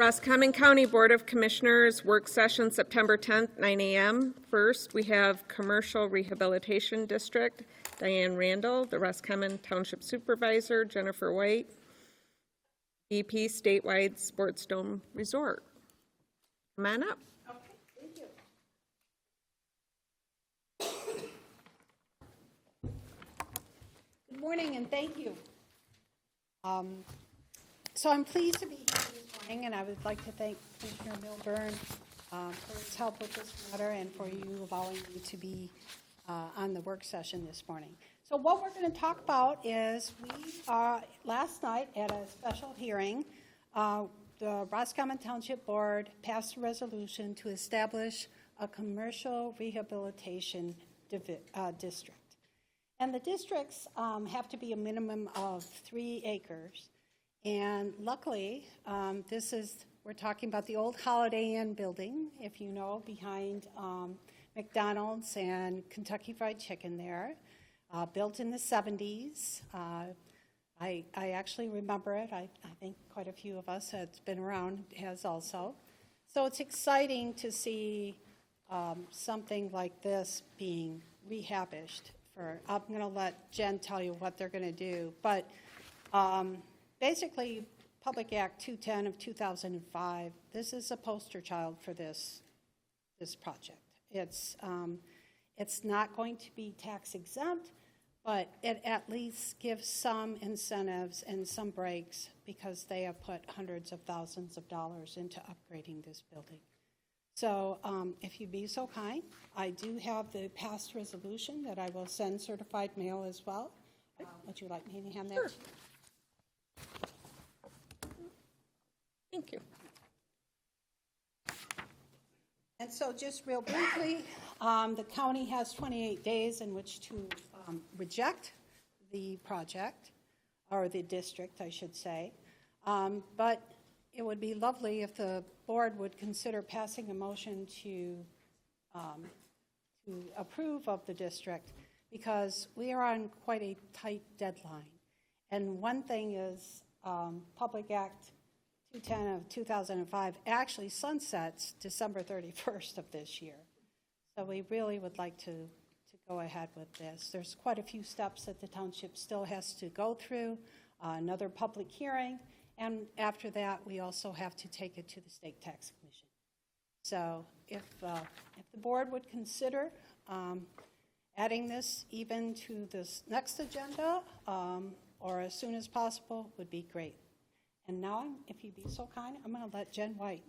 Roscommon County Board of Commissioners work session September 10th, 9 a.m. First, we have Commercial Rehabilitation District, Diane Randall, the Roscommon Township Supervisor, Jennifer White, VP Statewide Sports Dome Resort. Come on up. Okay, thank you. Good morning and thank you. So I'm pleased to be here this morning, and I would like to thank Commissioner Milburn for his help with this matter and for you allowing me to be on the work session this morning. So what we're going to talk about is last night at a special hearing, the Roscommon Township Board passed a resolution to establish a commercial rehabilitation district. And the districts have to be a minimum of 3 acres. And luckily, we're talking about the old Holiday Inn building, if you know, behind McDonald's and Kentucky Fried Chicken there, built in the 70s. I actually remember it. I think quite a few of us that's been around has also. So it's exciting to see something like this being rehabished. I'm going to let Jen tell you what they're going to do. But basically, Public Act 210 of 2005, this is a poster child for this project. It's not going to be tax exempt, but it at least gives some incentives and some breaks because they have put hundreds of thousands of dollars into upgrading this building. So if you'd be so kind, I do have the past resolution that I will send certified mail as well. Would you like me to hand that? Sure. Thank you. And so just real briefly, the county has 28 days in which to reject the project, or the district, I should say. But it would be lovely if the board would consider passing a motion to approve of the district, because we are on quite a tight deadline. And one thing is Public Act 210 of 2005 actually sunsets December 31st of this year. So we really would like to go ahead with this. There's quite a few steps that the township still has to go through, another public hearing, and after that we also have to take it to the State Tax Commission. So if the board would consider adding this even to this next agenda or as soon as possible would be great. And now, if you'd be so kind, I'm going to let Jen White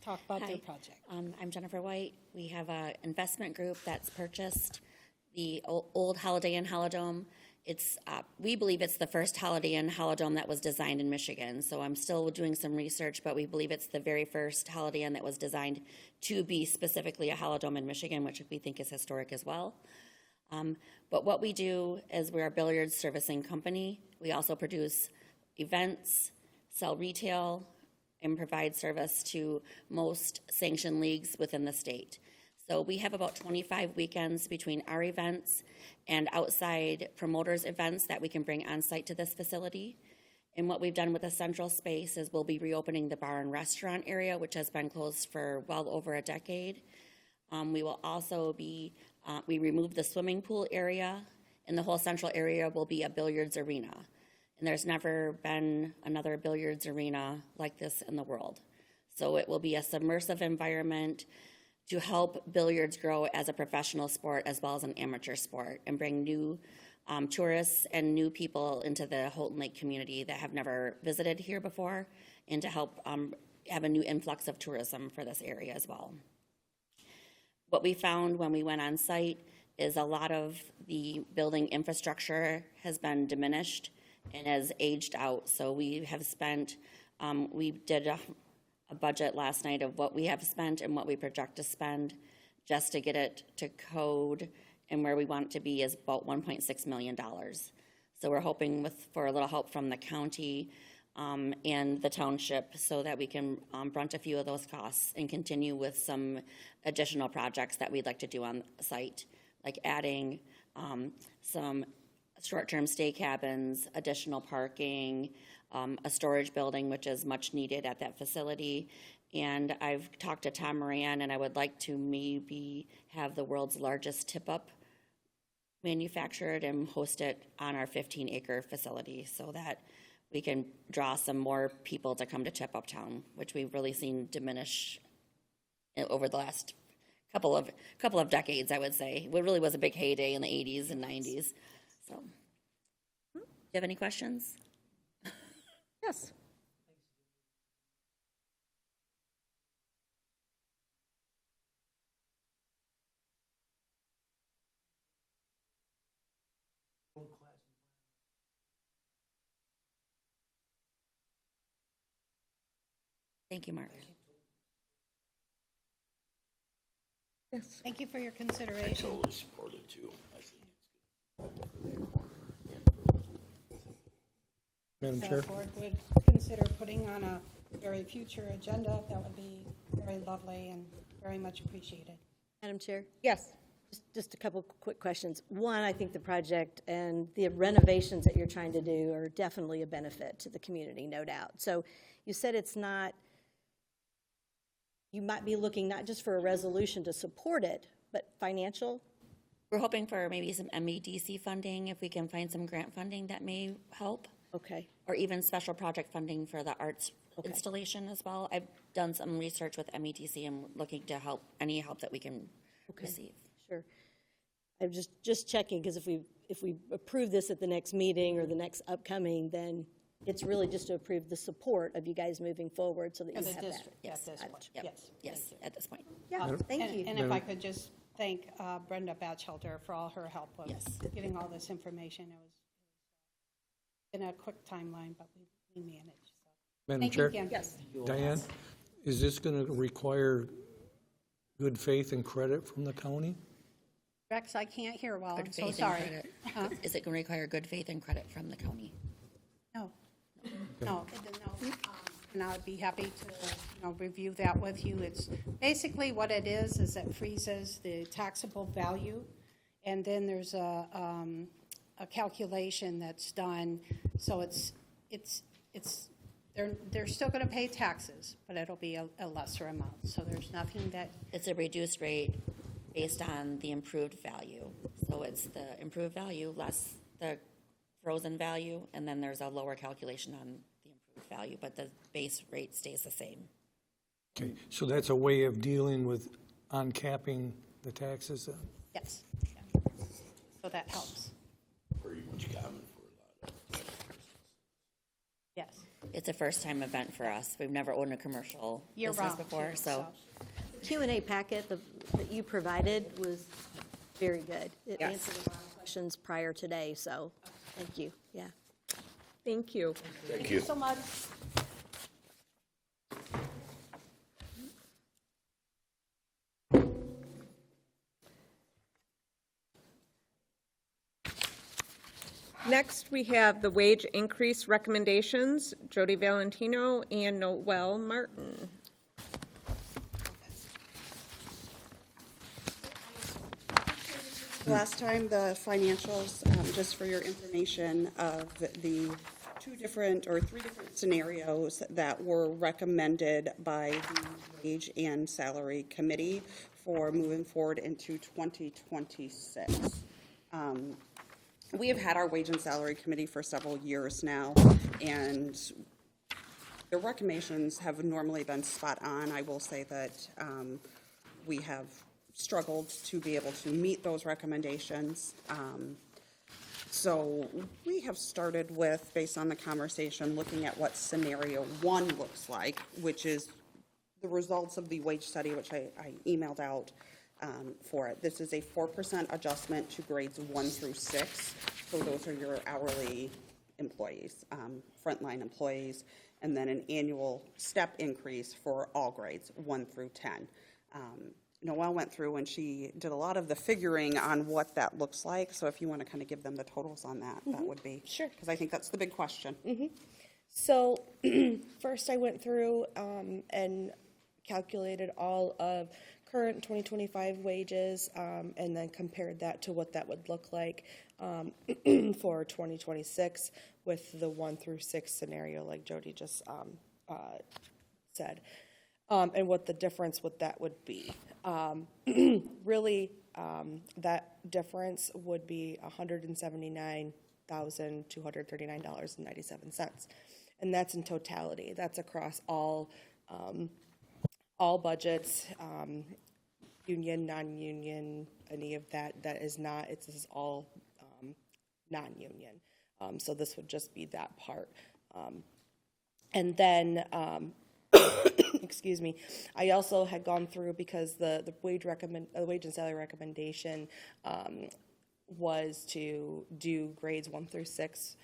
talk about their project. I'm Jennifer White. We have an investment group that's purchased the old Holiday Inn Holodome. We believe it's the first Holiday Inn Holodome that was designed in Michigan. So I'm still doing some research, but we believe it's the very first Holiday Inn that was designed to be specifically a Holodome in Michigan, which we think is historic as well. But what we do is we're a billiards servicing company. We also produce events, sell retail, and provide service to most sanctioned leagues within the state. So we have about 25 weekends between our events and outside promoters' events that we can bring on site to this facility. And what we've done with the central space is we'll be reopening the bar and restaurant area, which has been closed for well over a decade. We will also be, we removed the swimming pool area, and the whole central area will be a billiards arena. And there's never been another billiards arena like this in the world. So it will be a submersive environment to help billiards grow as a professional sport as well as an amateur sport and bring new tourists and new people into the Houghton Lake community that have never visited here before, and to help have a new influx of tourism for this area as well. What we found when we went on site is a lot of the building infrastructure has been diminished and has aged out. So we have spent, we did a budget last night of what we have spent and what we project to spend just to get it to code, and where we want it to be is about $1.6 million. So we're hoping for a little help from the county and the township so that we can brunt a few of those costs and continue with some additional projects that we'd like to do on site, like adding some short-term stay cabins, additional parking, a storage building, which is much needed at that facility. And I've talked to Tom Moran, and I would like to maybe have the world's largest tip-up manufactured and host it on our 15-acre facility so that we can draw some more people to come to Tip-Up Town, which we've really seen diminish over the last couple of decades, I would say. It really was a big heyday in the 80s and 90s. So, do you have any questions? Yes. Thank you, Mark. Yes. Thank you for your consideration. Totally support it too. I think Madam The Chair, board would consider putting on a very future agenda. That would be very lovely and very much appreciated. Madam Chair, Yes. just a couple quick questions. One, I think the project and the renovations that you're trying to do are definitely a benefit to the community, no doubt. So you said it's not, you might be looking not just for a resolution to support it, but financial? We're hoping for maybe some MEDC funding, if we can find some grant funding that may help, Okay, or even special project funding for the arts installation as well. I've done some research with MEDC and looking to help, any help that we can receive. sure. I'm just checking, because if we approve this at the next meeting or the next upcoming, then it's really just to approve the support of you guys moving forward so that you As a have that. district at this point, Yep. yes. Yes, at this point. Yeah, thank And- you. And if I could just thank Brenda Batchelder for all her help with Yes. getting all this information. It was in a quick timeline, but we managed. So. Madam Thank Chair. you, Kim. Yes. Diane, is this going to require good faith and credit from the county? Rex, I can't hear well. I'm Good so faith and sorry. credit. Is it going to require good faith and credit from the county? No. No. And I would be happy to, review that with you. It's basically what it is it freezes the taxable value, and then there's a calculation that's done, so they're still going to pay taxes, but it'll be a lesser amount. So there's nothing that, It's a reduced rate based on the improved value. So it's the improved value less the frozen value, and then there's a lower calculation on the improved value, but the base rate stays the same. Okay, so that's a way of dealing with uncapping the taxes then? yes. So that helps. pretty much common for a lot of. Yes. It's a first-time event for us. We've never owned a commercial Year business round. before, so Q&A packet that you provided was very good. It Yes. answered a lot of questions prior today, so thank you, yeah. Thank you. Thank you. So much. Next, we have the wage increase recommendations, Jody Valentino and Noel Martin. Last time, the financials, just for your information, of the three different scenarios that were recommended by the Wage and Salary Committee for moving forward into 2026. We have had our Wage and Salary Committee for several years now, and the recommendations have normally been spot on. I will say that we have struggled to be able to meet those recommendations. So we have started with, based on the conversation, looking at what scenario one looks like, which is the results of the wage study, which I emailed out for it. This is a 4% adjustment to grades 1 through 6. So those are your hourly employees, frontline employees, and then an annual step increase for all grades 1 through 10. Noelle went through and she did a lot of the figuring on what that looks like. So if you want to kind of give them the totals on that, that would be. Sure. Because I think that's the big question. So first I went through and calculated all of current 2025 wages, and then compared that to what that would look like for 2026 with the 1 through 6 scenario, like Jody just said, and what the difference with that would be. Really, that difference would be $179,239.97. And that's in totality. That's across all budgets, union, non-union, any of that. That is not, this is all non-union. So this would just be that part. And then, excuse me, I also had gone through, because the wage and salary recommendation was to do grades 1 through 6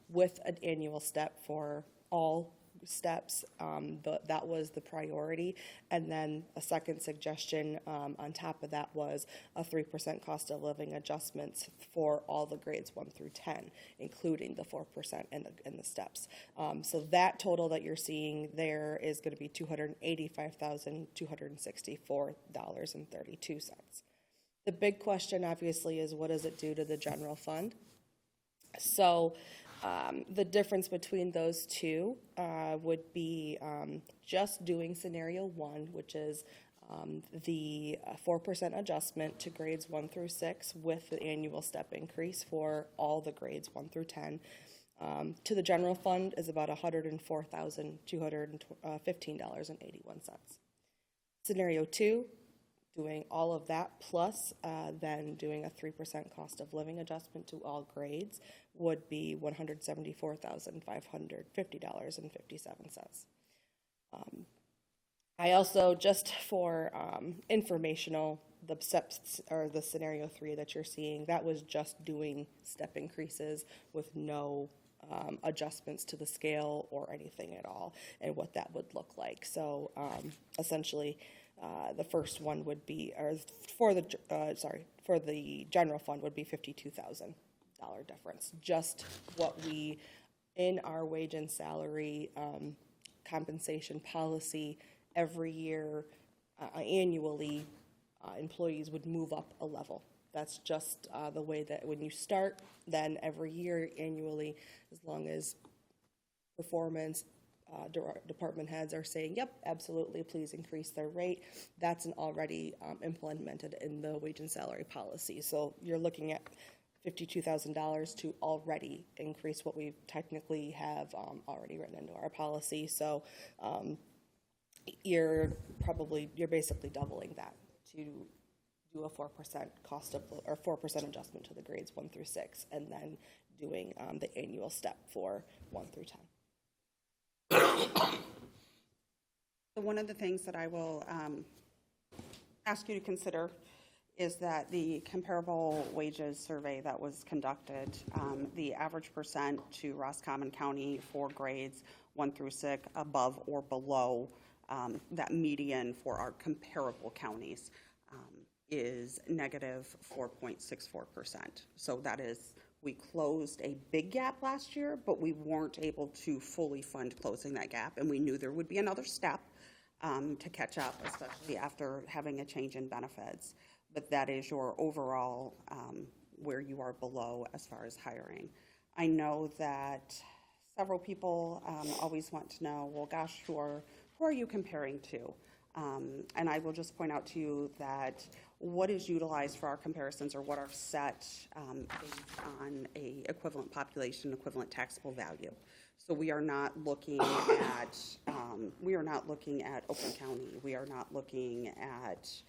with an annual step for all steps. That was the priority. And then a second suggestion on top of that was a 3% cost of living adjustments for all the grades 1 through 10, including the 4% and the steps. So that total that you're seeing there is going to be $285,264.32. The big question, obviously, is what does it do to the general fund? So the difference between those two would be just doing scenario 1, which is the 4% adjustment to grades 1 through 6 with the annual step increase for all the grades 1 through 10. To the general fund is about $104,215.81. Scenario 2, doing all of that plus then doing a 3% cost of living adjustment to all grades would be $174,550.57. I also, just for informational, the steps, or the scenario 3 that you're seeing, that was just doing step increases with no adjustments to the scale or anything at all, and what that would look like. So essentially, the first one would be, or for the general fund would be $52,000 difference. Just what we, in our wage and salary compensation policy, every year, annually, employees would move up a level. That's just the way that when you start, then every year, annually, as long as performance, department heads are saying, yep, absolutely, please increase their rate. That's already implemented in the wage and salary policy. So you're looking at $52,000 to already increase what we technically have already written into our policy. So you're basically doubling that to do a 4% cost of, or 4% adjustment to the grades 1 through 6, and then doing the annual step for 1 through 10. So one of the things that I will ask you to consider is that the comparable wages survey that was conducted, the average percent to Roscommon County for grades 1 through 6 above or below that median for our comparable counties is negative 4.64%. So that is, we closed a big gap last year, but we weren't able to fully fund closing that gap, and we knew there would be another step to catch up, especially after having a change in benefits. But that is your overall where you are below as far as hiring. I know that several people always want to know, well, gosh, who are you comparing to? And I will just point out to you that what is utilized for our comparisons, or what are set based on a equivalent population, equivalent taxable value. So we are not looking at Oakland County. We are not looking at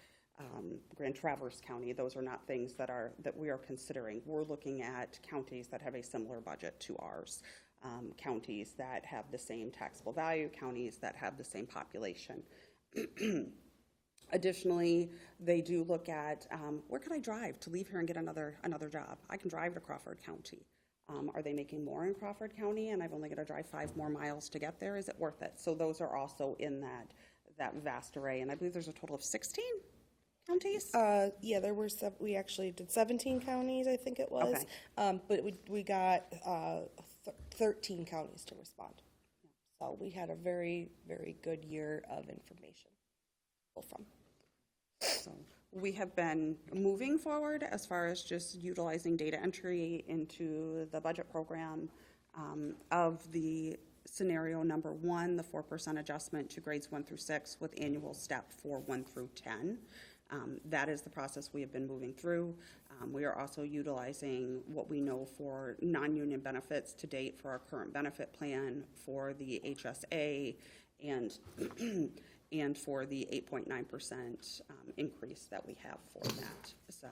Grand Traverse County. Those are not things that we are considering. We're looking at counties that have a similar budget to ours, counties that have the same taxable value, counties that have the same population. Additionally, they do look at where can I drive to leave here and get another job? I can drive to Crawford County. Are they making more in Crawford County, and I've only got to drive 5 more miles to get there? Is it worth it? So those are also in that vast array, and I believe there's a total of 16 counties. Yeah, there were we actually did 17 counties, I think it was. Okay. But we got 13 counties to respond. So we had a very, very good year of information to pull from. So we have been moving forward as far as just utilizing data entry into the budget program of the scenario number 1, the 4% adjustment to grades 1 through 6 with annual step for 1 through 10. That is the process we have been moving through. We are also utilizing what we know for non-union benefits to date for our current benefit plan, for the HSA, and and for the 8.9% increase that we have for that. So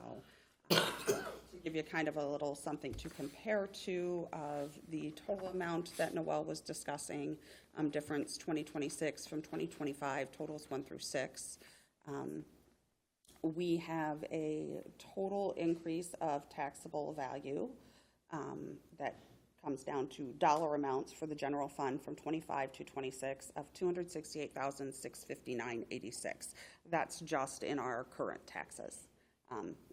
to give you kind of a little something to compare to of the total amount that Noelle was discussing, difference 2026 from 2025, totals 1 through 6. We have a total increase of taxable value that comes down to dollar amounts for the general fund from 25 to 26 of $268,659.86. That's just in our current taxes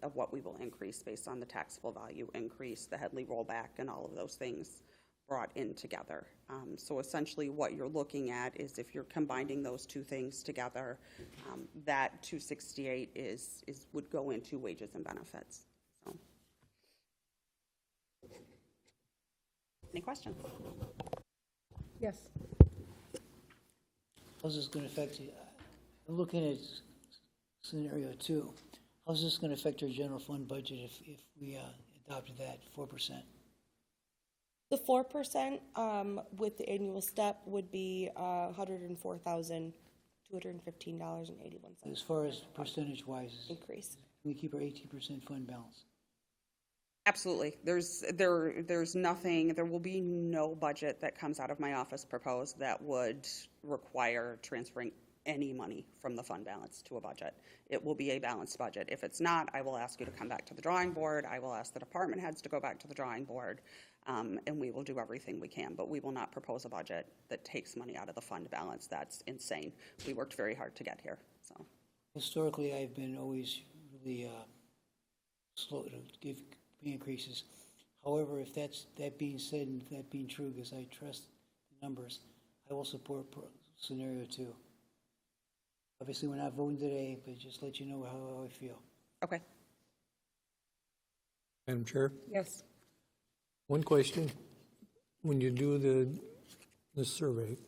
of what we will increase based on the taxable value increase, the Headley rollback, and all of those things brought in together. So essentially what you're looking at is if you're combining those two things together, that 268 would go into wages and benefits. So. Any questions? Yes. How's this going to affect you? Looking at scenario 2, how's this going to affect our general fund budget if we adopted that 4%? The 4% with the annual step would be $104,215.81. As far as percentage-wise, Increase. we keep our 18% fund balance. Absolutely. There's nothing, there will be no budget that comes out of my office proposed that would require transferring any money from the fund balance to a budget. It will be a balanced budget. If it's not, I will ask you to come back to the drawing board. I will ask the department heads to go back to the drawing board, and we will do everything we can. But we will not propose a budget that takes money out of the fund balance. That's insane. We worked very hard to get here. So Historically, I've been always really slow to give increases. However, if that being said and that being true, because I trust the numbers, I will support scenario 2. Obviously, we're not voting today, but just let you know how I feel. okay. Madam Chair, Yes. one question. When you do the survey,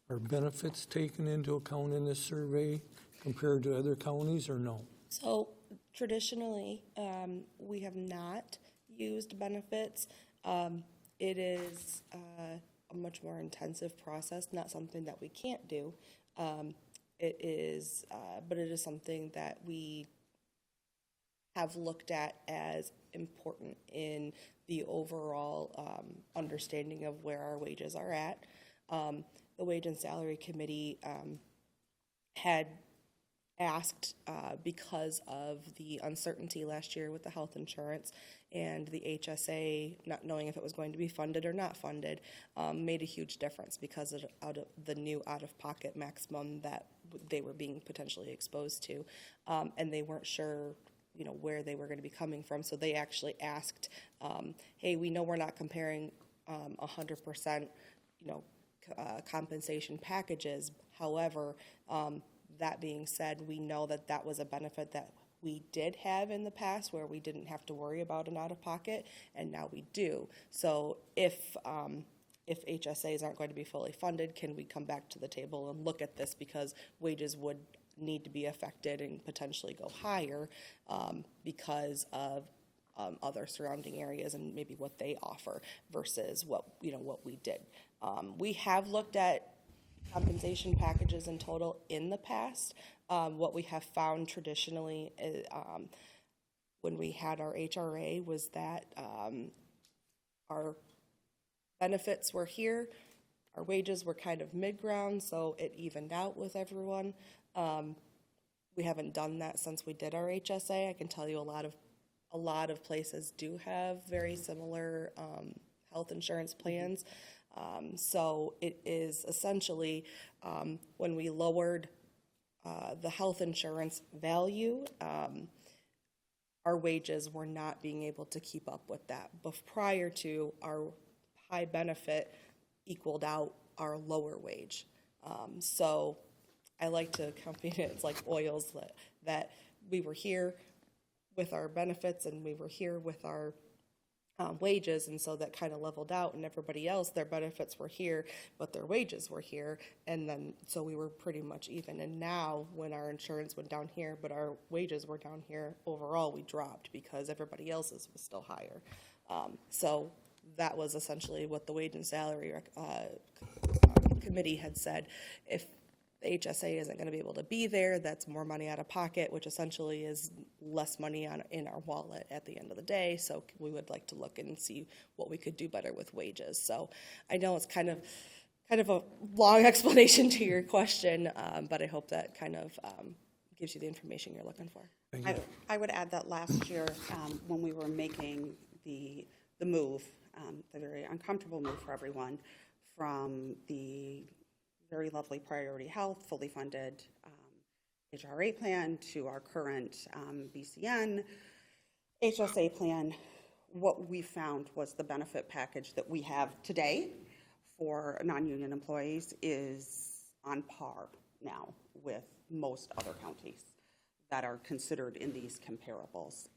are benefits taken into account in this survey compared to other counties or no? So traditionally, we have not used benefits. It is a much more intensive process, not something that we can't do. It is, but it is something that we have looked at as important in the overall understanding of where our wages are at. The Wage and Salary Committee had asked, because of the uncertainty last year with the health insurance and the HSA not knowing if it was going to be funded or not funded, made a huge difference because of the new out-of-pocket maximum that they were being potentially exposed to, and they weren't sure, where they were going to be coming from. So they actually asked, hey, we know we're not comparing 100%, compensation packages. However, that being said, we know that that was a benefit that we did have in the past where we didn't have to worry about an out-of-pocket, and now we do. So if HSAs aren't going to be fully funded, can we come back to the table and look at this, because wages would need to be affected and potentially go higher because of other surrounding areas and maybe what they offer versus what we did. We have looked at compensation packages in total in the past. What we have found traditionally is, when we had our HRA was that our benefits were here, our wages were kind of mid-ground, so it evened out with everyone. We haven't done that since we did our HSA. I can tell you a lot of places do have very similar health insurance plans. So it is essentially when we lowered the health insurance value, our wages were not being able to keep up with that. But prior to, our high benefit equaled out our lower wage. So I like to compare it, it's like oils, that we were here with our benefits and we were here with our wages, and so that kind of leveled out, and everybody else, their benefits were here, but their wages were here, and then, so we were pretty much even. And now, when our insurance went down here, but our wages were down here, overall, we dropped because everybody else's was still higher. So that was essentially what the wage and salary committee had said. If the HSA isn't going to be able to be there, that's more money out of pocket, which essentially is less money in our wallet at the end of the day. So we would like to look and see what we could do better with wages. So I know it's kind of a long explanation to your question, but I hope that kind of gives you the information you're looking for. I would add that last year, when we were making the move, the very uncomfortable move for everyone, from the very lovely Priority Health, fully funded HRA plan to our current BCN HSA plan, what we found was the benefit package that we have today for non-union employees is on par now with most other counties that are considered in these comparables.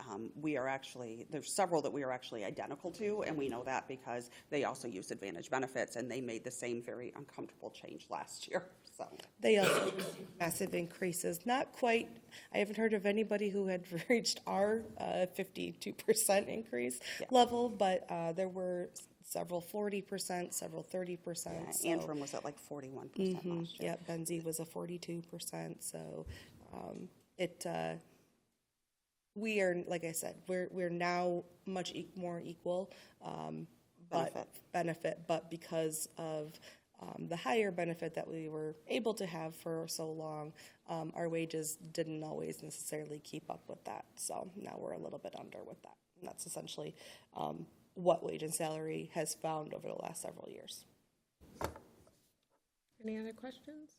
We are actually, there's several that we are actually identical to, and we know that because they also use Advantage benefits, and they made the same very uncomfortable change last year. So They also received massive increases. Not quite, I haven't heard of anybody who had reached our 52% increase level, but there were several 40%, several 30%. So. Antrim was at like 41% last year. Yeah, Benzie was a 42%. So we are, like I said, we're now much more equal, but because of the higher benefit that we were able to have for so long, our wages didn't always necessarily keep up with that. So now we're a little bit under with that. And that's essentially what wage and salary has found over the last several years. Any other questions?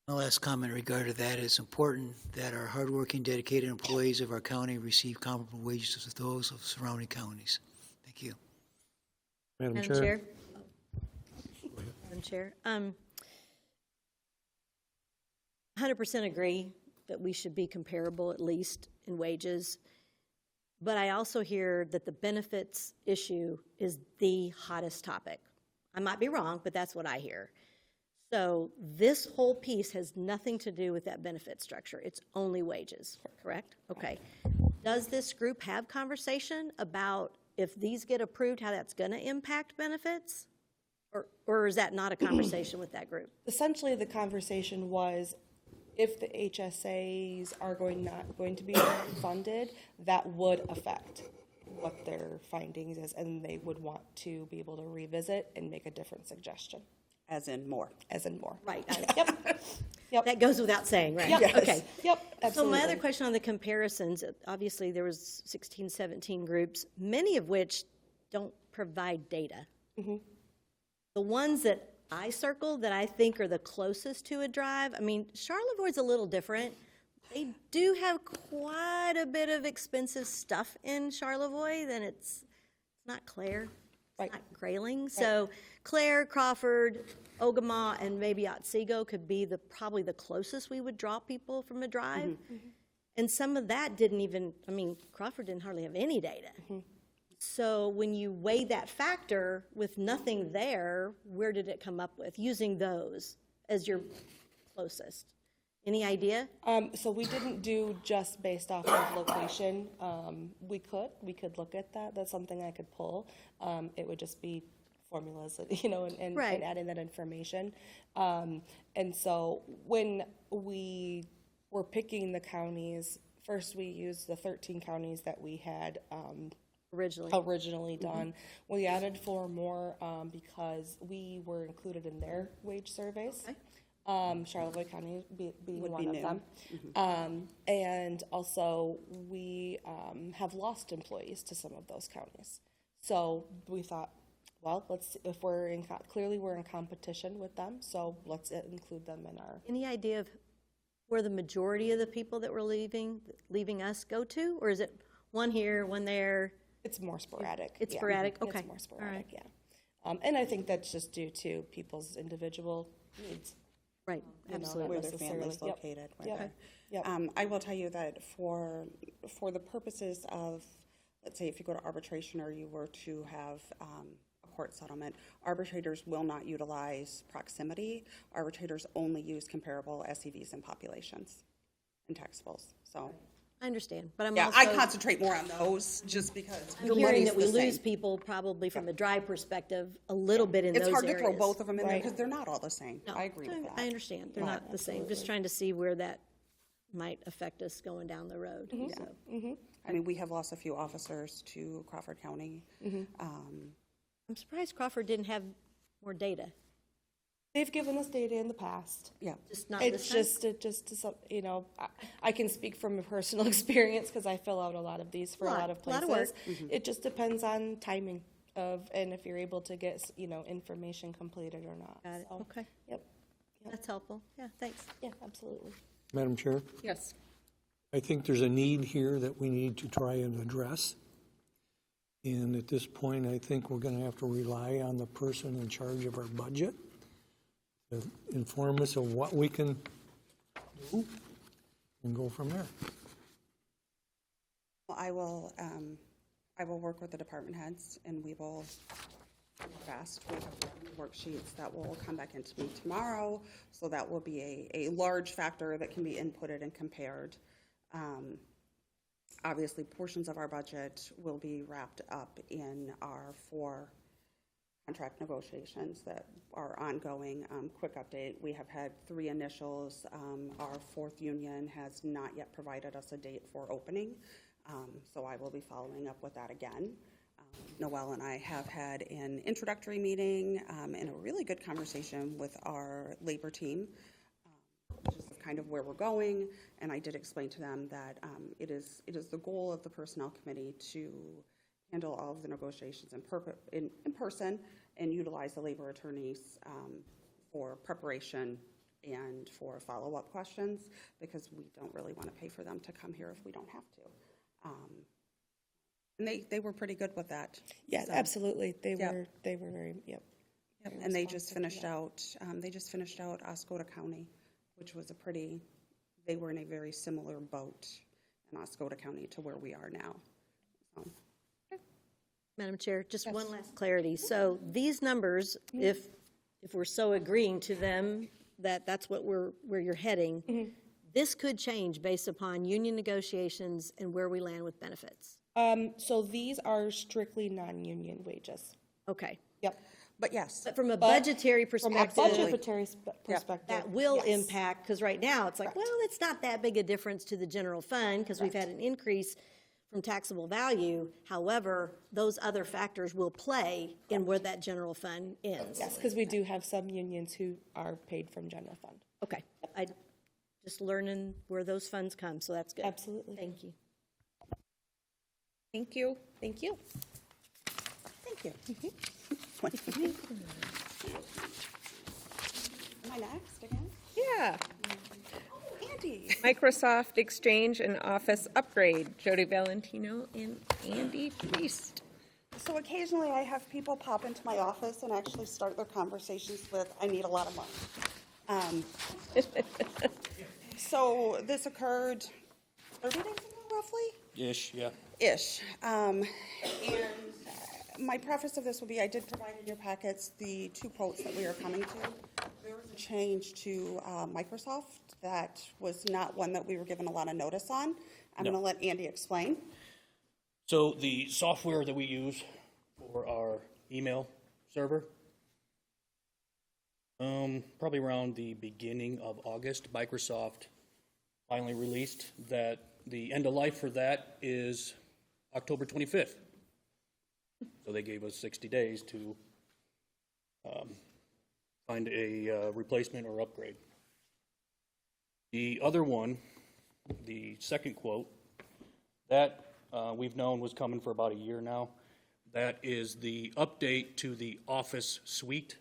My last comment in regard to that is important that our hardworking, dedicated employees of our county receive comparable wages with those of surrounding counties. Thank you. Madam Madam Chair? Chair? Madam Chair, 100% agree that we should be comparable, at least in wages. But I also hear that the benefits issue is the hottest topic. I might be wrong, but that's what I hear. So this whole piece has nothing to do with that benefit structure. It's only wages, correct? Okay. Does this group have conversation about if these get approved, how that's going to impact benefits? Or is that not a conversation with that group? Essentially, the conversation was if the HSAs are not going to be funded, that would affect what their findings is, and they would want to be able to revisit and make a different suggestion. As in more. As in more. Right. Yep. That goes without saying, right? Yes. Okay. Yep, So absolutely. my other question on the comparisons, obviously there was 16, 17 groups, many of which don't provide data. Mm-hmm. The ones that I circled that I think are the closest to a drive, I mean, Charlevoix's a little different. They do have quite a bit of expensive stuff in Charlevoix, then it's not Clare. Right. Not Grayling. So Clare, Crawford, Ogama, and maybe Otsego could be probably the closest we would draw people from a drive. Mm-hmm. And some of that didn't even, I mean, Crawford didn't hardly have any data. Mm-hmm. So when you weigh that factor with nothing there, where did it come up with, using those as your closest? Any idea? So we didn't do just based off of location. We could look at that. That's something I could pull. It would just be formulas, and Right. add in that information. And so when we were picking the counties, first we used the 13 counties that we had originally done. Mm-hmm. We added 4 more because we were included in their wage surveys. Okay. Charlevoix County being one of them. Mm-hmm. And also we have lost employees to some of those counties. So we thought, well, if we're clearly we're in competition with them, so let's include them in our. Any idea of where the majority of the people that were leaving us go to? Or is it one here, one there? It's more sporadic. It's sporadic, okay. It's more sporadic, right. And I think that's just due to people's individual needs. Right, You know, absolutely. Where their necessarily. family's Yep. located. where Yep. they're- Yep. I will tell you that for the purposes of, let's say if you go to arbitration or you were to have a court settlement, arbitrators will not utilize proximity. Arbitrators only use comparable SEVs and populations and taxables. So, I understand, but I'm yeah, also. I concentrate more on those just because I'm the hearing money's that we the same. lose people probably from the drive perspective a little bit in those It's areas. hard to throw both of them in there Right. because they're not all the same. No, I agree with that. I understand, they're not the same, just trying to see where that might affect us going down the road, so. I mean, we have lost a few officers to Crawford County. I'm surprised Crawford didn't have more data, They've given us data in the past. Yeah. just not It's this time? just, you know, I can speak from a personal experience because I fill out a lot of these for a lot of Lot of places. work. It just depends on timing of, and if you're able to get, you know, information completed or not. Got it, So, okay, Yep, that's helpful, yeah, thanks. yeah, absolutely. Madam Chair, Yes. I think there's a need here that we need to try and address. And at this point, I think we're going to have to rely on the person in charge of our budget to inform us of what we can do and go from there. Well, I will work with the department heads and we will do our best. We have worksheets that will come back into me tomorrow. So that will be a large factor that can be inputted and compared. Obviously, portions of our budget will be wrapped up in our 4 contract negotiations that are ongoing. Quick update, we have had 3 initials. Our 4th union has not yet provided us a date for opening, so I will be following up with that again. Noelle and I have had an introductory meeting and a really good conversation with our labor team, just kind of where we're going, and I did explain to them that it is the goal of the Personnel Committee to handle all of the negotiations in person and utilize the labor attorneys for preparation and for follow-up questions, because we don't really want to pay for them to come here if we don't have to. And they were pretty good with that. Yeah, So, absolutely. They Yep. were very, yep. yep. And they just finished out Oscoda County, which was they were in a very similar boat in Oscoda County to where we are now. So, Madam Chair, just one last clarity. So these numbers, if we're so agreeing to them, that's where you're heading, this could change based upon union negotiations and where we land with benefits. So these are strictly non-union wages. Okay. Yep. but yes, But from a budgetary From a perspective, budgetary perspective. that will yes. impact, because right now, it's like, well, it's not that big a difference to the general fund, because we've had an increase from taxable value. However, those other factors will play in where that general fund ends. Yes, because we do have some unions who are paid from general fund. Okay. I just learning where those funds come, so that's good. Absolutely. Thank you. Thank you. Thank you. thank you. Am I next again? Yeah. Andy. Microsoft Exchange and Office Upgrade, Jody Valentino and Andy Priest. So occasionally I have people pop into my office and actually start their conversations with, I need a lot of money. So this occurred 30 days ago, roughly? Ish, yeah. Ish. And my preface of this will be, I did provide in your packets the 2 quotes that we are coming to. There was a change to Microsoft that was not one that we were given a lot of notice on. I'm No. going to let Andy explain. So the software that we use for our email server, probably around the beginning of August, Microsoft finally released that the end of life for that is October 25th. So they gave us 60 days to find a replacement or upgrade. The other one, the second quote, that we've known was coming for about a year now. That is the update to the Office suite.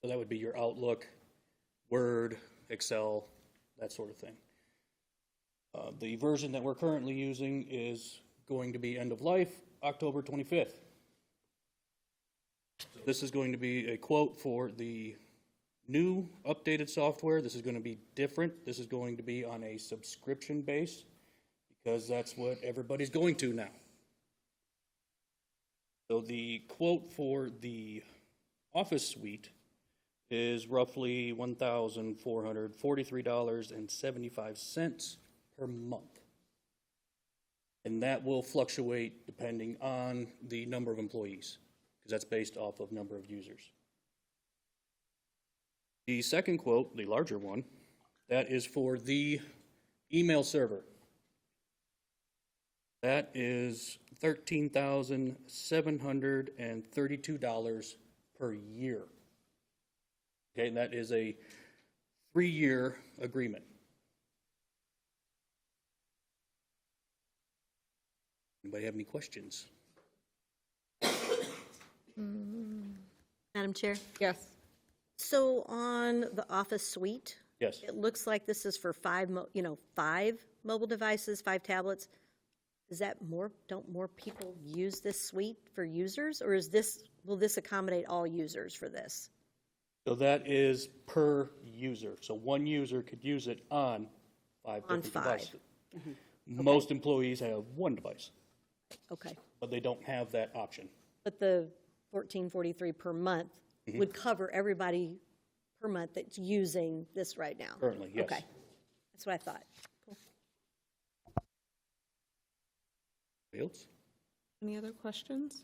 So that would be your Outlook, Word, Excel, that sort of thing. The version that we're currently using is going to be end of life October 25th. This is going to be a quote for the new updated software. This is going to be different. This is going to be on a subscription base because that's what everybody's going to now. So the quote for the Office Suite is roughly $1,443.75 per month. And that will fluctuate depending on the number of employees, because that's based off of number of users. The second quote, the larger one, that is for the email server. That is $13,732 per year. Okay, and that is a 3-year agreement. Anybody have any questions? Madam Chair? Yes. So on the Office Suite, Yes. it looks like this is for 5 mobile devices, 5 tablets. Is that more, don't more people use this suite for users, or will this accommodate all users for this? So that is per user. So one user could use it on 5 On different 5. devices. Most employees have 1 device, Okay. but they don't have that option. But the $14.43 per month would cover everybody per month that's using this right now? Currently, yes. Okay. That's what I thought. Cool. Anybody else? Any other questions?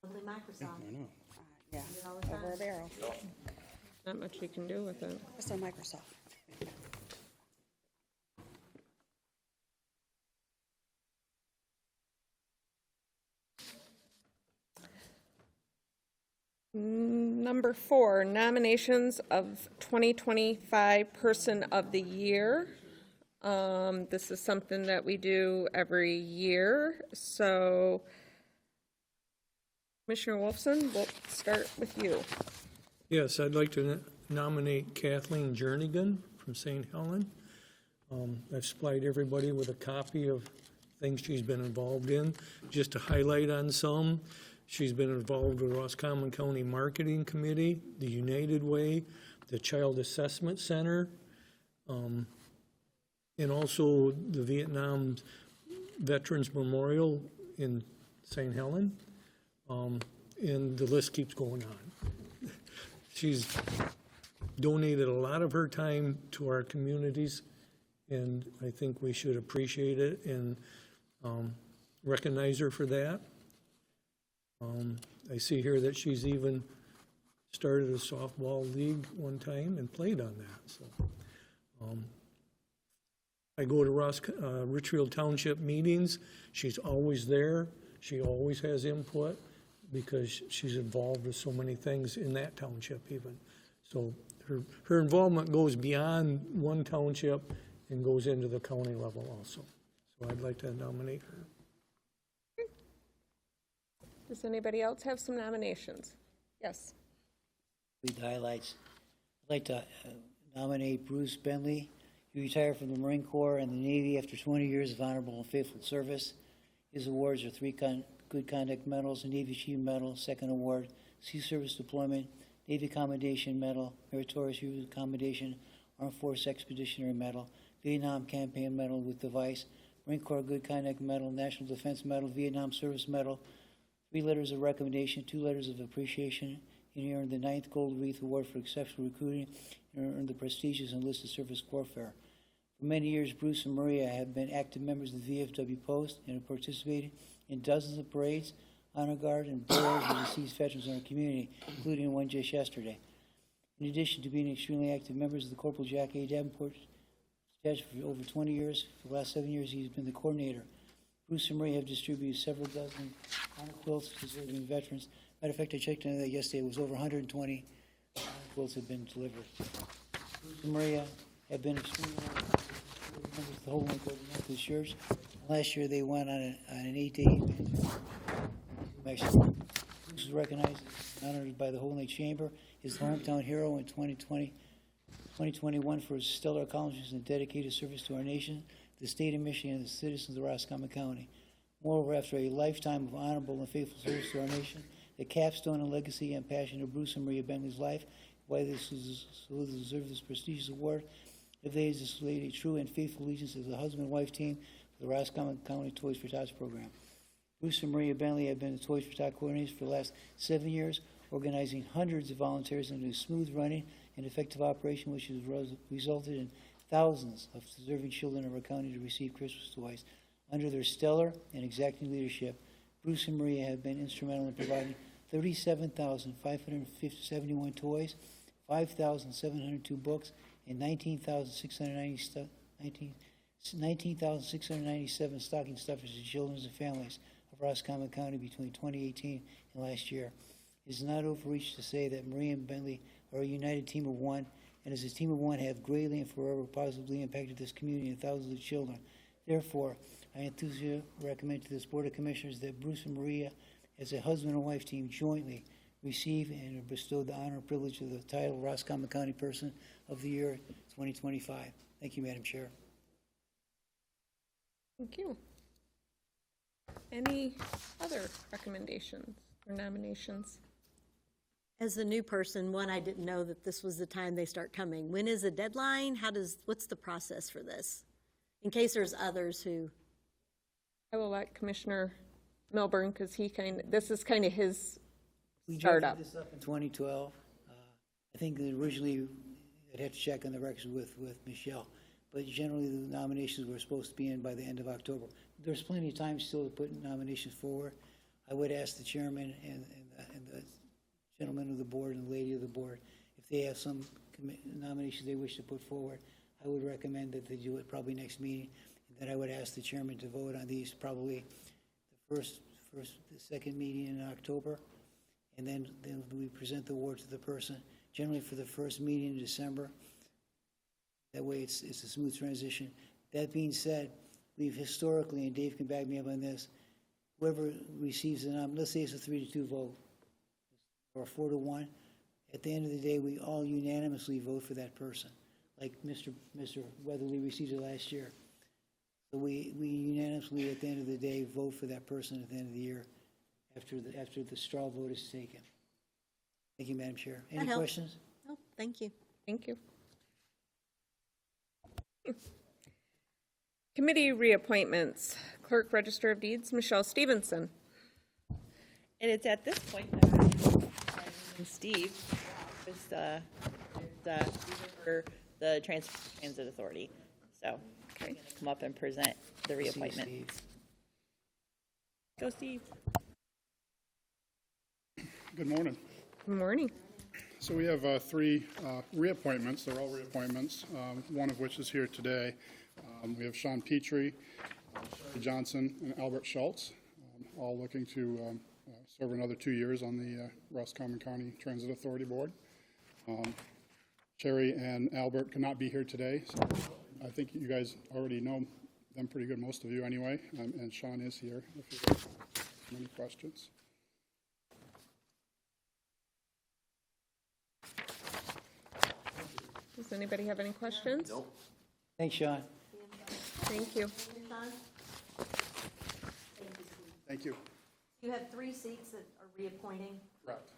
Lovely Microsoft. I know. Yeah, over a barrel. Not much you can do with it. Just on Microsoft. Number 4, nominations of 2025 Person of the Year. This is something that we do every year. So Commissioner Wolfson, we'll start with you. Yes, I'd like to nominate Kathleen Jernigan from St. Helen. I've supplied everybody with a copy of things she's been involved in. Just to highlight on some, she's been involved with Roscommon County Marketing Committee, the United Way, the Child Assessment Center, and also the Vietnam Veterans Memorial in St. Helen. And the list keeps going on. She's donated a lot of her time to our communities, and I think we should appreciate it and recognize her for that. I see here that she's even started a softball league one time and played on that. So, I go to Richfield Township meetings. She's always there. She always has input because she's involved with so many things in that township even. So her involvement goes beyond one township and goes into the county level also. So I'd like to nominate her. Does anybody else have some nominations? Yes. Read the highlights. I'd like to nominate Bruce Bentley. He retired from the Marine Corps and the Navy after 20 years of honorable and faithful service. His awards are 3 Good Conduct Medals, a Navy Achievement Medal, 2nd Award, Sea Service Deployment, Navy Commendation Medal, Meritorious Service Commendation, Armed Force Expeditionary Medal, Vietnam Campaign Medal with Device, Marine Corps Good Conduct Medal, National Defense Medal, Vietnam Service Medal, 3 letters of recommendation, 2 letters of appreciation, and he earned the 9th Gold Wreath Award for exceptional recruiting and earned the prestigious Enlisted Service Warfare. For many years, Bruce and Maria have been active members of the VFW Post and have participated in dozens of parades, honor guard, and burials of deceased veterans in our community, including one just yesterday. In addition to being extremely active members of the Corporal Jack A. Davenport Statue for over 20 years, for the last 7 years, he's been the coordinator. Bruce and Maria have distributed several dozen honor quilts to deserving veterans. Matter of fact, I checked into that yesterday. It was over 120 honor quilts have been delivered. Bruce and Maria have been extremely members of the Whole Land Corps Methodist Church. Last year, they went on an 8-day Mexico. Bruce was recognized and honored by the Whole Land Chamber, his hometown hero in 2021 for his stellar accomplishments and dedicated service to our nation, the state of Michigan, and the citizens of Roscommon County. Moreover, after a lifetime of honorable and faithful service to our nation, the capstone and legacy and passion of Bruce and Maria Bentley's life, why this is so deserve this prestigious award, if they displayed a true and faithful allegiance as a husband-wife team for the Roscommon County Toys for Tots program. Bruce and Maria Bentley have been the Toys for Tots coordinators for the last 7 years, organizing hundreds of volunteers into smooth running and effective operation, which has resulted in thousands of deserving children of our county to receive Christmas toys. Under their stellar and exacting leadership, Bruce and Maria have been instrumental in providing 37,571 toys, 5,702 books, and 19,697 stocking stuffers to children and families of Roscommon County between 2018 and last year. It is not overreach to say that Maria and Bentley are a united team of one, and as a team of one have greatly and forever positively impacted this community and thousands of children. Therefore, I enthusiastically recommend to this Board of Commissioners that Bruce and Maria, as a husband and wife team, jointly receive and are bestowed the honor and privilege of the title Roscommon County Person of the Year 2025. Thank you, Madam Chair. Thank you. Any other recommendations or nominations? As a new person, one, I didn't know that this was the time they start coming. When is the deadline? What's the process for this? In case there's others who. I will let Commissioner Milburn, because this is kind of his We startup. drafted this up in 2012. I think that originally, I'd have to check on the records with Michelle, but generally the nominations were supposed to be in by the end of October. There's plenty of time still to put nominations forward. I would ask the chairman and the gentleman of the board and the lady of the board, if they have some nominations they wish to put forward, I would recommend that they do it probably next meeting. And then I would ask the chairman to vote on these probably the second meeting in October, and then we present the award to the person, generally for the first meeting in December. That way it's a smooth transition. That being said, we've historically, and Dave can back me up on this, whoever receives the nomination, let's say it's a 3-2 vote, or a 4-1, at the end of the day, we all unanimously vote for that person, like Mr. Weatherly received it last year. So we unanimously, at the end of the day, vote for that person at the end of the year after the straw vote is taken. Thank you, Madam Chair. Any That helps. questions? Oh, thank you. Thank you. Committee reappointments. Clerk Register of Deeds, Michelle Stevenson. And it's at this point that and Steve is for the Transit Authority. So I'm going to come up and present the reappointment. Steve. Go, Steve. Good morning. Good morning. So we have 3 reappointments. They're all reappointments, one of which is here today. We have Sean Petrie, Sherry Johnson, and Albert Schultz, all looking to serve another 2 years on the Roscommon County Transit Authority Board. Sherry and Albert cannot be here today, so I think you guys already know them pretty good, most of you anyway, and Sean is here if you have any questions. Does anybody have any questions? Nope. Thanks, Sean. Thank you. Thank you. You have 3 seats that are reappointing. Correct.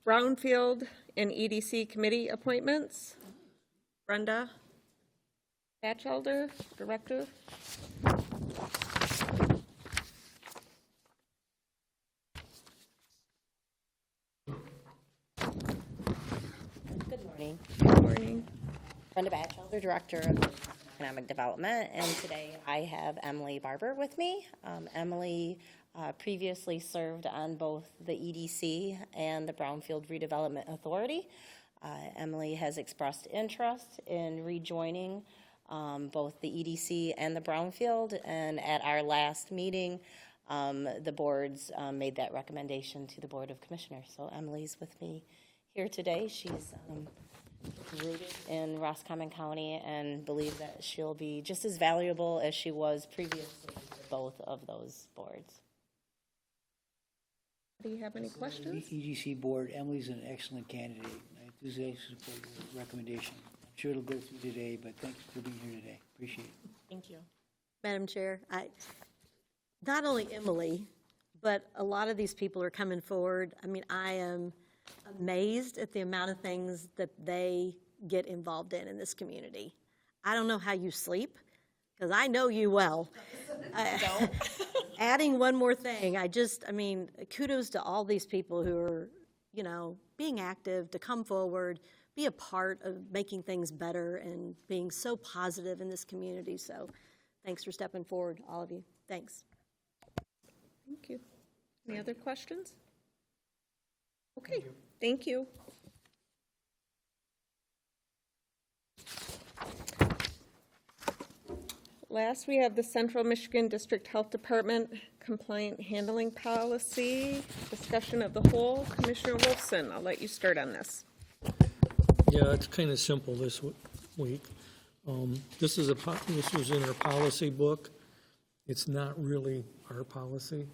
Brownfield and EDC committee appointments. Brenda Batchelder, Director. Good morning. Good morning. Brenda Batchelder, Director of Economic Development, and today I have Emily Barber with me. Emily previously served on both the EDC and the Brownfield Redevelopment Authority. Emily has expressed interest in rejoining both the EDC and the Brownfield, and at our last meeting, the boards made that recommendation to the Board of Commissioners. So Emily's with me here today. She's rooted in Roscommon County and believe that she'll be just as valuable as she was previously to both of those boards. Do you have any questions? EDC Board, Emily's an excellent candidate. I enthusiastically support your recommendation, Madam sure it'll go through today, but thank you for being here today. Appreciate it. Thank you. Madam Chair, not only Emily, but a lot of these people are coming forward. I mean, I am amazed at the amount of things that they get involved in this community. I don't know how you sleep, because I know you well. Adding one more thing, I mean, kudos to all these people who are, being active, to come forward, be a part of making things better and being so positive in this community. So thanks for stepping forward, all of you. Thanks. Thank you. Any other questions? Okay, thank you. Last, we have the Central Michigan District Health Department Compliant Handling Policy, discussion of the whole. Commissioner Wolfson, I'll let you start on this. Yeah, it's kind of simple this week. This was in our policy book. It's not really our policy.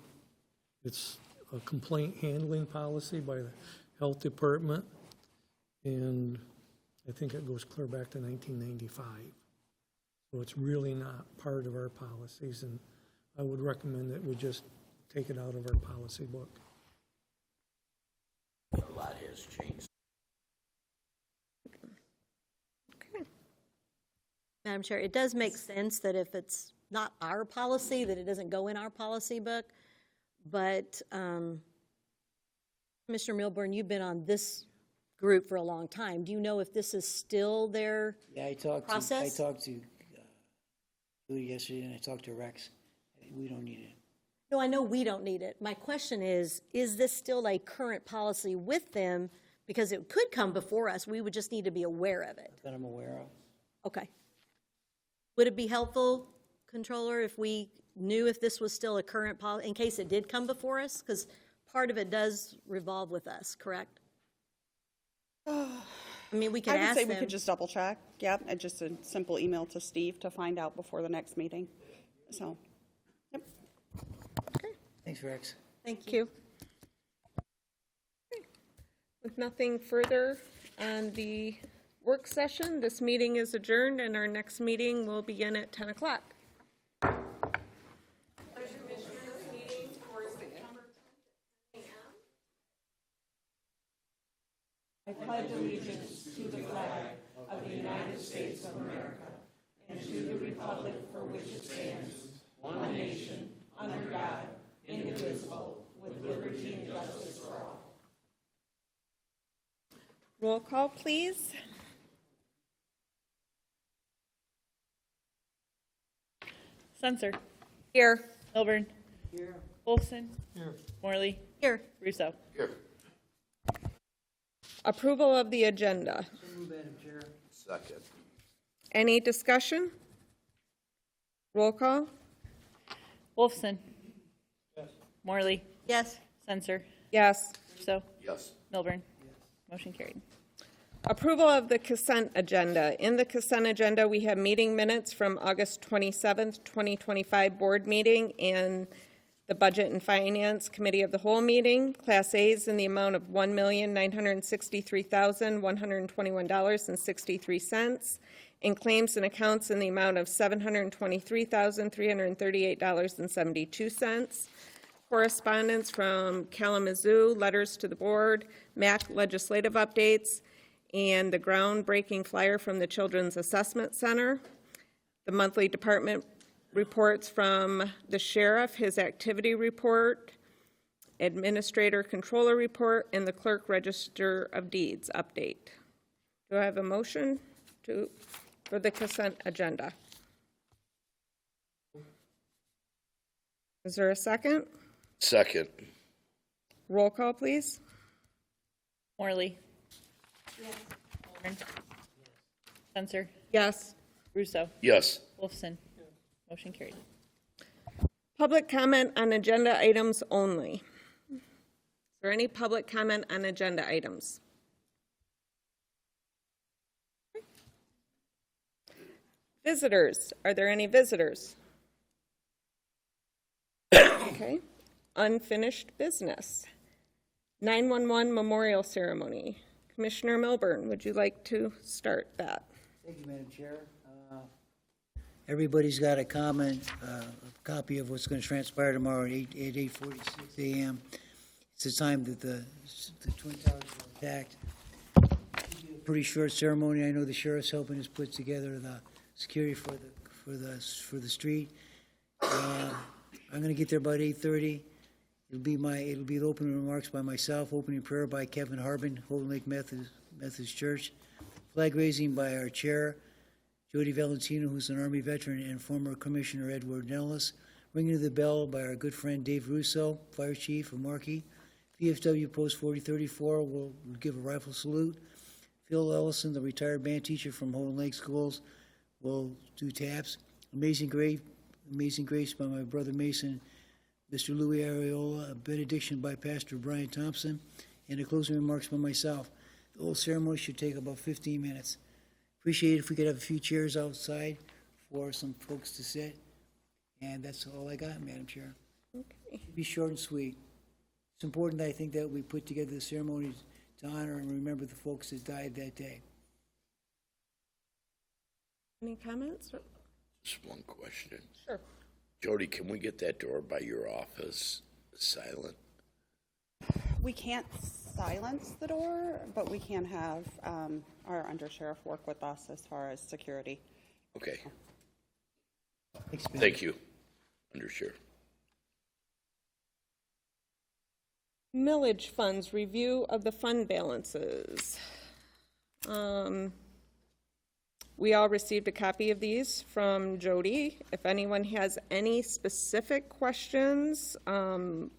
It's a complaint handling policy by the health department, and I think it goes clear back to 1995. So it's really not part of our policies, and I would recommend that we just take it out of our policy book. A lot has changed. Okay. Madam Chair, it does make sense that if it's not our policy, that it doesn't go in our policy book. But Commissioner Milburn, you've been on this group for a long time. Do you know if this is still their process? I talked to Judy yesterday, and I talked to Rex. We don't need it. No, I know we don't need it. My question is this still a current policy with them? Because it could come before us. We would just need to be aware of it. That I'm aware of. Okay. Would it be helpful, Controller, if we knew if this was still a current policy, in case it did come before us? Because part of it does revolve with us, correct? I mean, we could I would ask say them. we could just double check, yep, and just a simple email to Steve to find out before the next meeting. So, yep. Thanks, Rex. Thank you. Okay. With nothing further on the work session, this meeting is adjourned, and our next meeting will begin at 10 o'clock. Roll call, please. Censor. Here. Milburn. Here. Wolfson. Here. Morley. Here. Russo. Here. Approval of the agenda. Madam Chair. Second. Any discussion? Roll call? Wolfson. Yes. Morley. Yes. Censor. Yes. Russo. Yes. Milburn. Motion carried. Approval of the consent agenda. In the consent agenda, we have meeting minutes from August 27th, 2025 board meeting and the Budget and Finance Committee of the Whole meeting. Class A's in the amount of $1,963,121.63, and claims and accounts in the amount of $723,338.72. Correspondence from Kalamazoo, letters to the board, MAC legislative updates, and the groundbreaking flyer from the Children's Assessment Center. The monthly department reports from the sheriff, his activity report, administrator controller report, and the clerk register of deeds update. Do I have a motion for the consent agenda? Is there a second? Second. Roll call, please. Morley. Yes. Milburn. Censor. Yes. Russo. Yes. Wolfson. Motion carried. Public comment on agenda items only. Is there any public comment on agenda items? Visitors, are there any visitors? Okay. Unfinished business. 911 memorial ceremony. Commissioner Milburn, would you like to start that? Thank you, Madam Chair. Everybody's got a copy of what's going to transpire tomorrow at 8:46 a.m. It's the time that the Twin Towers were attacked. Pretty short ceremony. I know the sheriff's helping us put together the security for the street. I'm going to get there about 8:30. It'll be the opening remarks by myself, opening prayer by Kevin Harbin, Holden Lake Methodist Church, flag raising by our chair, Jody Valentino, who's an Army veteran, and former Commissioner Edward Nellis, ringing of the bell by our good friend Dave Russo, Fire Chief of Markey. VFW Post 4034 will give a rifle salute. Phil Ellison, the retired band teacher from Holden Lake Schools, will do taps. Amazing Grace by my brother Mason, Mr. Louis Areola, a benediction by Pastor Brian Thompson, and the closing remarks by myself. The whole ceremony should take about 15 minutes. Appreciate it if we could have a few chairs outside for some folks to sit. And that's all I got, Madam Chair. Okay. Be short and sweet. It's important, I think, that we put together the ceremonies to honor and remember the folks that died that day. Any comments? Just one question. Sure. Jody, can we get that door by your office silent? We can't silence the door, but we can have our undersheriff work with us as far as security. Okay. Thanks, Madam. Thank you, Undersheriff. Millage funds, review of the fund balances. We all received a copy of these from Jody. If anyone has any specific questions on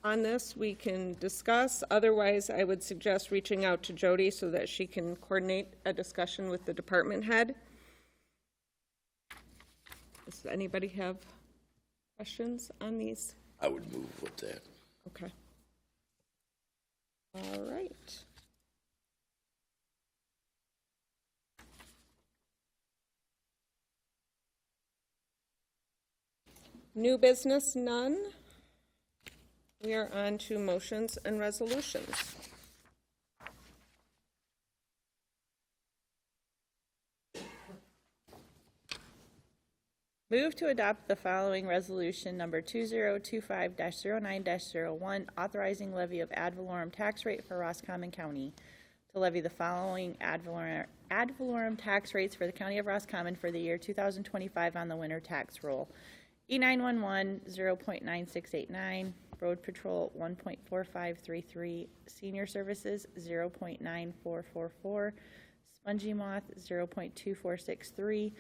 this, we can discuss. Otherwise, I would suggest reaching out to Jody so that she can coordinate a discussion with the department head. Does anybody have questions on these? I would move with that. Okay. All right. New business, none. We are on to motions and resolutions. Move to adopt the following resolution, number 2025-09-01, authorizing levy of ad valorem tax rate for Roscommon County. To levy the following ad valorem tax rates for the County of Roscommon for the year 2025 on the winter tax roll. E911, 0.9689, Road Patrol, 1.4533, Senior Services, 0.9444, Spongy Moth, 0.2463,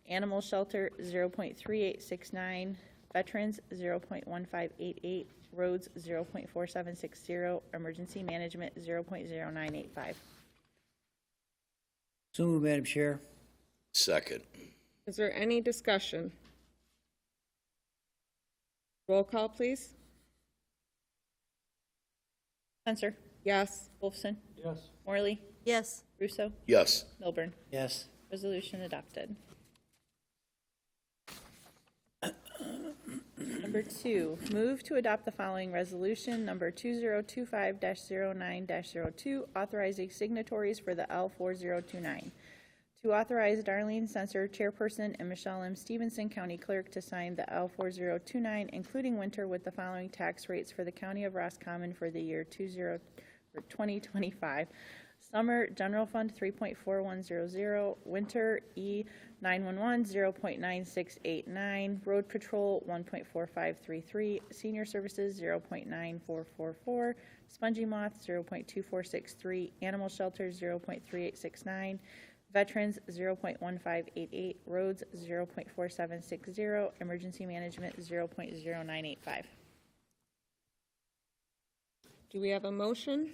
Animal Shelter, 0.3869, Veterans, 0.1588, Roads, 0.4760, Emergency Management, 0.0985. So moved, Madam Chair. Second. Is there any discussion? Roll call, please. Spencer. Yes. Wolfson. Yes. Morley. Yes. Russo. Yes. Milburn. Yes. Resolution adopted. Number 2, move to adopt the following resolution, number 2025-09-02, authorizing signatories for the L4029. To authorize Darlene Sensor, Chairperson, and Michelle M. Stevenson, County Clerk, to sign the L4029, including winter, with the following tax rates for the County of Roscommon for the year 2025. Summer General Fund 3.4100, Winter E911 0.9689, Road Patrol 1.4533, Senior Services 0.9444, Spongy Moth 0.2463, Animal Shelter 0.3869, Veterans 0.1588, Roads 0.4760, Emergency Management 0.0985. Do we have a motion?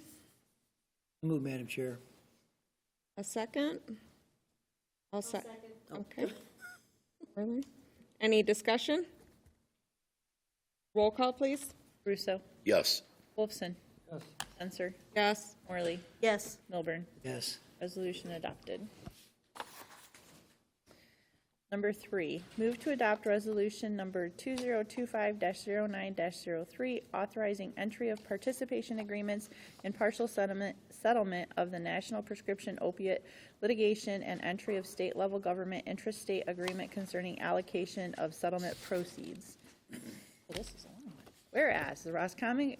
Move, Madam Chair. A second? I'll second. Okay. Any discussion? Roll call, please. Russo. Yes. Wolfson. Yes. Spencer. Yes. Morley. Yes. Milburn. Yes. Resolution adopted. Number 3, move to adopt resolution number 2025-09-03, authorizing entry of participation agreements and partial settlement of the National Prescription Opiate Litigation and entry of state-level government intrastate agreement concerning allocation of settlement proceeds. Well, this is a long one. Whereas the Roscommon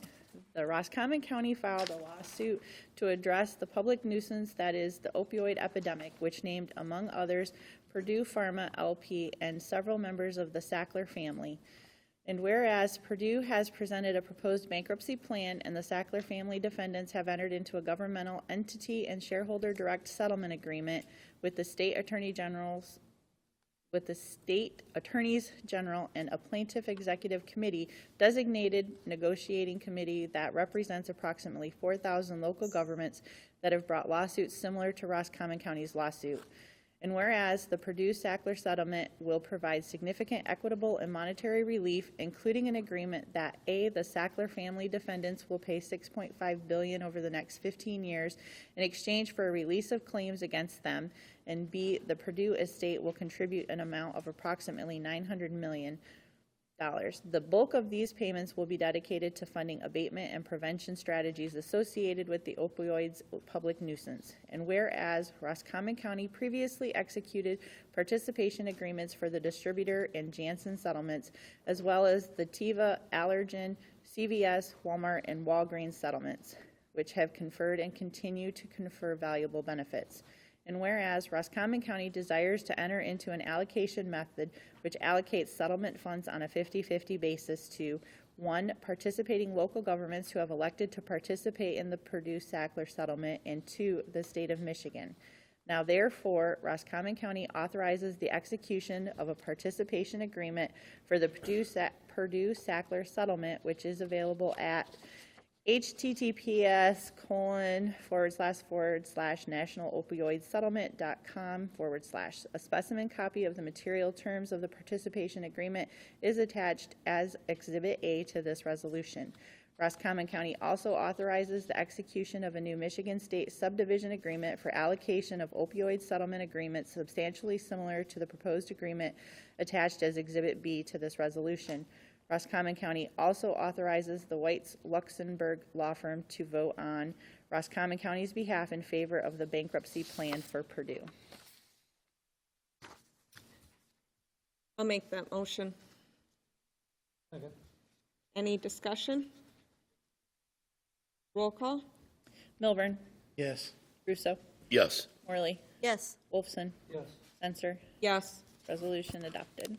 County filed a lawsuit to address the public nuisance that is the opioid epidemic, which named, among others, Purdue Pharma LP and several members of the Sackler family. And whereas Purdue has presented a proposed bankruptcy plan and the Sackler family defendants have entered into a governmental entity and shareholder direct settlement agreement with the state attorneys general and a plaintiff executive committee designated negotiating committee that represents approximately 4,000 local governments that have brought lawsuits similar to Roscommon County's lawsuit. And whereas the Purdue-Sackler settlement will provide significant equitable and monetary relief, including an agreement that A, the Sackler family defendants will pay $6.5 billion over the next 15 years in exchange for a release of claims against them, and B, the Purdue estate will contribute an amount of approximately $900 million. The bulk of these payments will be dedicated to funding abatement and prevention strategies associated with the opioids public nuisance. And whereas Roscommon County previously executed participation agreements for the distributor and Janssen settlements, as well as the Teva, Allergen, CVS, Walmart, and Walgreens settlements, which have conferred and continue to confer valuable benefits. And whereas Roscommon County desires to enter into an allocation method which allocates settlement funds on a 50-50 basis to 1, participating local governments who have elected to participate in the Purdue-Sackler settlement, and 2, the state of Michigan. Now therefore, Roscommon County authorizes the execution of a participation agreement for the Purdue-Sackler settlement, which is available at https://nationalopioidsettlement.com/. A specimen copy of the material terms of the participation agreement is attached as Exhibit A to this resolution. Roscommon County also authorizes the execution of a new Michigan State subdivision agreement for allocation of opioid settlement agreements substantially similar to the proposed agreement attached as Exhibit B to this resolution. Roscommon County also authorizes the Whites Luxembourg law firm to vote on Roscommon County's behalf in favor of the bankruptcy plan for Purdue. I'll make that motion. Okay. Any discussion? Roll call? Milburn, Yes. Russo, Yes. Morley, Yes. Wolfson, Yes. Censor. Yes. Resolution adopted.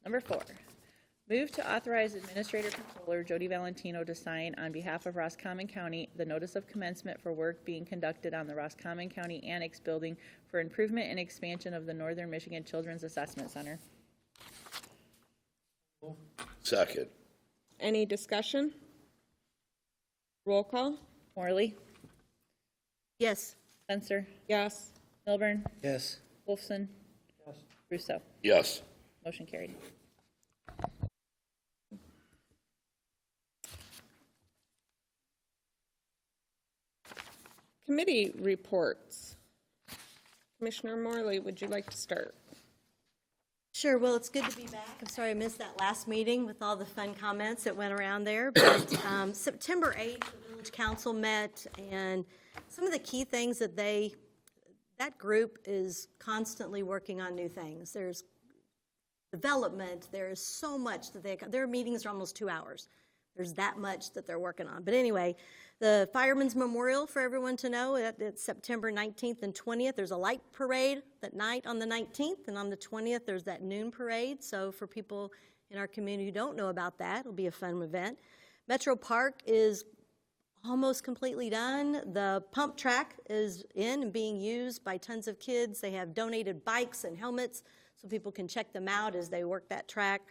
Number 4, move to authorize Administrator Controller Jody Valentino to sign on behalf of Roscommon County the notice of commencement for work being conducted on the Roscommon County Annex Building for improvement and expansion of the Northern Michigan Children's Assessment Center. Second. Any discussion? Roll call? Morley, Yes. Censor, Yes. Milburn, Yes. Wolfson, Yes. Russo. Yes. Motion carried. Committee reports. Commissioner Morley, would you like to start? Sure, well, it's good to be back. I'm sorry I missed that last meeting with all the fun comments that went around there. But September 8th, the Village Council met, and some of the key things that that group is constantly working on new things. There's development, there's so much that their meetings are almost 2 hours. There's that much that they're working on. But anyway, the Fireman's Memorial, for everyone to know, it's September 19th and 20th. There's a light parade that night on the 19th, and on the 20th, there's that noon parade. So for people in our community who don't know about that, it'll be a fun event. Metro Park is almost completely done. The pump track is in and being used by tons of kids. They have donated bikes and helmets so people can check them out as they work that track.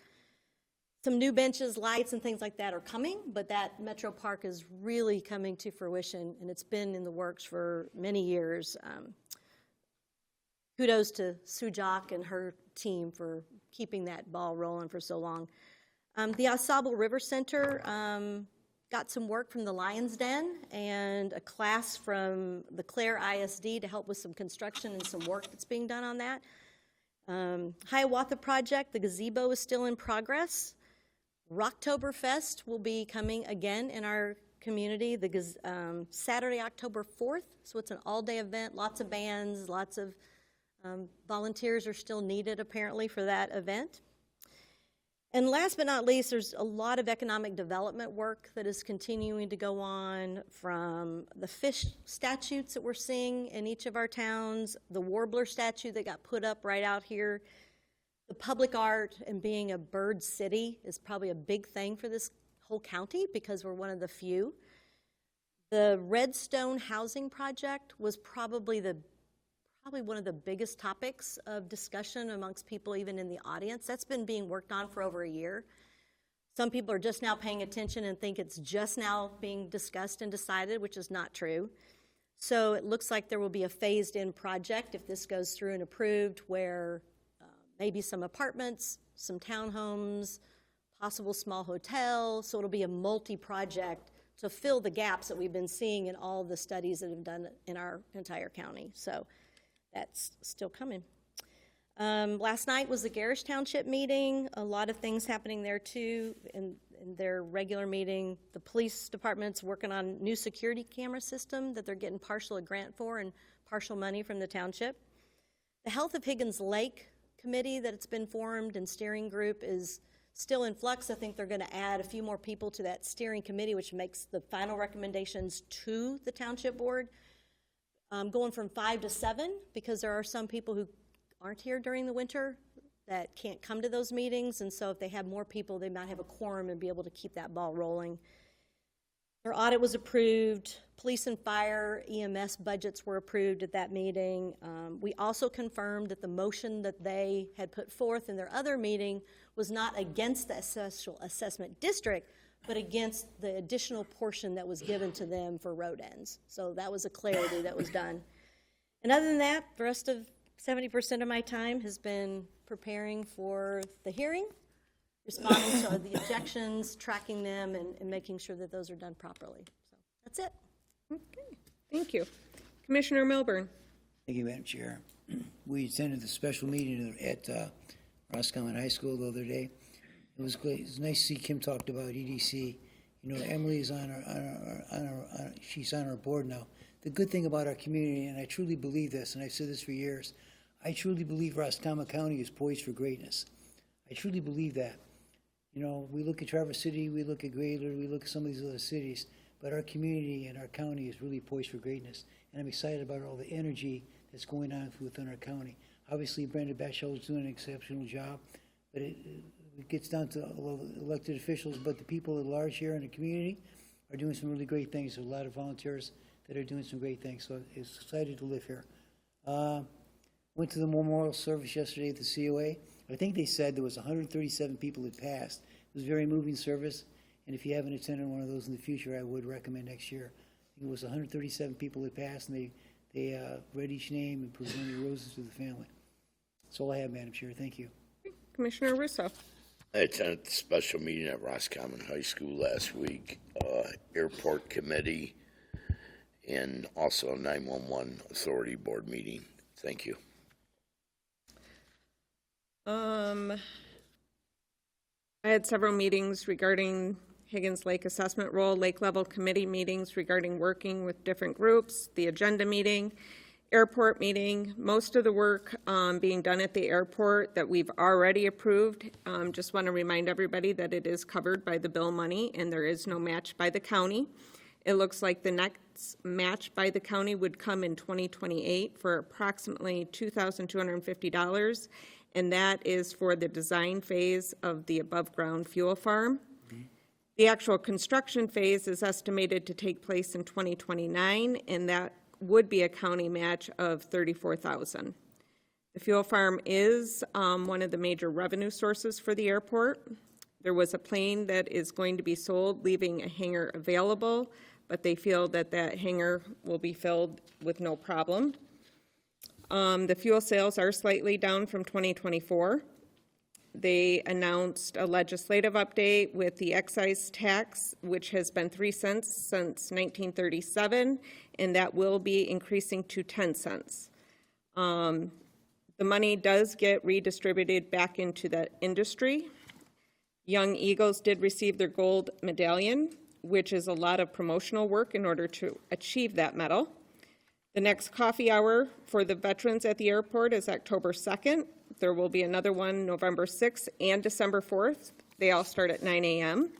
Some new benches, lights, and things like that are coming, but that Metro Park is really coming to fruition, and it's been in the works for many years. Kudos to Sue Jock and her team for keeping that ball rolling for so long. The Au Sable River Center, got some work from the Lion's Den and a class from the Clare ISD to help with some construction and some work that's being done on that. Hiawatha Project, the gazebo is still in progress. Rocktoberfest will be coming again in our community, Saturday, October 4th. So it's an all-day event, lots of bands, lots of volunteers are still needed apparently for that event. And last but not least, there's a lot of economic development work that is continuing to go on, from the fish statutes that we're seeing in each of our towns, the warbler statue that got put up right out here. The public art and being a bird city is probably a big thing for this whole county because we're one of the few. The Redstone Housing Project was probably one of the biggest topics of discussion amongst people even in the audience. That's been being worked on for over a year. Some people are just now paying attention and think it's just now being discussed and decided, which is not true. So it looks like there will be a phased-in project if this goes through and approved, where maybe some apartments, some townhomes, possible small hotel. So it'll be a multi-project to fill the gaps that we've been seeing in all the studies that have done in our entire county. So that's still coming. Last night was the Garish Township meeting. A lot of things happening there too. In their regular meeting, the police department's working on new security camera system that they're getting partial a grant for and partial money from the township. The Health of Higgins Lake committee that it's been formed and steering group is still in flux. I think they're going to add a few more people to that steering committee, which makes the final recommendations to the township board. Going from 5 to 7, because there are some people who aren't here during the winter that can't come to those meetings, and so if they have more people, they might have a quorum and be able to keep that ball rolling. Their audit was approved. Police and fire, EMS budgets were approved at that meeting. We also confirmed that the motion that they had put forth in their other meeting was not against the assessment district, but against the additional portion that was given to them for road ends. So that was a clarity that was done. And other than that, the rest of 70% of my time has been preparing for the hearing, responding to the objections, tracking them, and making sure that those are done properly. So that's it. Okay, thank you. Commissioner Milburn. Thank you, Madam Chair. We attended the special meeting at Roscommon High School the other day. It was great. It was nice to see Kim talked about EDC. You know, Emily is she's on our board now. The good thing about our community, and I truly believe this, and I've said this for years, I truly believe Roscommon County is poised for greatness. I truly believe that. You know, we look at Traverse City, we look at Gaylord, we look at some of these other cities, but our community and our county is really poised for greatness. And I'm excited about all the energy that's going on within our county. Obviously, Brenda Batchel is doing an exceptional job, but it gets down to elected officials, but the people at large here in the community are doing some really great things. There's a lot of volunteers that are doing some great things, so it's excited to live here. Went to the memorial service yesterday at the COA. I think they said there was 137 people that passed. It was a very moving service, and if you haven't attended one of those in the future, I would recommend next year. I think it was 137 people that passed, and they read each name and presented roses to the family. That's all I have, Madam Chair. Thank you. Commissioner Russo. I attended the special meeting at Roscommon High School last week, airport committee, and also 911 authority board meeting. Thank you. I had several meetings regarding Higgins Lake assessment role, lake level committee meetings regarding working with different groups, the agenda meeting, airport meeting, most of the work being done at the airport that we've already approved. Just want to remind everybody that it is covered by the bill money and there is no match by the county. It looks like the next match by the county would come in 2028 for approximately $2,250, and that is for the design phase of the above-ground fuel farm. The actual construction phase is estimated to take place in 2029, and that would be a county match of $34,000. The fuel farm is one of the major revenue sources for the airport. There was a plane that is going to be sold, leaving a hangar available, but they feel that that hangar will be filled with no problem. The fuel sales are slightly down from 2024. they announced a legislative update with the excise tax, which has been 3 cents since 1937, and that will be increasing to 10 cents. The money does get redistributed back into the industry. Young Eagles did receive their gold medallion, which is a lot of promotional work in order to achieve that medal. The next coffee hour for the veterans at the airport is October 2nd. There will be another one November 6th and December 4th. They all start at 9 a.m.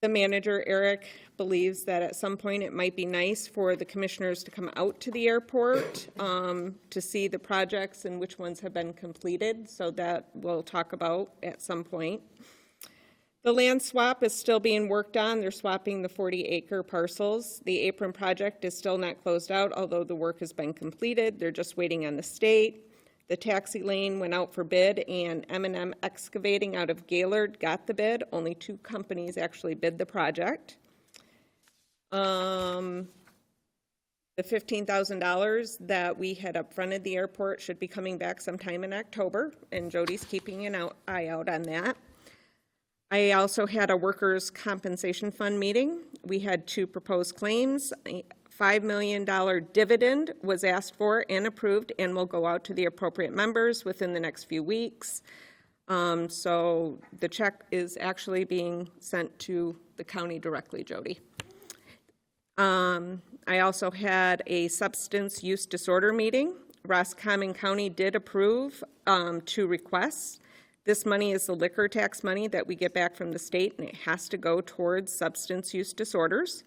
The manager, Eric, believes that at some point it might be nice for the commissioners to come out to the airport to see the projects and which ones have been completed, so that we'll talk about at some point. The land swap is still being worked on. They're swapping the 40-acre parcels. The apron project is still not closed out, although the work has been completed. They're just waiting on the state. The taxi lane went out for bid, and M&M Excavating out of Gaylord got the bid. Only 2 companies actually bid the project. The $15,000 that we had upfronted the airport should be coming back sometime in October, and Jody's keeping an eye out on that. I also had a workers' compensation fund meeting. We had 2 proposed claims. A $5 million dividend was asked for and approved and will go out to the appropriate members within the next few weeks. So the check is actually being sent to the county directly, Jody. I also had a substance use disorder meeting. Roscommon County did approve 2 requests. This money is the liquor tax money that we get back from the state, and it has to go towards substance use disorders.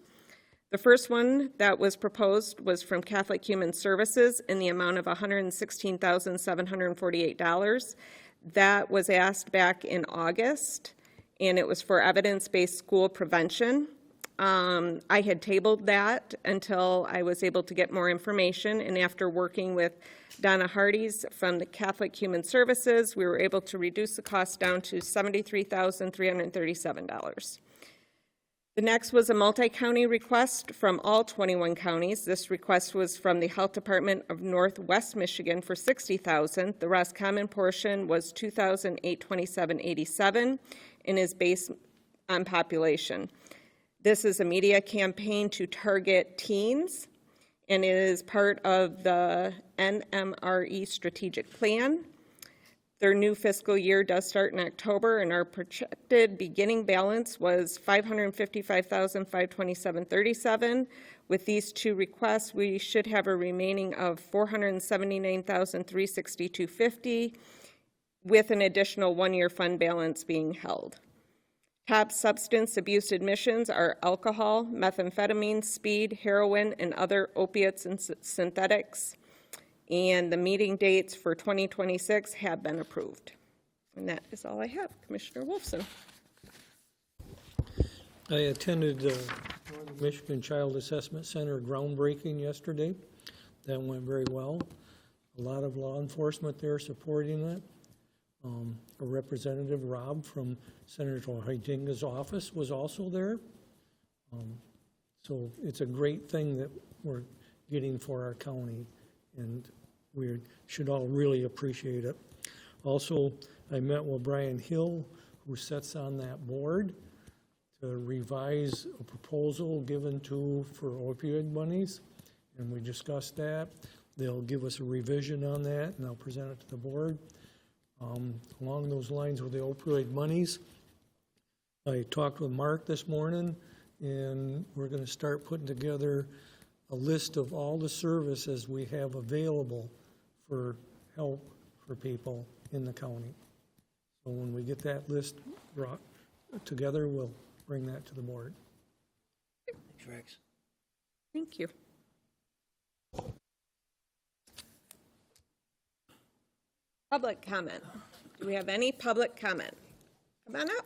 The first one that was proposed was from Catholic Human Services in the amount of $116,748. That was asked back in August, and it was for evidence-based school prevention. I had tabled that until I was able to get more information, and after working with Donna Hardy's from the Catholic Human Services, we were able to reduce the cost down to $73,337. The next was a multi-county request from all 21 counties. This request was from the Health Department of Northwest Michigan for $60,000. The Roscommon portion was $2,827.87 and is based on population. This is a media campaign to target teens, and it is part of the NMRE strategic plan. Their new fiscal year does start in October, and our projected beginning balance was $555,527.37. With these 2 requests, we should have a remaining of $479,362.50, with an additional 1-year fund balance being held. Top substance abuse admissions are alcohol, methamphetamine, speed, heroin, and other opiates and synthetics. And the meeting dates for 2026 have been approved. And that is all I have. Commissioner Wolfson. I attended the Northern Michigan Child Assessment Center groundbreaking yesterday. That went very well. A lot of law enforcement there supporting it. A representative, Rob, from Senator Huizinga's office was also there. So it's a great thing that we're getting for our county, and we should all really appreciate it. Also, I met with Brian Hill, who sits on that board, to revise a proposal given for opioid monies, and we discussed that. They'll give us a revision on that, and I'll present it to the board. Along those lines with the opioid monies, I talked with Mark this morning, and we're going to start putting together a list of all the services we have available for help for people in the county. So when we get that list brought together, we'll bring that to the board. Thanks, Rex. Thank you. Public comment. Do we have any public comment? Come on up.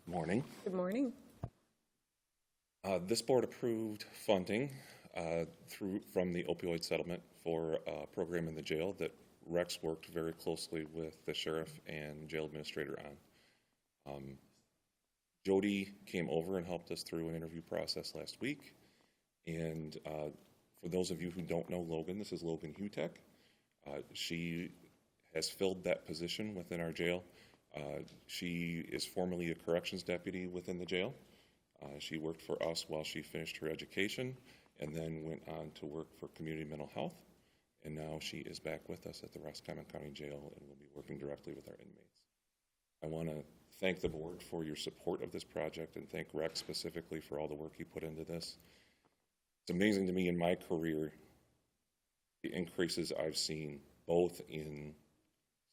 Morning. Good morning. This board approved funding from the opioid settlement for a program in the jail that Rex worked very closely with the sheriff and jail administrator on. Jody came over and helped us through an interview process last week. And for those of you who don't know Logan, this is Logan Hutek. She has filled that position within our jail. She is formerly a corrections deputy within the jail. She worked for us while she finished her education and then went on to work for community mental health. And now she is back with us at the Roscommon County Jail and will be working directly with our inmates. I want to thank the board for your support of this project and thank Rex specifically for all the work he put into this. It's amazing to me in my career, the increases I've seen both in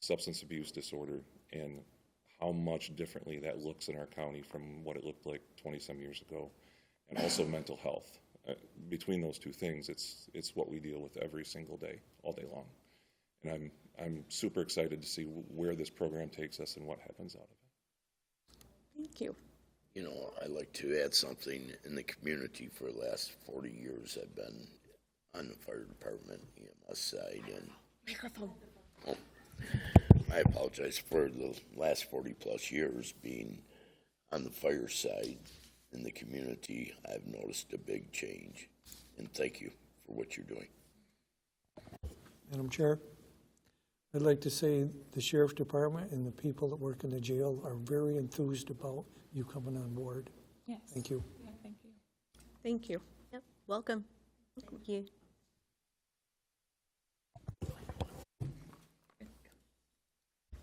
substance abuse disorder and how much differently that looks in our county from what it looked like 20-some years ago, and also mental health. Between those two things, it's what we deal with every single day, all day long. And I'm super excited to see where this program takes us and what happens out of it. Thank you. You know, I like to add something. In the community for the last 40 years, I've been on the fire department, EMS side, and Microphone. oh, I apologize for the last 40-plus years being on the fire side in the community. I've noticed a big change, and thank you for what you're doing. Madam Chair, I'd like to say the Sheriff's Department and the people that work in the jail are very enthused about you coming on board. Yes. Thank you. Yeah, thank you. Thank you. Yep, welcome. Thank you.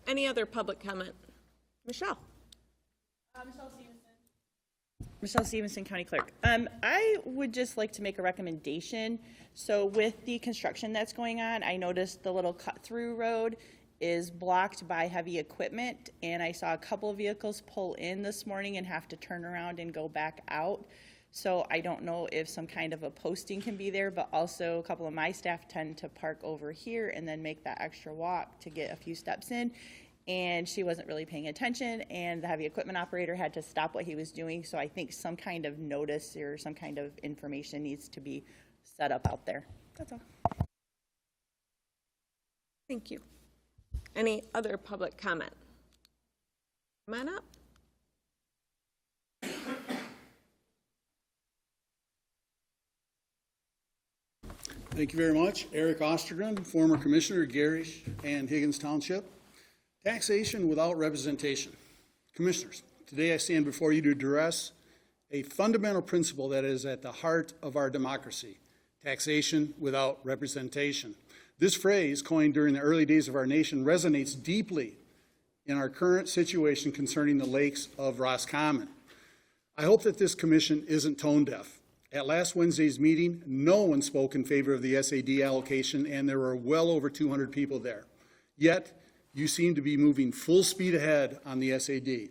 Any other public comment? Michelle? Michelle Stevenson, County Clerk. I would just like to make a recommendation. So with the construction that's going on, I noticed the little cut-through road is blocked by heavy equipment, and I saw a couple of vehicles pull in this morning and have to turn around and go back out. So I don't know if some kind of a posting can be there, but also a couple of my staff tend to park over here and then make that extra walk to get a few steps in. And she wasn't really paying attention, and the heavy equipment operator had to stop what he was doing. So I think some kind of notice or some kind of information needs to be set up out there. That's all. Thank you. Any other public comment? Come on up. Thank you very much. Eric Ostergren, former Commissioner, Garish and Higgins Township. Taxation without representation. Commissioners, today I stand before you to address a fundamental principle that is at the heart of our democracy: taxation without representation. This phrase, coined during the early days of our nation, resonates deeply in our current situation concerning the lakes of Roscommon. I hope that this commission isn't tone deaf. At last Wednesday's meeting, no one spoke in favor of the SAD allocation, and there were well over 200 people there. Yet, you seem to be moving full speed ahead on the SAD.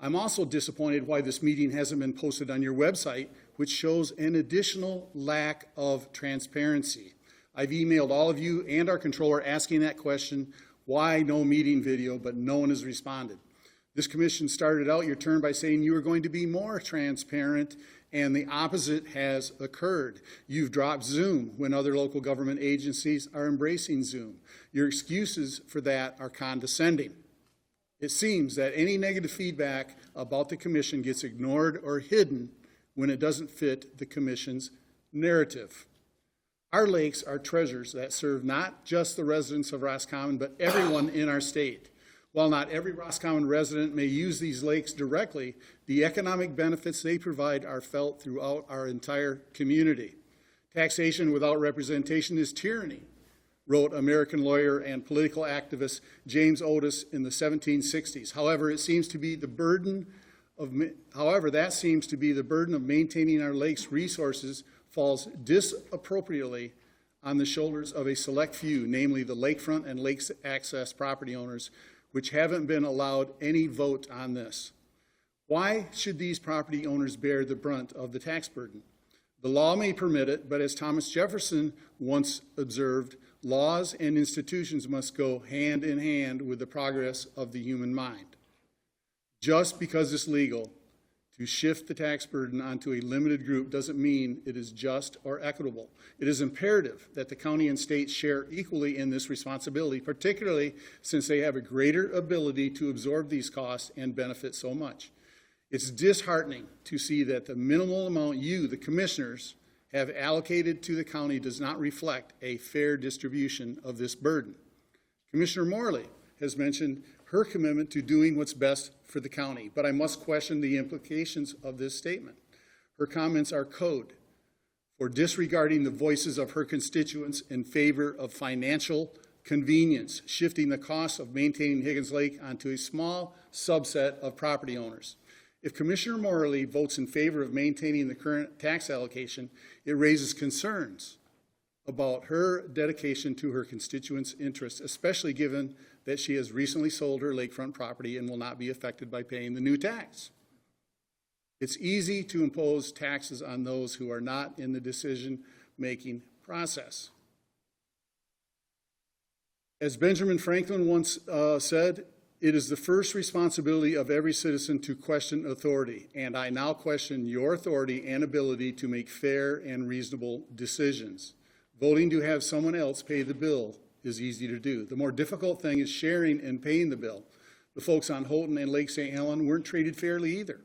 I'm also disappointed why this meeting hasn't been posted on your website, which shows an additional lack of transparency. I've emailed all of you and our controller asking that question, why no meeting video, but no one has responded. This commission started out your term by saying you were going to be more transparent, and the opposite has occurred. You've dropped Zoom when other local government agencies are embracing Zoom. Your excuses for that are condescending. It seems that any negative feedback about the commission gets ignored or hidden when it doesn't fit the commission's narrative. Our lakes are treasures that serve not just the residents of Roscommon, but everyone in our state. While not every Roscommon resident may use these lakes directly, the economic benefits they provide are felt throughout our entire community. Taxation without representation is tyranny, wrote American lawyer and political activist James Otis in the 1760s. However, that seems to be the burden of maintaining our lakes' resources falls disappropriately on the shoulders of a select few, namely the lakefront and lakes access property owners, which haven't been allowed any vote on this. Why should these property owners bear the brunt of the tax burden? The law may permit it, but as Thomas Jefferson once observed, laws and institutions must go hand in hand with the progress of the human mind. Just because it's legal To shift the tax burden onto a limited group doesn't mean it is just or equitable. It is imperative that the county and state share equally in this responsibility, particularly since they have a greater ability to absorb these costs and benefit so much. It's disheartening to see that the minimal amount you, the commissioners, have allocated to the county does not reflect a fair distribution of this burden. Commissioner Morley has mentioned her commitment to doing what's best for the county, but I must question the implications of this statement. Her comments are code for disregarding the voices of her constituents in favor of financial convenience, shifting the cost of maintaining Higgins Lake onto a small subset of property owners. If Commissioner Morley votes in favor of maintaining the current tax allocation, it raises concerns about her dedication to her constituents' interests, especially given that she has recently sold her lakefront property and will not be affected by paying the new tax. It's easy to impose taxes on those who are not in the decision-making process. As Benjamin Franklin once said, it is the first responsibility of every citizen to question authority, and I now question your authority and ability to make fair and reasonable decisions. Voting to have someone else pay the bill is easy to do. The more difficult thing is sharing and paying the bill. The folks on Houghton and Lake St. Helen weren't treated fairly either.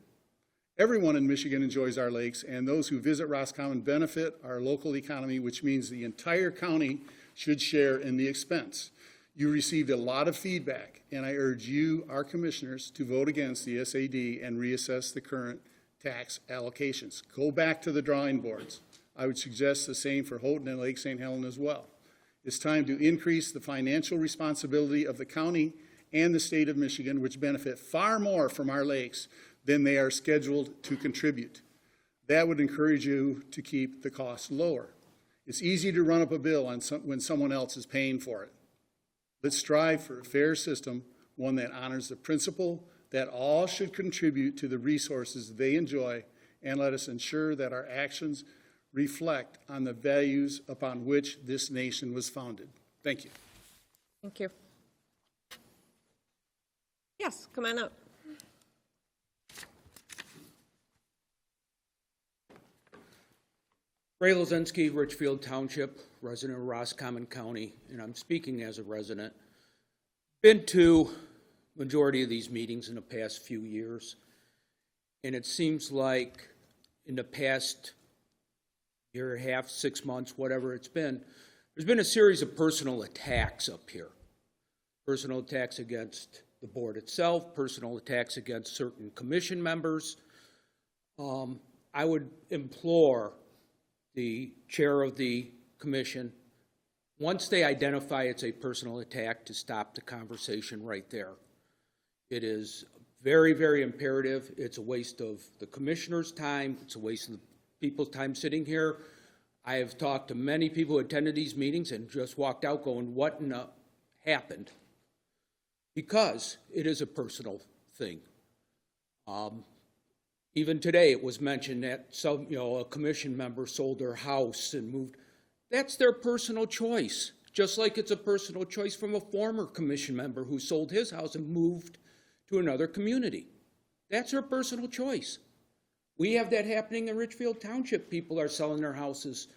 Everyone in Michigan enjoys our lakes, and those who visit Roscommon benefit our local economy, which means the entire county should share in the expense. You received a lot of feedback, and I urge you, our commissioners, to vote against the SAD and reassess the current tax allocations. Go back to the drawing boards. I would suggest the same for Houghton and Lake St. Helen as well. It's time to increase the financial responsibility of the county and the state of Michigan, which benefit far more from our lakes than they are scheduled to contribute. That would encourage you to keep the costs lower. It's easy to run up a bill when someone else is paying for it. Let's strive for a fair system, one that honors the principle that all should contribute to the resources they enjoy, and let us ensure that our actions reflect on the values upon which this nation was founded. Thank you. Thank you. Yes, come on up. Ray Lozinski, Richfield Township, resident of Roscommon County, and I'm speaking as a resident. Been to majority of these meetings in the past few years, and it seems like in the past year and a half, 6 months, whatever it's been, there's been a series of personal attacks up here. Personal attacks against the board itself, personal attacks against certain commission members. I would implore the chair of the commission, once they identify it's a personal attack, to stop the conversation right there. It is very, very imperative. It's a waste of the commissioner's time. It's a waste of the people's time sitting here. I have talked to many people who attended these meetings and just walked out going, what in the happened? Because it is a personal thing. Even today, it was mentioned that a commission member sold their house and moved. That's their personal choice, just like it's a personal choice from a former commission member who sold his house and moved to another community. That's their personal choice. We have that happening in Richfield Township. People are selling their houses,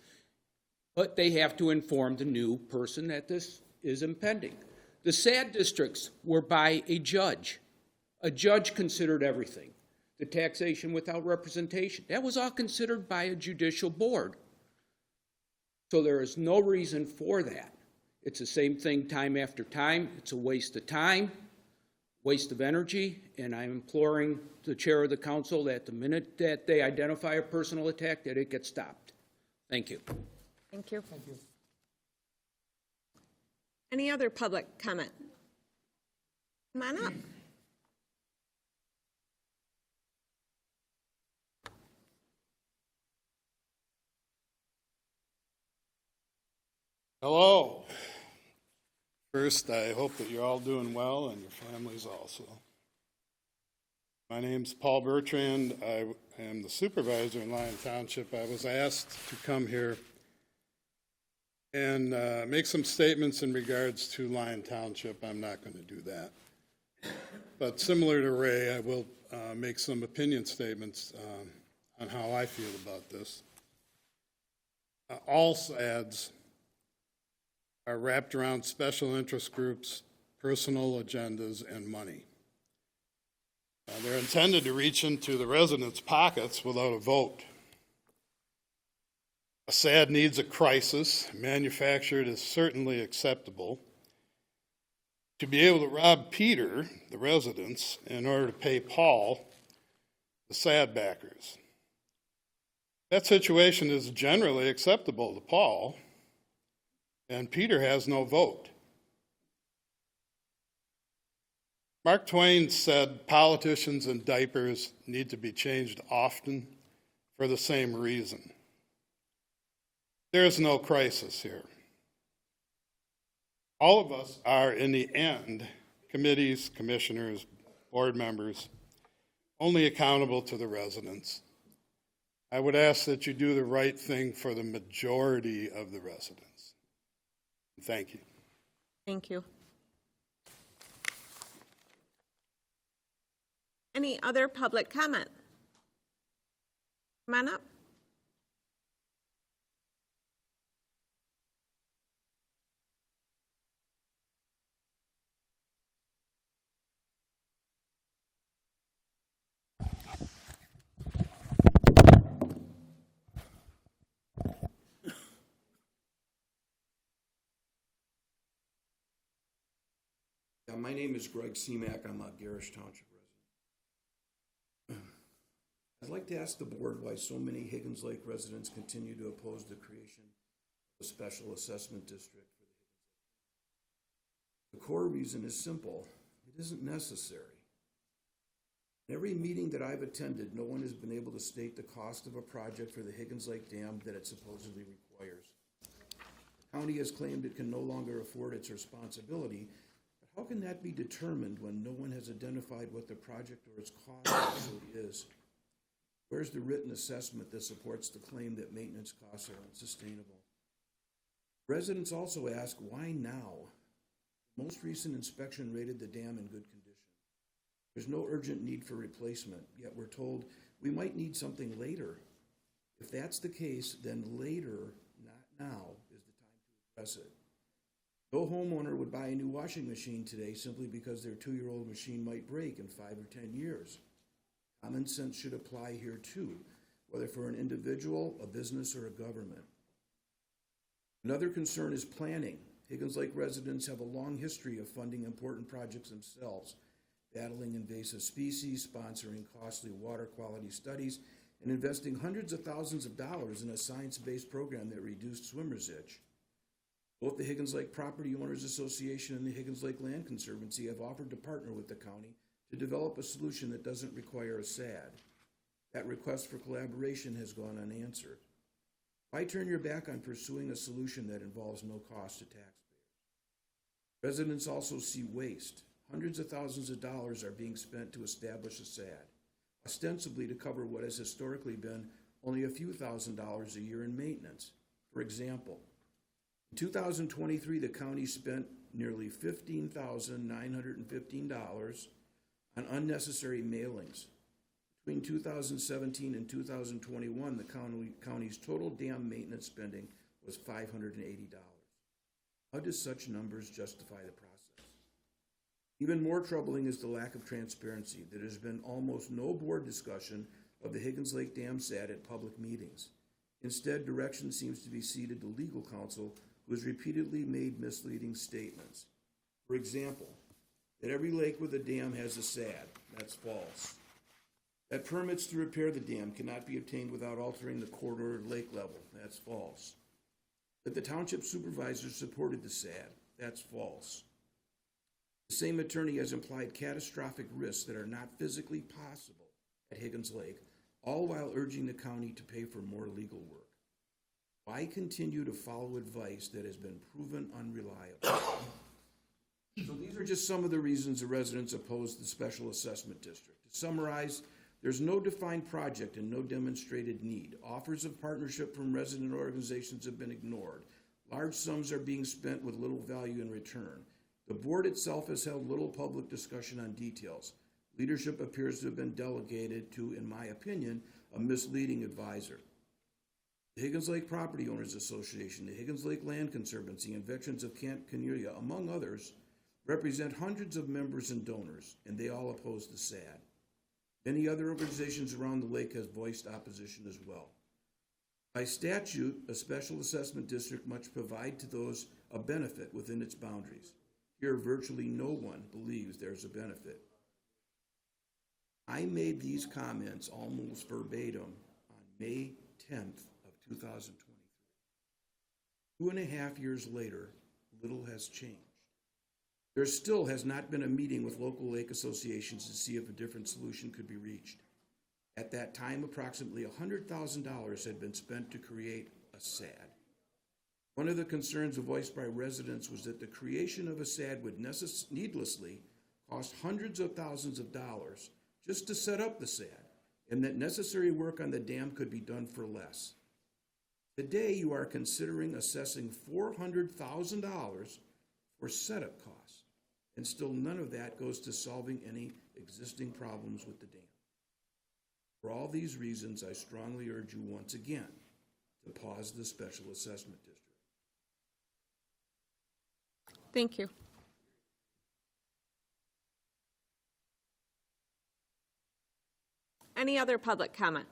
but they have to inform the new person that this is impending. The SAD districts were by a judge. A judge considered everything. The taxation without representation, that was all considered by a judicial board. So there is no reason for that. It's the same thing time after time. It's a waste of time, waste of energy, and I'm imploring the chair of the council that the minute that they identify a personal attack, that it gets stopped. Thank you. Thank you. Thank you. Any other public comment? Come on up. Hello. First, I hope that you're all doing well and your families also. My name's Paul Bertrand. I am the supervisor in Lyon Township. I was asked to come here and make some statements in regards to Lyon Township. I'm not going to do that. But similar to Ray, I will make some opinion statements on how I feel about this. All SADs are wrapped around special interest groups, personal agendas, and money. They're intended to reach into the residents' pockets without a vote. A SAD needs a crisis. Manufactured is certainly acceptable. To be able to rob Peter, the residents, in order to pay Paul, the SAD backers. That situation is generally acceptable to Paul, and Peter has no vote. Mark Twain said politicians in diapers need to be changed often for the same reason. There is no crisis here. All of us are, in the end, committees, commissioners, board members, only accountable to the residents. I would ask that you do the right thing for the majority of the residents. Thank you. Thank you. Any other public comment? Come on up. My name is Greg Seemack. I'm a Garish Township resident. I'd like to ask the board why so many Higgins Lake residents continue to oppose the creation of a special assessment district for the Higgins Lake. The core reason is simple. It isn't necessary. In every meeting that I've attended, no one has been able to state the cost of a project for the Higgins Lake Dam that it supposedly requires. The county has claimed it can no longer afford its responsibility. How can that be determined when no one has identified what the project or its cost actually is? Where's the written assessment that supports the claim that maintenance costs are unsustainable? Residents also ask, why now? The most recent inspection rated the dam in good condition. There's no urgent need for replacement, yet we're told we might need something later. If that's the case, then later, not now, is the time to address it. No homeowner would buy a new washing machine today simply because their 2-year-old machine might break in 5 or 10 years. Common sense should apply here too, whether for an individual, a business, or a government. Another concern is planning. Higgins Lake residents have a long history of funding important projects themselves, battling invasive species, sponsoring costly water quality studies, and investing hundreds of thousands of dollars in a science-based program that reduced swimmer's itch. Both the Higgins Lake Property Owners Association and the Higgins Lake Land Conservancy have offered to partner with the county to develop a solution that doesn't require a SAD. That request for collaboration has gone unanswered. Why turn your back on pursuing a solution that involves no cost to taxpayers? Residents also see waste. Hundreds of thousands of dollars are being spent to establish a SAD, ostensibly to cover what has historically been only a few $1,000s a year in maintenance. For example, in 2023, the county spent nearly $15,915 on unnecessary mailings. Between 2017 and 2021, the county's total dam maintenance spending was $580. How do such numbers justify the process? Even more troubling is the lack of transparency. There has been almost no board discussion of the Higgins Lake Dam SAD at public meetings. Instead, direction seems to be ceded to legal counsel, who has repeatedly made misleading statements. For example, that every lake with a dam has a SAD. That's false. That permits to repair the dam cannot be obtained without altering the corridor lake level. That's false. That the township supervisor supported the SAD. That's false. The same attorney has implied catastrophic risks that are not physically possible at Higgins Lake, all while urging the county to pay for more legal work. Why continue to follow advice that has been proven unreliable? So these are just some of the reasons the residents oppose the special assessment district. To summarize, there's no defined project and no demonstrated need. Offers of partnership from resident organizations have been ignored. Large sums are being spent with little value in return. The board itself has held little public discussion on details. Leadership appears to have been delegated to, in my opinion, a misleading advisor. The Higgins Lake Property Owners Association, the Higgins Lake Land Conservancy, and Veterans of Camp Cornelia, among others, represent hundreds of members and donors, and they all oppose the SAD. Many other organizations around the lake have voiced opposition as well. By statute, a special assessment district must provide to those a benefit within its boundaries. Here, virtually no one believes there's a benefit. I made these comments almost verbatim on May 10th of 2023. 2.5 years later, little has changed. There still has not been a meeting with local lake associations to see if a different solution could be reached. At that time, approximately $100,000 had been spent to create a SAD. One of the concerns voiced by residents was that the creation of a SAD would needlessly cost hundreds of thousands of dollars just to set up the SAD, and that necessary work on the dam could be done for less. Today, you are considering assessing $400,000 for setup costs, and still none of that goes to solving any existing problems with the dam. For all these reasons, I strongly urge you once again to pause the special assessment district. Thank you. Any other public comment?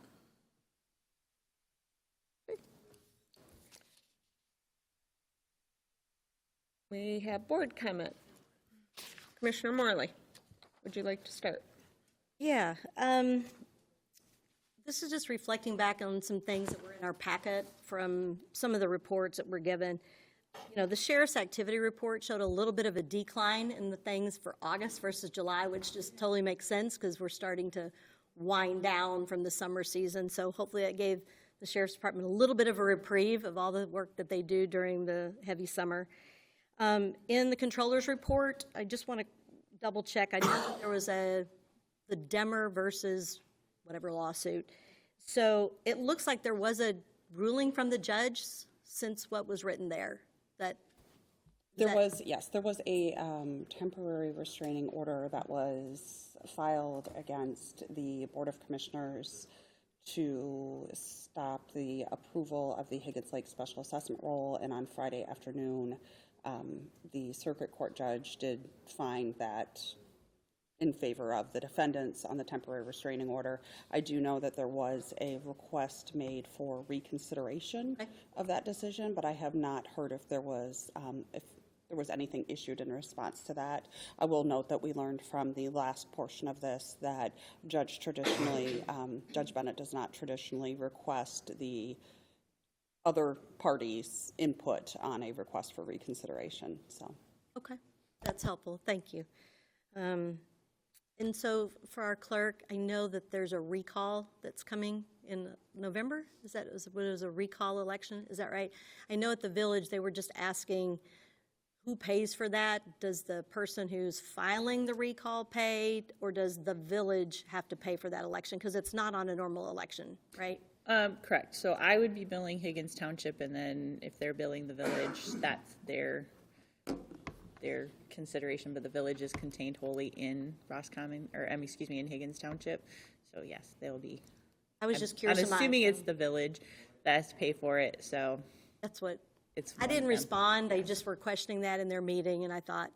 We have board comment. Commissioner Morley, would you like to start? Yeah, this is just reflecting back on some things that were in our packet from some of the reports that were given. You know, the sheriff's activity report showed a little bit of a decline in the things for August versus July, which just totally makes sense because we're starting to wind down from the summer season. So hopefully that gave the sheriff's department a little bit of a reprieve of all the work that they do during the heavy summer. In the controller's report, I just want to double check. I know that there was the Demmer versus whatever lawsuit. So it looks like there was a ruling from the judge since what was written there. There was a temporary restraining order that was filed against the Board of Commissioners to stop the approval of the Higgins Lake Special Assessment Roll, and on Friday afternoon, the circuit court judge did find that in favor of the defendants on the temporary restraining order. I do know that there was a request made for reconsideration of that decision, but I have not heard if there was anything issued in response to that. I will note that we learned from the last portion of this that Judge Bennett does not traditionally request the other parties' input on a request for reconsideration. So, okay, that's helpful. Thank you. And so for our clerk, I know that there's a recall that's coming in November. It was a recall election? Is that right? I know at the village they were just asking who pays for that. Does the person who's filing the recall pay, or does the village have to pay for that election? Because it's not on a normal election, right? Correct. So I would be billing Higgins Township, and then if they're billing the village, that's their consideration, but the village is contained wholly in Roscommon, in Higgins Township. So yes, they'll be. I was just curious. I'm assuming it's the village that has to pay for it, so. That's what, it's. I didn't respond. They just were questioning that in their meeting, and I thought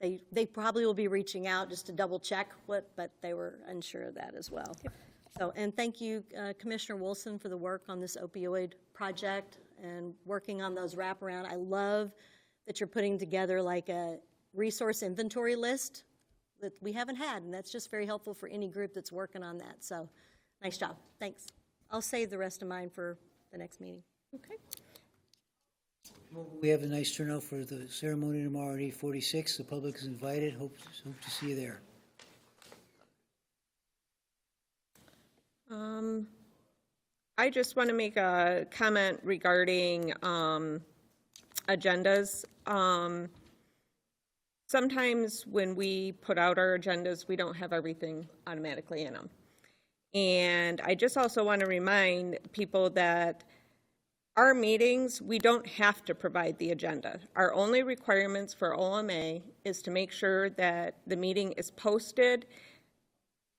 they probably will be reaching out just to double check but they were unsure of that as well. Yep. So, and thank you, Commissioner Wilson, for the work on this opioid project and working on those wraparound. I love that you're putting together like a resource inventory list that we haven't had, and that's just very helpful for any group that's working on that. So, nice job. Thanks. I'll save the rest of mine for the next meeting. Okay. We have a nice turnout for the ceremony tomorrow at 8:46. The public is invited. Hope to see you there. I just want to make a comment regarding agendas. Sometimes when we put out our agendas, we don't have everything automatically in them. And I just also want to remind people that our meetings, we don't have to provide the agenda. Our only requirements for OMA is to make sure that the meeting is posted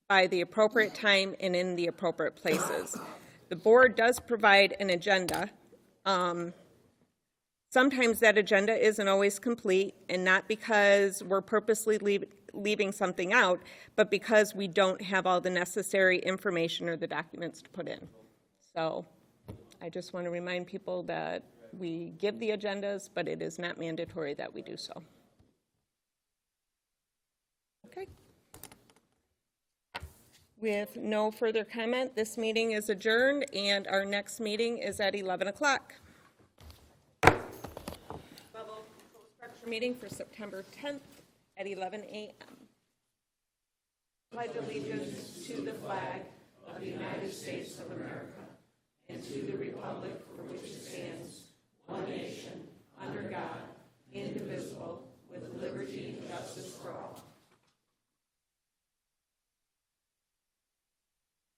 by the appropriate time and in the appropriate places. The board does provide an agenda. Sometimes that agenda isn't always complete, and not because we're purposely leaving something out, but because we don't have all the necessary information or the documents to put in. So I just want to remind people that we give the agendas, but it is not mandatory that we do so. Okay. With no further comment, this meeting is adjourned, and our next meeting is at 11 o'clock. Level structure meeting for September 10th at 11 a.m. Pledge allegiance to the flag of the United States of America and to the republic for which it stands, one nation, under God, indivisible, with liberty and justice for all.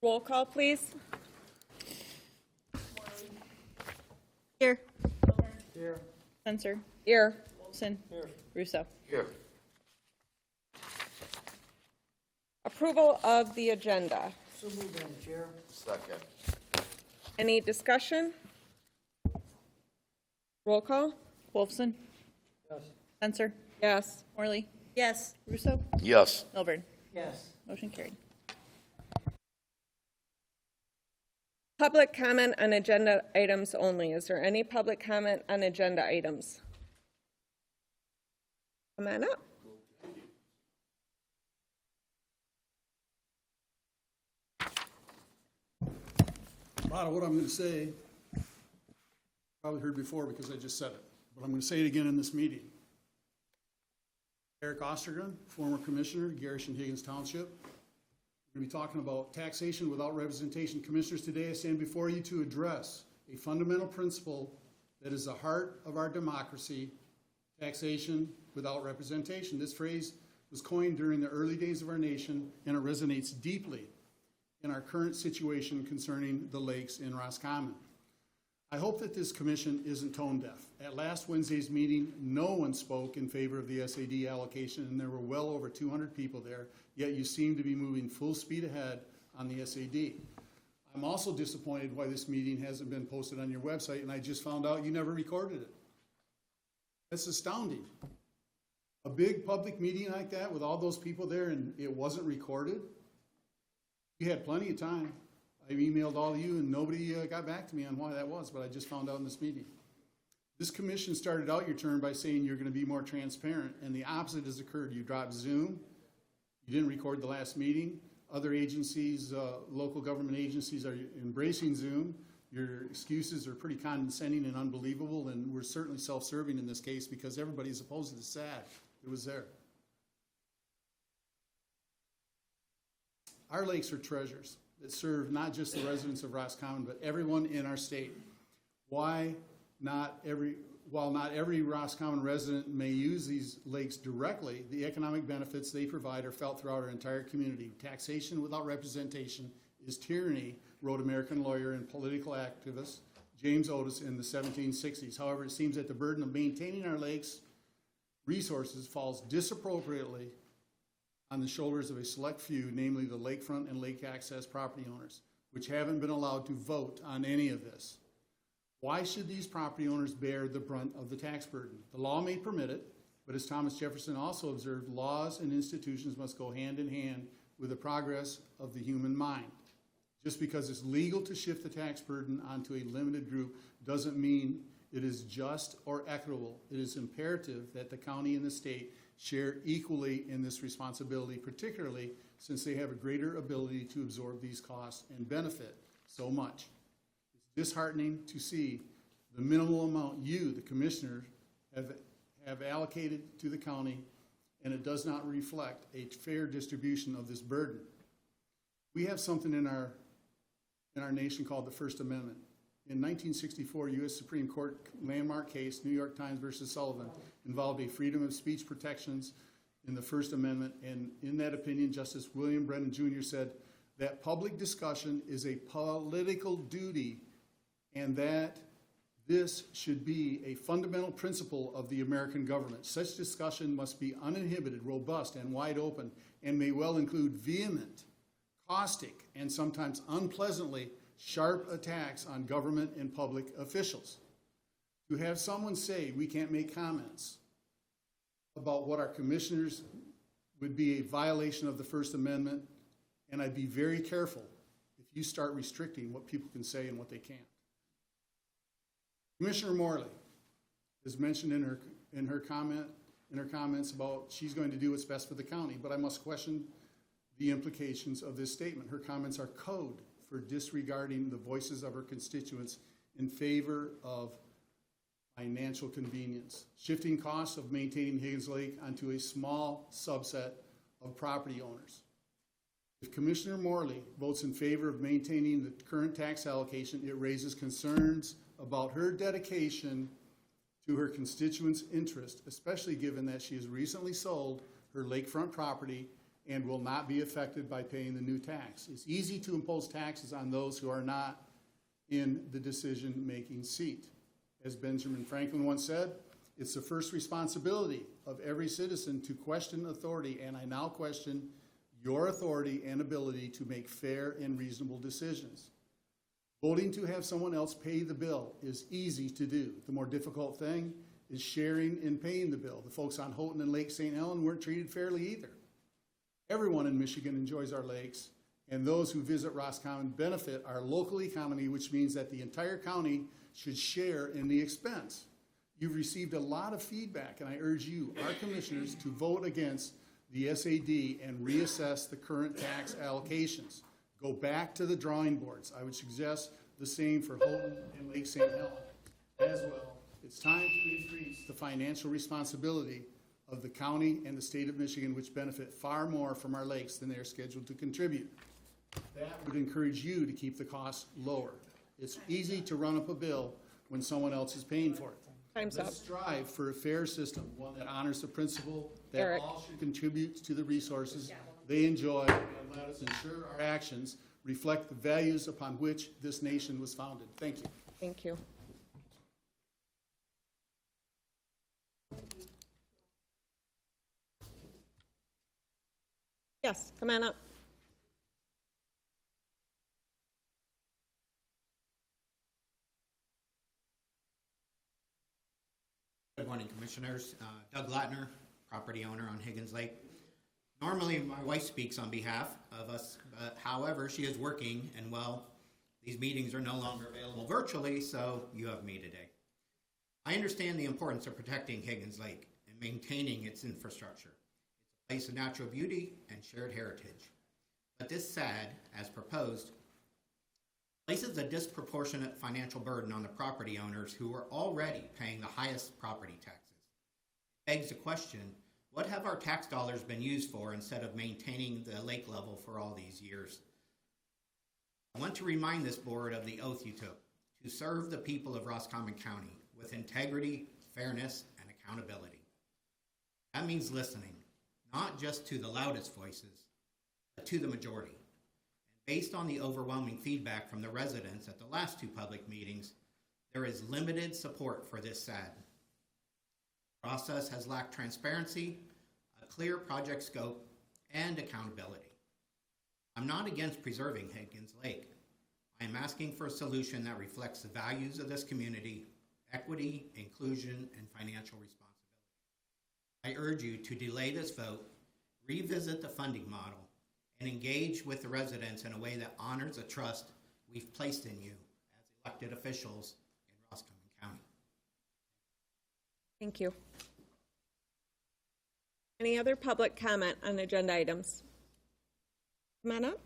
Roll call, please. Here. Here. Censor. Here. Wilson. Here. Russo. Here. Approval of the agenda. So moved, Madam Chair. Second. Any discussion? Roll call? Wolfson. Yes. Censor. Yes. Morley. Yes. Russo. Yes. Milburn. Yes. Motion carried. Public comment on agenda items only. Is there any public comment on agenda items? Come on up. A lot of what I'm going to say, probably heard before because I just said it, but I'm going to say it again in this meeting. Eric Ostergren, former commissioner, Garish and Higgins Township. We're going to be talking about taxation without representation. Commissioners, today I stand before you to address a fundamental principle that is the heart of our democracy, taxation without representation. This phrase was coined during the early days of our nation, and it resonates deeply in our current situation concerning the lakes in Roscommon. I hope that this commission isn't tone deaf. At last Wednesday's meeting, no one spoke in favor of the SAD allocation, and there were well over 200 people there, yet you seem to be moving full speed ahead on the SAD. I'm also disappointed why this meeting hasn't been posted on your website, and I just found out you never recorded it. That's astounding. A big public meeting like that with all those people there and it wasn't recorded? You had plenty of time. I emailed all of you and nobody got back to me on why that was, but I just found out in this meeting. This commission started out your term by saying you're going to be more transparent, and the opposite has occurred. You dropped Zoom. You didn't record the last meeting. Other agencies, local government agencies, are embracing Zoom. Your excuses are pretty condescending and unbelievable, and we're certainly self-serving in this case because everybody's opposed to the SAD. It was there. Our lakes are treasures that serve not just the residents of Roscommon, but everyone in our state. While not every Roscommon resident may use these lakes directly, the economic benefits they provide are felt throughout our entire community. Taxation without representation is tyranny, wrote American lawyer and political activist James Otis in the 1760s. However, it seems that the burden of maintaining our lakes' resources falls disappropriately on the shoulders of a select few, namely the lakefront and lake access property owners, which haven't been allowed to vote on any of this. Why should these property owners bear the brunt of the tax burden? The law may permit it, but as Thomas Jefferson also observed, laws and institutions must go hand in hand with the progress of the human mind. Just because it's legal to shift the tax burden onto a limited group doesn't mean it is just or equitable. It is imperative that the county and the state share equally in this responsibility, particularly since they have a greater ability to absorb these costs and benefit so much. It's disheartening to see the minimal amount you, the commissioners, have allocated to the county, and it does not reflect a fair distribution of this burden. We have something in our nation called the First Amendment. In 1964, U.S. Supreme Court landmark case, New York Times versus Sullivan, involved a freedom of speech protections in the First Amendment, and in that opinion, Justice William Brennan Jr. said that public discussion is a political duty and that this should be a fundamental principle of the American government. Such discussion must be uninhibited, robust, and wide open, and may well include vehement caustic, and sometimes unpleasantly sharp attacks on government and public officials. To have someone say we can't make comments about what our commissioners would be a violation of the First Amendment, and I'd be very careful if you start restricting what people can say and what they can't. Commissioner Morley has mentioned in her comments about she's going to do what's best for the county, but I must question the implications of this statement. Her comments are code for disregarding the voices of her constituents in favor of financial convenience, shifting costs of maintaining Higgins Lake onto a small subset of property owners. If Commissioner Morley votes in favor of maintaining the current tax allocation, it raises concerns about her dedication to her constituents' interest, especially given that she has recently sold her lakefront property and will not be affected by paying the new tax. It's easy to impose taxes on those who are not in the decision-making seat. As Benjamin Franklin once said, it's the first responsibility of every citizen to question authority, and I now question your authority and ability to make fair and reasonable decisions. Voting to have someone else pay the bill is easy to do. The more difficult thing is sharing in paying the bill. The folks on Houghton and Lake St. Helens weren't treated fairly either. Everyone in Michigan enjoys our lakes, and those who visit Roscommon benefit our local economy, which means that the entire county should share in the expense. You've received a lot of feedback, and I urge you, our commissioners, to vote against the SAD and reassess the current tax allocations. Go back to the drawing boards. I would suggest the same for Houghton and Lake St. Helens as well. It's time to increase the financial responsibility of the county and the state of Michigan, which benefit far more from our lakes than they are scheduled to contribute. That would encourage you to keep the costs lower. It's easy to run up a bill when someone else is paying for it. Time's up. Let's strive for a fair system, one that honors the principle that Eric. all should contribute to the resources they enjoy, and let us ensure our actions reflect the values upon which this nation was founded. Thank you. Thank you. Yes, come on up. Good morning, Commissioners. Doug Latner, property owner on Higgins Lake. Normally, my wife speaks on behalf of us, but however, she is working, and well, these meetings are no longer available virtually, so you have me today. I understand the importance of protecting Higgins Lake and maintaining its infrastructure. It's a place of natural beauty and shared heritage. But this SAD, as proposed, places a disproportionate financial burden on the property owners who are already paying the highest property taxes. It begs the question, what have our tax dollars been used for instead of maintaining the lake level for all these years? I want to remind this board of the oath you took to serve the people of Roscommon County with integrity, fairness, and accountability. That means listening, not just to the loudest voices, but to the majority. Based on the overwhelming feedback from the residents at the last two public meetings, there is limited support for this SAD. The process has lacked transparency, a clear project scope, and accountability. I'm not against preserving Higgins Lake. I am asking for a solution that reflects the values of this community, equity, inclusion, and financial responsibility. I urge you to delay this vote, revisit the funding model, and engage with the residents in a way that honors the trust we've placed in you as elected officials in Roscommon County. Thank you. Any other public comment on agenda items? Come on up.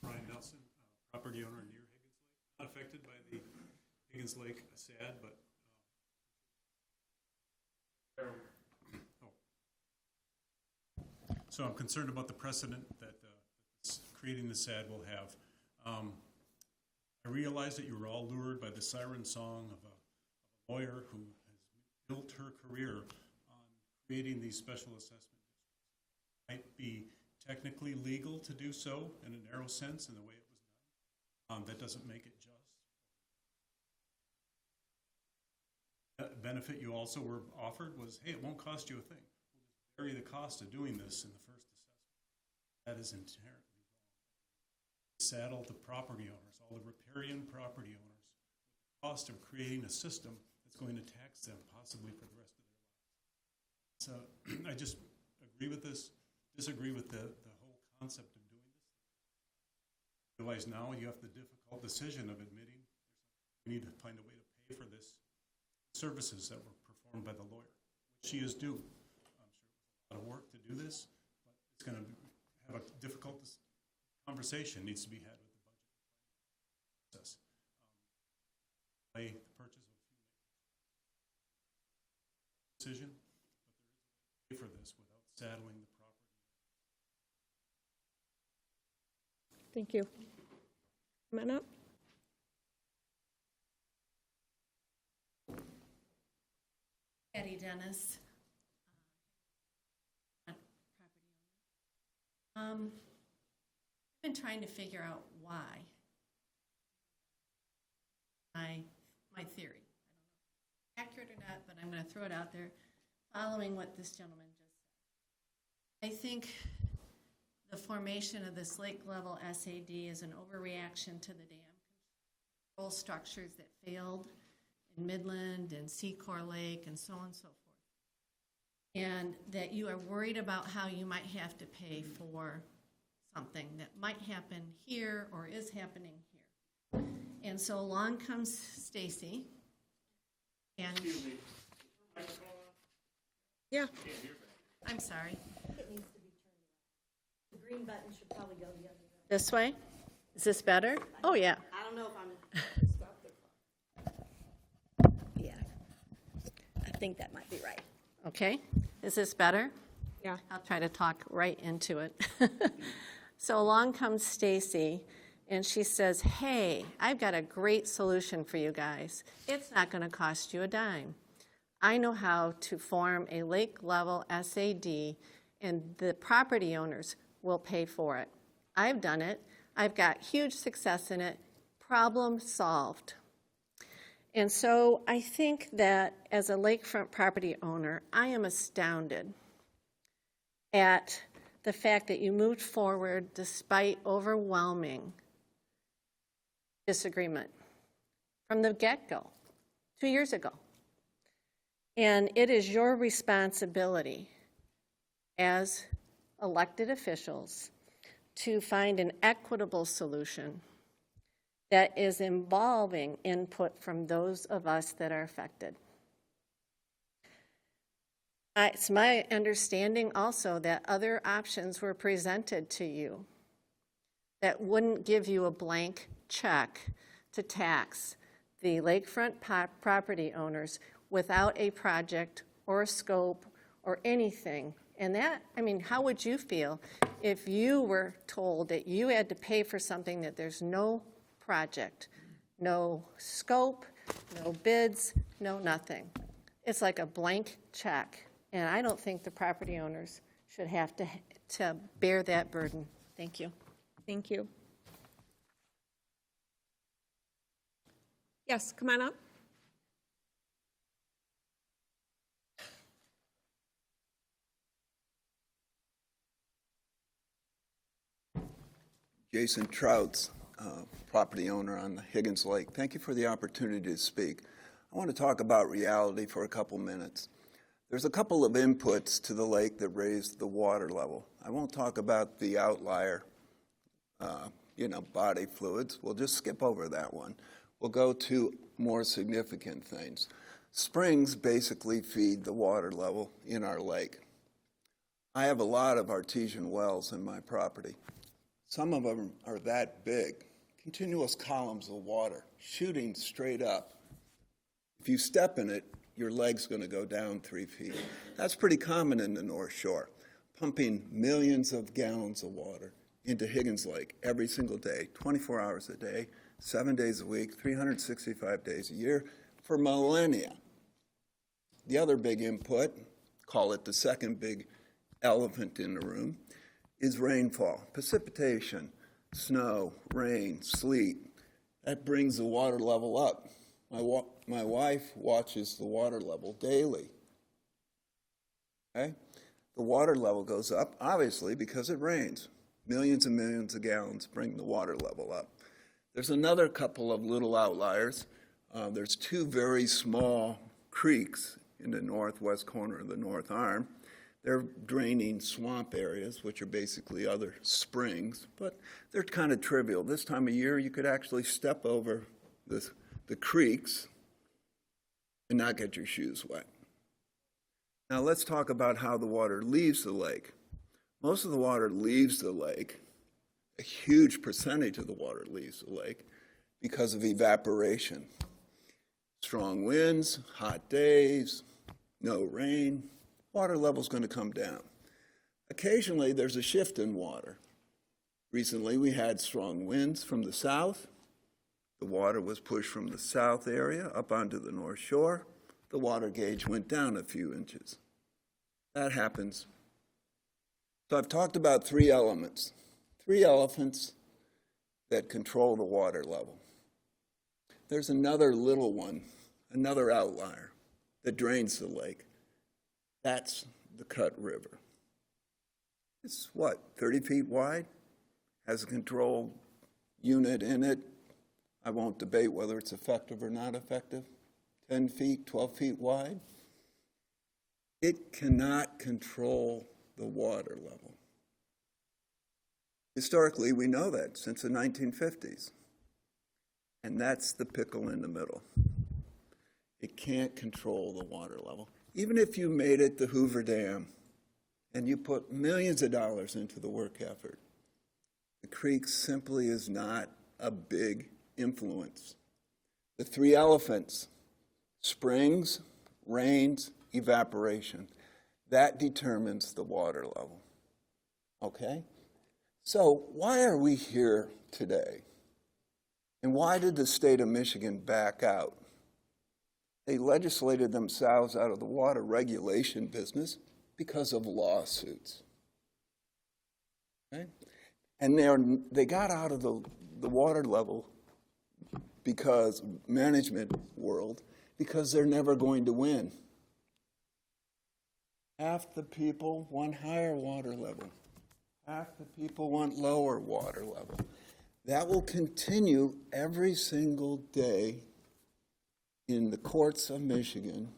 Brian Nelson, property owner near Higgins Lake, not affected by the Higgins Lake SAD, but so I'm concerned about the precedent that creating the SAD will have. I realize that you were all lured by the siren song of a lawyer who has built her career on creating these special assessment districts. It might be technically legal to do so in a narrow sense in the way it was done. That doesn't make it just. The benefit you also were offered was, hey, it won't cost you a thing. carry the cost of doing this in the first assessment. That is inherently wrong. Saddle the property owners, all the riparian property owners, with the cost of creating a system that's going to tax them possibly for the rest of their lives. So I just agree with this, disagree with the whole concept of doing this. Realize now you have the difficult decision of admitting we need to find a way to pay for this services that were performed by the lawyer, which she is due. I'm sure it was a lot of work to do this, but it's going to have a difficult conversation needs to be had with the budget process. The purchase of a few decision, but there is a way to pay for this without saddling the property. Thank you. Come on up. Eddie Dennis, I've been trying to figure out why. My theory. I don't know if it's accurate or not, but I'm going to throw it out there, following what this gentleman just said. I think the formation of this lake level SAD is an overreaction to the dam control structures that failed in Midland and Secor Lake and so on and so forth. And that you are worried about how you might have to pay for something that might happen here or is happening here. And so along comes Stacy. And yeah, I'm sorry. It needs to be turned around. The green button should probably go the other way. This way? Is this better? Oh, yeah. I don't know if I'm. Yeah. I think that might be right. Okay. Is this better? Yeah. I'll try to talk right into it. So along comes Stacy, and she says, hey, I've got a great solution for you guys. It's not going to cost you a dime. I know how to form a lake level SAD, and the property owners will pay for it. I've done it. I've got huge success in it. Problem solved. And so I think that as a lakefront property owner, I am astounded at the fact that you moved forward despite overwhelming disagreement from the get-go 2 years ago. And it is your responsibility as elected officials to find an equitable solution that is involving input from those of us that are affected. It's my understanding also that other options were presented to you that wouldn't give you a blank check to tax the lakefront property owners without a project or a scope or anything. And that, I mean, how would you feel if you were told that you had to pay for something that there's no project, no scope, no bids, no nothing? It's like a blank check. And I don't think the property owners should have to bear that burden. Thank you. Thank you. Yes, come on up. Jason Trouts, property owner on the Higgins Lake. Thank you for the opportunity to speak. I want to talk about reality for a couple minutes. There's a couple of inputs to the lake that raised the water level. I won't talk about the outlier, body fluids. We'll just skip over that one. We'll go to more significant things. Springs basically feed the water level in our lake. I have a lot of artesian wells in my property. Some of them are that big, continuous columns of water shooting straight up. If you step in it, your leg's going to go down 3 feet. That's pretty common in the North Shore, pumping millions of gallons of water into Higgins Lake every single day, 24 hours a day, 7 days a week, 365 days a year, for millennia. The other big input, call it the second big elephant in the room, is rainfall, precipitation, snow, rain, sleet. That brings the water level up. My wife watches the water level daily. Okay? the water level goes up, obviously, because it rains. Millions and millions of gallons bring the water level up. There's another couple of little outliers. There's two very small creeks in the northwest corner of the North Arm. They're draining swamp areas, which are basically other springs, but they're kind of trivial. This time of year, you could actually step over the creeks and not get your shoes wet. Now let's talk about how the water leaves the lake. Most of the water leaves the lake, a huge percentage of the water leaves the lake because of evaporation. Strong winds, hot days, no rain, water level's going to come down. Occasionally there's a shift in water. Recently we had strong winds from the south. The water was pushed from the south area up onto the north shore. The water gauge went down a few inches. That happens. So I've talked about three elements, three elephants that control the water level. There's another little one, another outlier that drains the lake. That's the Cut River. It's what, 30 feet wide? Has a control unit in it. I won't debate whether it's effective or not effective. 10 feet, 12 feet wide. It cannot control the water level. Historically, we know that since the 1950s. And that's the pickle in the middle. It can't control the water level. Even if you made it the Hoover Dam and you put millions of dollars into the work effort, the creek simply is not a big influence. The three elephants, springs, rains, evaporation, that determines the water level. Okay? So why are we here today? And why did the state of Michigan back out? They legislated themselves out of the water regulation business because of lawsuits. Okay? And they got out of the water level because management world, because they're never going to win. Half the people want higher water level. Half the people want lower water level. That will continue every single day in the courts of Michigan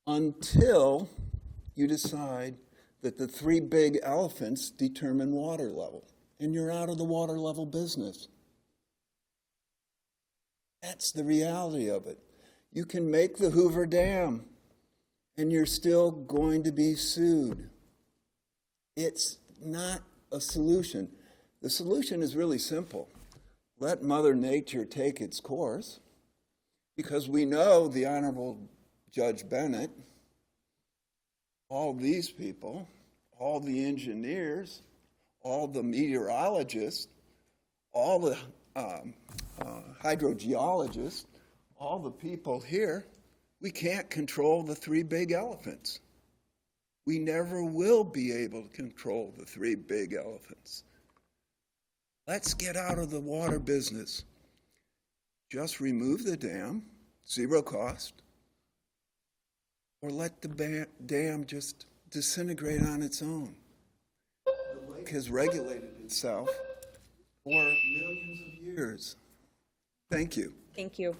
until you decide that the three big elephants determine water level, and you're out of the water level business. That's the reality of it. You can make the Hoover Dam, and you're still going to be sued. It's not a solution. The solution is really simple. Let Mother Nature take its course, because we know the Honorable Judge Bennett, all these people, all the engineers, all the meteorologists, all the hydrogeologists, all the people here, we can't control the three big elephants. We never will be able to control the three big elephants. Let's get out of the water business. Just remove the dam, zero cost, or let the dam just disintegrate on its own. The lake has regulated itself for millions of years. Thank you. Thank you.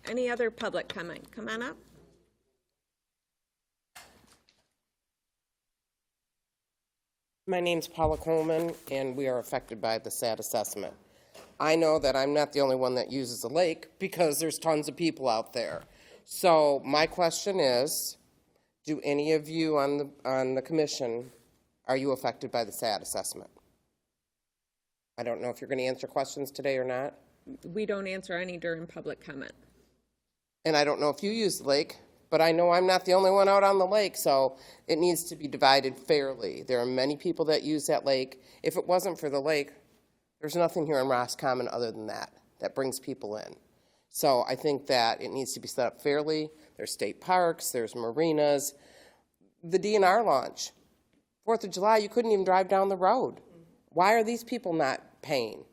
Any other public comment? Come on up. My name's Paula Coleman, and we are affected by the SAD assessment. I know that I'm not the only one that uses the lake because there's tons of people out there. So my question is, do any of you on the commission, are you affected by the SAD assessment? I don't know if you're going to answer questions today or not. We don't answer any during public comment. And I don't know if you use the lake, but I know I'm not the only one out on the lake, so it needs to be divided fairly. There are many people that use that lake. If it wasn't for the lake, there's nothing here in Roscommon other than that brings people in. So I think that it needs to be set up fairly. There's state parks, there's marinas. The DNR launch, 4th of July, you couldn't even drive down the road. Why are these people not paying?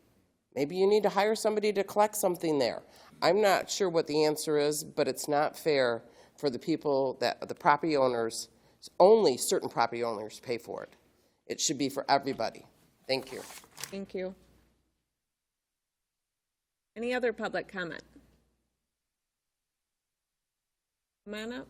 Maybe you need to hire somebody to collect something there. I'm not sure what the answer is, but it's not fair for the people that, the property owners, only certain property owners pay for it. It should be for everybody. Thank you. Thank you. Any other public comment? Come on up.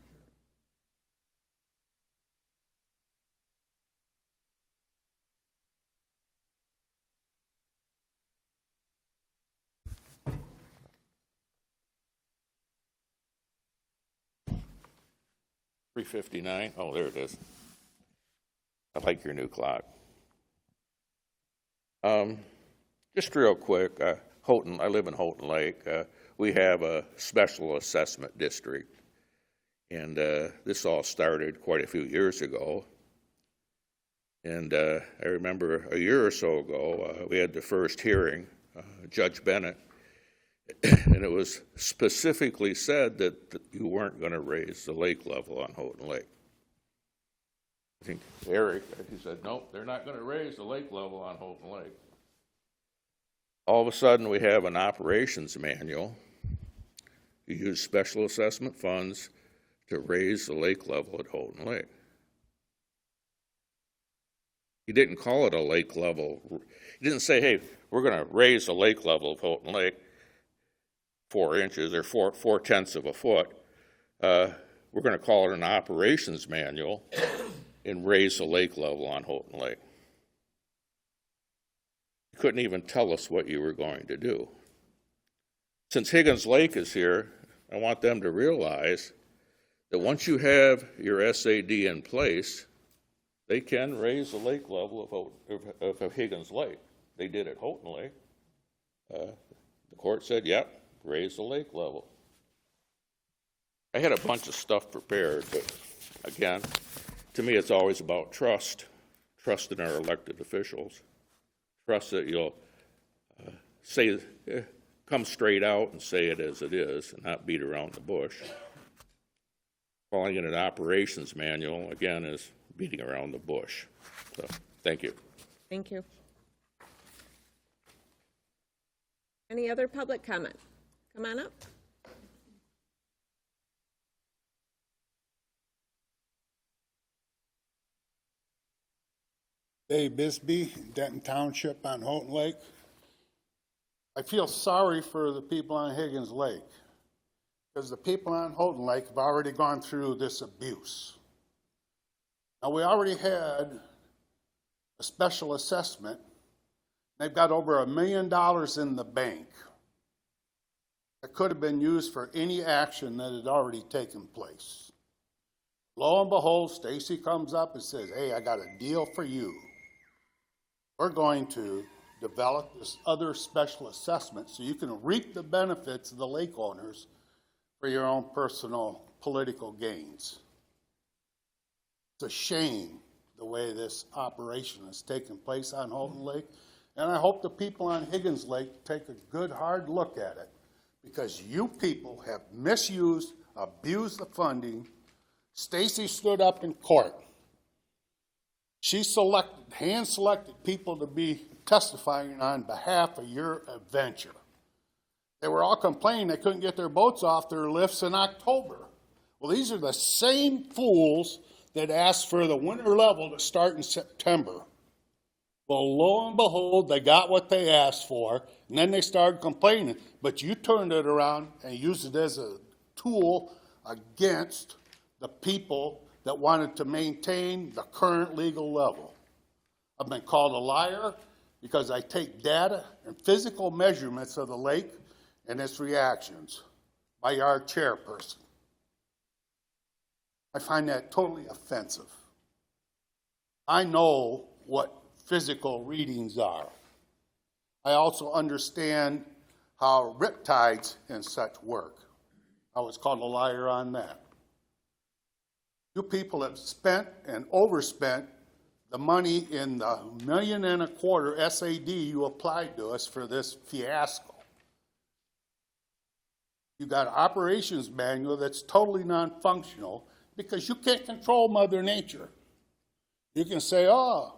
$3:59. Oh, there it is. I like your new clock. Just real quick, Houghton. I live in Houghton Lake. We have a special assessment district, and this all started quite a few years ago. And I remember a year or so ago, we had the first hearing, Judge Bennett, and it was specifically said that you weren't going to raise the lake level on Houghton Lake. I think Eric, he said, nope, they're not going to raise the lake level on Houghton Lake. All of a sudden, we have an operations manual. You use special assessment funds to raise the lake level at Houghton Lake. He didn't call it a lake level. He didn't say, hey, we're going to raise the lake level of Houghton Lake 4 inches or 4/10 of a foot. We're going to call it an operations manual and raise the lake level on Houghton Lake. You couldn't even tell us what you were going to do. Since Higgins Lake is here, I want them to realize that once you have your SAD in place, they can raise the lake level of Higgins Lake. They did at Houghton Lake. The court said, yep, raise the lake level. I had a bunch of stuff prepared, but again, to me it's always about trust in our elected officials. Trust that you'll come straight out and say it as it is and not beat around the bush. Calling it an operations manual, again, is beating around the bush. So, thank you. Thank you. Any other public comment? Come on up. Dave Bisbee, Denton Township on Houghton Lake. I feel sorry for the people on Higgins Lake because the people on Houghton Lake have already gone through this abuse. Now, we already had a special assessment. They've got over $1 million in the bank that could have been used for any action that had already taken place. Lo and behold, Stacy comes up and says, hey, I got a deal for you. We're going to develop this other special assessment so you can reap the benefits of the lake owners for your own personal political gains. It's a shame the way this operation has taken place on Houghton Lake, and I hope the people on Higgins Lake take a good hard look at it, because you people have misused, abused the funding. Stacy stood up in court. She hand-selected people to be testifying on behalf of your adventure. They were all complaining they couldn't get their boats off their lifts in October. Well, these are the same fools that asked for the winter level to start in September. Well, lo and behold, they got what they asked for, and then they started complaining. But you turned it around and used it as a tool against the people that wanted to maintain the current legal level. I've been called a liar because I take data and physical measurements of the lake and its reactions by our chairperson. I find that totally offensive. I know what physical readings are. I also understand how riptides and such work. I was called a liar on that. You people have spent and overspent the money in the $1.25 million SAD you applied to us for this fiasco. You got an operations manual that's totally non-functional because you can't control Mother Nature. You can say, oh,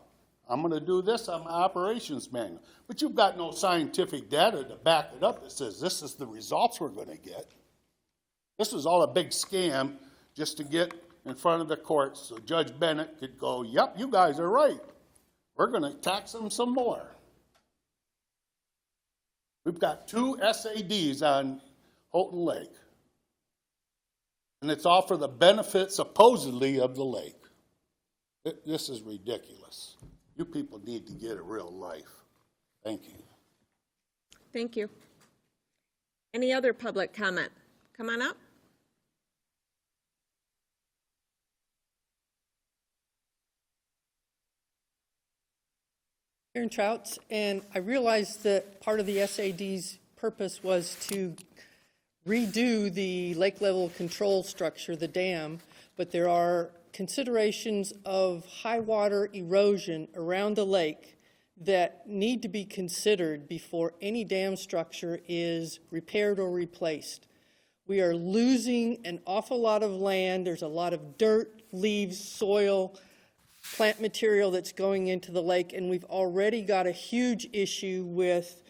I'm going to do this on my operations manual. But you've got no scientific data to back it up that says this is the results we're going to get. This is all a big scam just to get in front of the court so Judge Bennett could go, yep, you guys are right. We're going to tax them some more. We've got 2 SADs on Houghton Lake. And it's all for the benefit, supposedly, of the lake. This is ridiculous. You people need to get a real life. Thank you. Thank you. Any other public comment? Come on up. Aaron Trouts, and I realized that part of the SAD's purpose was to redo the lake level control structure, the dam, but there are considerations of high water erosion around the lake that need to be considered before any dam structure is repaired or replaced. We are losing an awful lot of land. There's a lot of dirt, leaves, soil, plant material that's going into the lake, and we've already got a huge issue with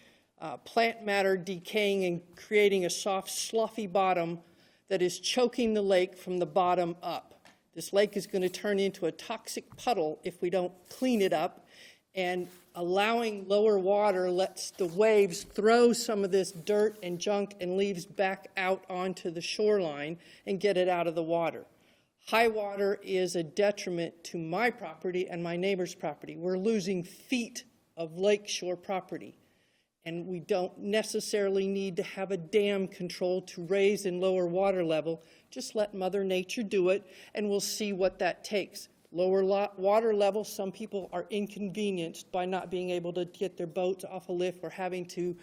plant matter decaying and creating a soft, sloughy bottom that is choking the lake from the bottom up. This lake is going to turn into a toxic puddle if we don't clean it up, and allowing lower water lets the waves throw some of this dirt and junk and leaves back out onto the shoreline and get it out of the water. High water is a detriment to my property and my neighbor's property. We're losing feet of lakeshore property, and we don't necessarily need to have a dam control to raise and lower water level. Just let Mother Nature do it, and we'll see what that takes. Lower water level, some people are inconvenienced by not being able to get their boats off a lift or having to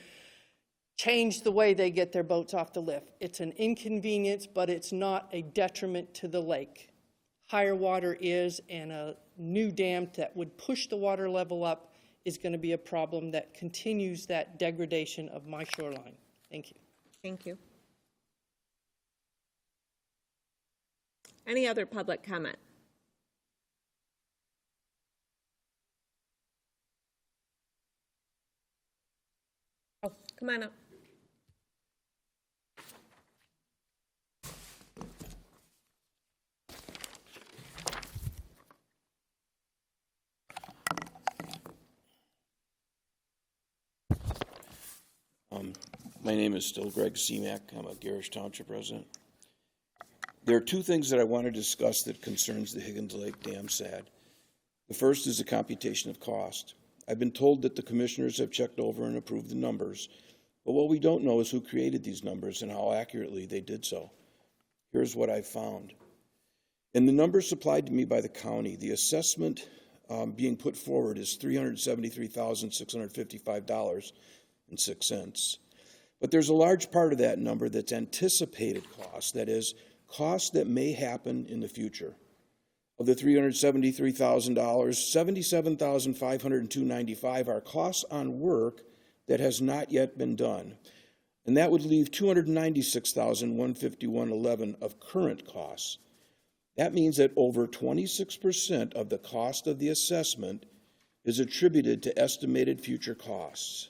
change the way they get their boats off the lift. It's an inconvenience, but it's not a detriment to the lake. Higher water is, and a new dam that would push the water level up is going to be a problem that continues that degradation of my shoreline. Thank you. Thank you. Any other public comment? Oh, come on up. My name is still Greg Seemack. I'm a Garish Township resident. There are 2 things that I want to discuss that concerns the Higgins Lake Dam SAD. The first is the computation of cost. I've been told that the commissioners have checked over and approved the numbers, but what we don't know is who created these numbers and how accurately they did so. Here's what I've found. In the numbers supplied to me by the county, the assessment being put forward is $373,655.06. But there's a large part of that number that's anticipated cost, that is, costs that may happen in the future. Of the $373,000, $77,502.95 are costs on work that has not yet been done. And that would leave $296,151.11 of current costs. That means that over 26% of the cost of the assessment is attributed to estimated future costs.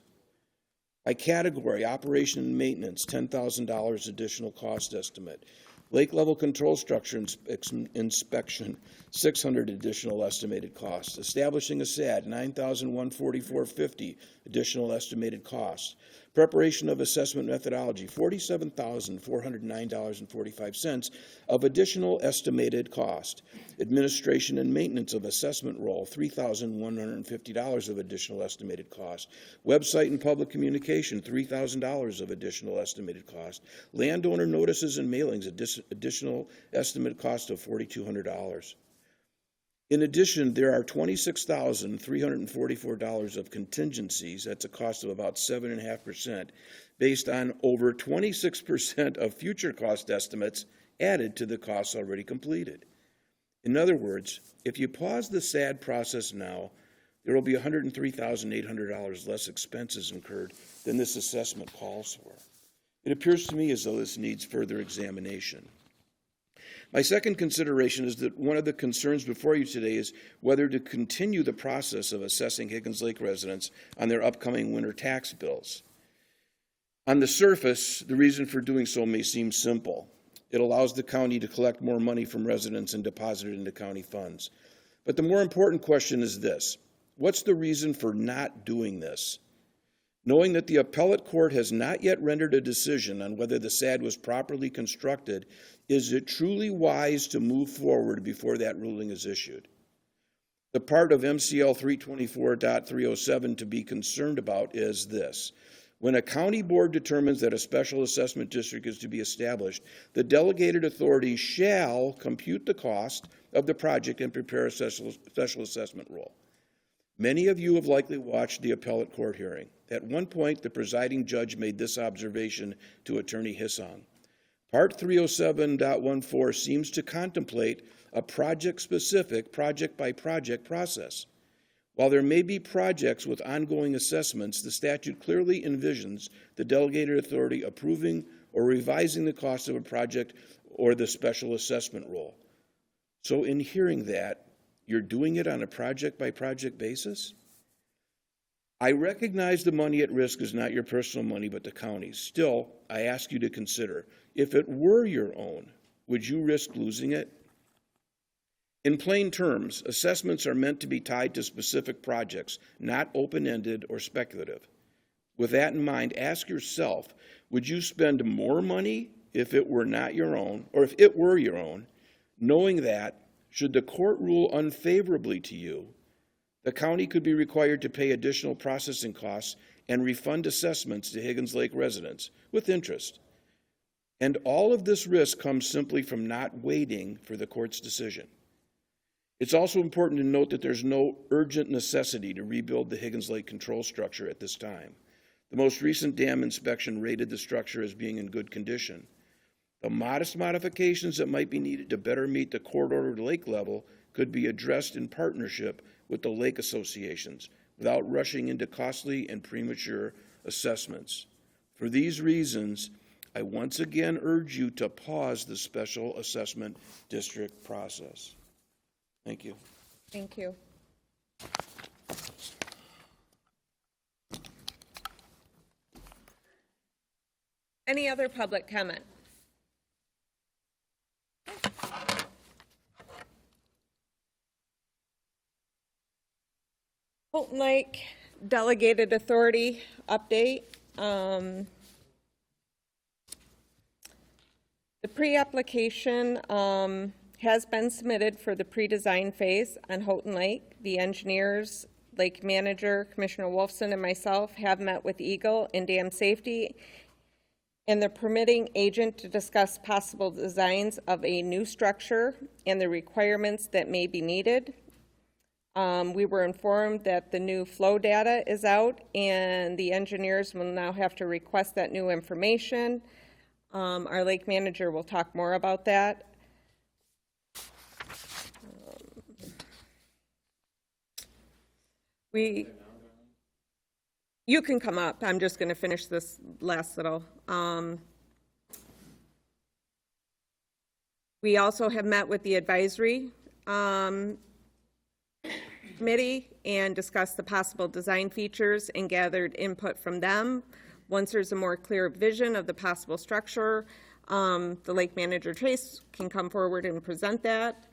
By category, operation and maintenance, $10,000 additional cost estimate. Lake level control structure inspection, $600 additional estimated costs. Establishing a SAD, $9,144.50 additional estimated costs. Preparation of assessment methodology, $47,409.45 of additional estimated cost. Administration and maintenance of assessment roll, $3,150 of additional estimated cost. Website and public communication, $3,000 of additional estimated cost. Landowner notices and mailings, additional estimate cost of $4,200. In addition, there are $26,344 of contingencies. That's a cost of about 7.5%, based on over 26% of future cost estimates added to the costs already completed. In other words, if you pause the SAD process now, there will be $103,800 less expenses incurred than this assessment calls for. It appears to me as though this needs further examination. My second consideration is that one of the concerns before you today is whether to continue the process of assessing Higgins Lake residents on their upcoming winter tax bills. On the surface, the reason for doing so may seem simple. It allows the county to collect more money from residents and deposit it into county funds. But the more important question is this: what's the reason for not doing this? Knowing that the appellate court has not yet rendered a decision on whether the SAD was properly constructed, is it truly wise to move forward before that ruling is issued? The part of MCL 324.307 to be concerned about is this: when a county board determines that a special assessment district is to be established, the delegated authority shall compute the cost of the project and prepare a special assessment rule. Many of you have likely watched the appellate court hearing. At one point, the presiding judge made this observation to Attorney Hissong: Part 307.14 seems to contemplate a project-specific, project-by-project process. While there may be projects with ongoing assessments, the statute clearly envisions the delegated authority approving or revising the cost of a project or the special assessment rule. So in hearing that, you're doing it on a project-by-project basis? I recognize the money at risk is not your personal money, but the county's. Still, I ask you to consider, if it were your own, would you risk losing it? In plain terms, assessments are meant to be tied to specific projects, not open-ended or speculative. With that in mind, ask yourself, would you spend more money if it were not your own, or if it were your own, knowing that, should the court rule unfavorably to you, the county could be required to pay additional processing costs and refund assessments to Higgins Lake residents with interest? And all of this risk comes simply from not waiting for the court's decision. It's also important to note that there's no urgent necessity to rebuild the Higgins Lake control structure at this time. The most recent dam inspection rated the structure as being in good condition. The modest modifications that might be needed to better meet the court-ordered lake level could be addressed in partnership with the lake associations without rushing into costly and premature assessments. For these reasons, I once again urge you to pause the special assessment district process. Thank you. Thank you. Any other public comment? Houghton Lake Delegated Authority update. The pre-application has been submitted for the pre-design phase on Houghton Lake. The engineers, lake manager, Commissioner Wolfson, and myself have met with Eagle and Dam Safety and the permitting agent to discuss possible designs of a new structure and the requirements that may be needed. We were informed that the new flow data is out and the engineers will now have to request that new information. Our lake manager will talk more about that. You can come up. I'm just going to finish this last little. We also have met with the advisory committee and discussed the possible design features and gathered input from them. Once there's a more clear vision of the possible structure, the lake manager Chase can come forward and present that.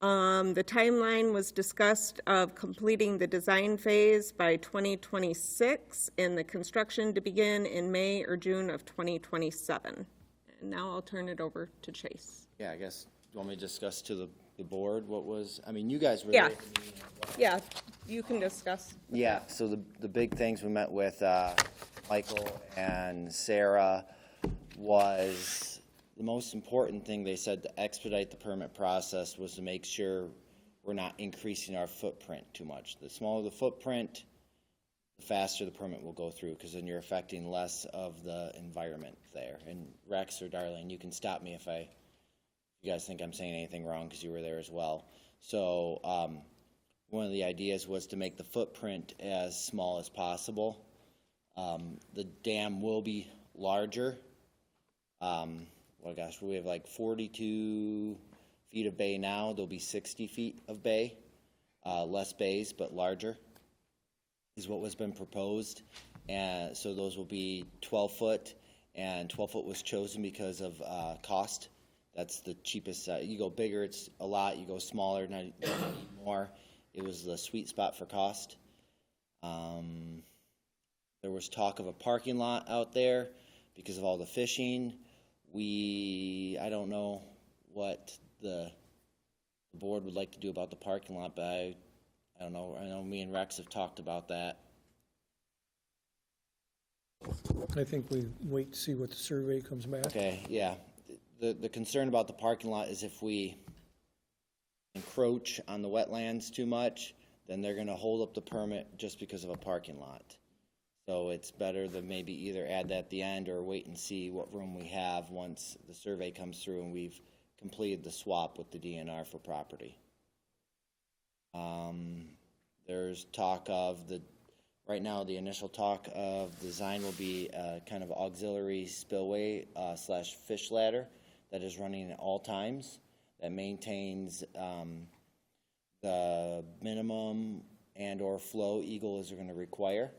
The timeline was discussed of completing the design phase by 2026 and the construction to begin in May or June of 2027. And now I'll turn it over to Chase. Yeah, I guess, do you want me to discuss to the board what was, I mean, you guys were Yeah. there at the meeting as well. Yeah, you can discuss. Yeah, so the big things we met with Michael and Sarah was, the most important thing they said to expedite the permit process was to make sure we're not increasing our footprint too much. The smaller the footprint, the faster the permit will go through, because then you're affecting less of the environment there. And Rex or Darlene, you can stop me if you guys think I'm saying anything wrong, because you were there as well. So one of the ideas was to make the footprint as small as possible. The dam will be larger. Well, gosh, we have like 42 feet of bay now. There'll be 60 feet of bay. Less bays, but larger is what was been proposed. And so those will be 12 foot, and 12 foot was chosen because of cost. That's the cheapest. You go bigger, it's a lot. You go smaller, not you need more. It was the sweet spot for cost. There was talk of a parking lot out there because of all the fishing. I don't know what the board would like to do about the parking lot, but I don't know. I know me and Rex have talked about that. I think we wait to see what the survey comes back. Okay, yeah. The concern about the parking lot is if we encroach on the wetlands too much, then they're gonna hold up the permit just because of a parking lot. So it's better to maybe either add that at the end or wait and see what room we have once the survey comes through and we've completed the swap with the DNR for property. There's talk of right now the initial talk of design will be kind of auxiliary spillway slash fish ladder that is running at all times, that maintains the minimum and or flow eagles are going to require.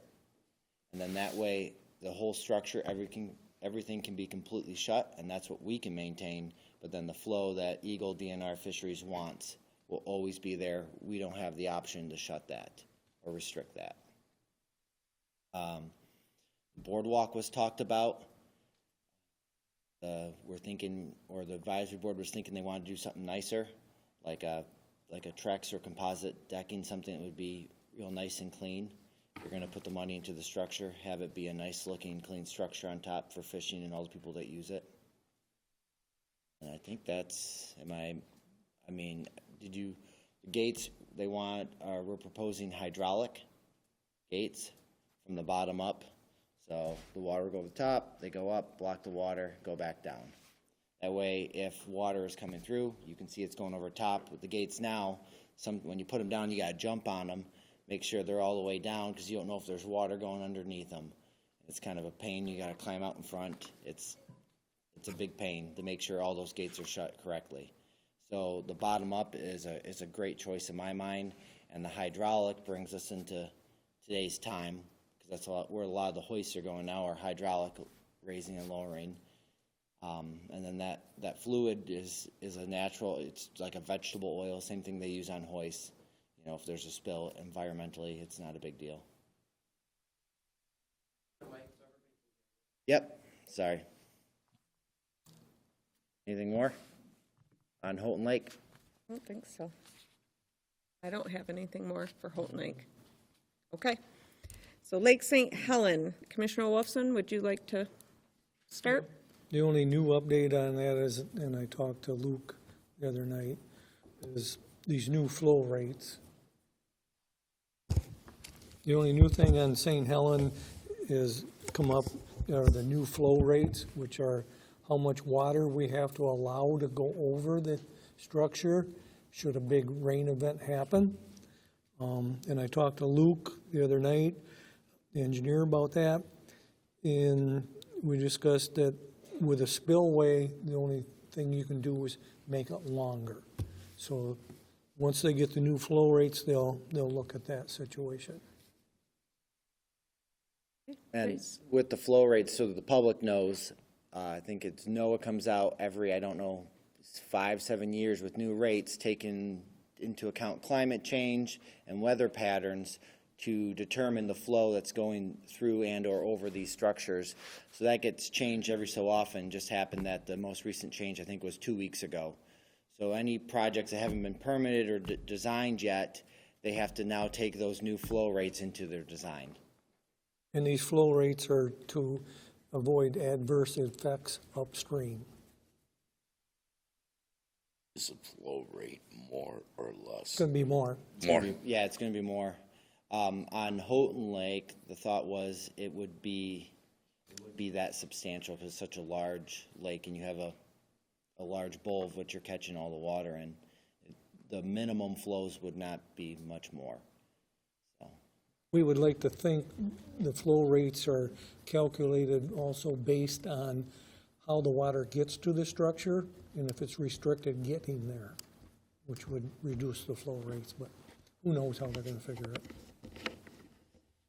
And then that way the whole structure, everything can be completely shut, and that's what we can maintain. But then the flow that Eagle DNR Fisheries wants will always be there. We don't have the option to shut that or restrict that. Boardwalk was talked about. We're thinking, or the advisory board was thinking they wanted to do something nicer, like a Trex or composite decking, something that would be real nice and clean. You're going to put the money into the structure, have it be a nice looking, clean structure on top for fishing and all the people that use it. And I think that's, the gates we're proposing hydraulic gates from the bottom up. So the water will go to the top, they go up, block the water, go back down. That way, if water is coming through, you can see it's going over top. With the gates now, when you put them down, you got to jump on them, make sure they're all the way down because you don't know if there's water going underneath them. It's kind of a pain. You got to climb out in front. It's a big pain to make sure all those gates are shut correctly. So the bottom up is a great choice in my mind, and the hydraulic brings us into today's time because that's where a lot of the hoists are going now, are hydraulic, raising and lowering. And then that fluid is a natural. It's like a vegetable oil, same thing they use on hoists. You know, if there's a spill environmentally, it's not a big deal. Yep. Sorry. Anything more on Houghton Lake? I don't think so. I don't have anything more for Houghton Lake. Okay. So Lake St. Helen, Commissioner Wolfson, would you like to start? The only new update on that is, and I talked to Luke the other night, is these new flow rates. The only new thing on St. Helen is come up are the new flow rates, which are how much water we have to allow to go over the structure should a big rain event happen. And I talked to Luke the other night, the engineer, about that, and we discussed that with a spillway, the only thing you can do is make it longer. So once they get the new flow rates, they'll look at that situation. And with the flow rates, so that the public knows, I think it's NOAA comes out every, 5-7 years with new rates, taking into account climate change and weather patterns to determine the flow that's going through and or over these structures. So that gets changed every so often. Just happened that the most recent change, I think, was 2 weeks ago. So any projects that haven't been permitted or designed yet, they have to now take those new flow rates into their design. And these flow rates are to avoid adverse effects upstream. Is the flow rate more or less? It's going to be more. More. Yeah, it's going to be more. On Houghton Lake, the thought was it would be that substantial because it's such a large lake, and you have a large bowl of which you're catching all the water in. The minimum flows would not be much more. So. We would like to think the flow rates are calculated also based on how the water gets to the structure, and if it's restricted getting there, which would reduce the flow rates, but who knows how they're going to figure it.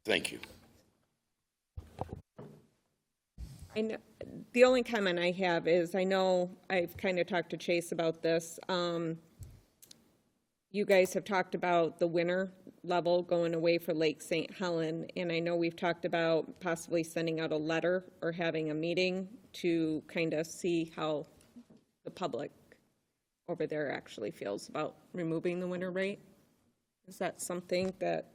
Thank you. I know, the only comment I have is, I know I've kind of talked to Chase about this. You guys have talked about the winter level going away for Lake St. Helen, and I know we've talked about possibly sending out a letter or having a meeting to kind of see how the public over there actually feels about removing the winter rate. Is that something that?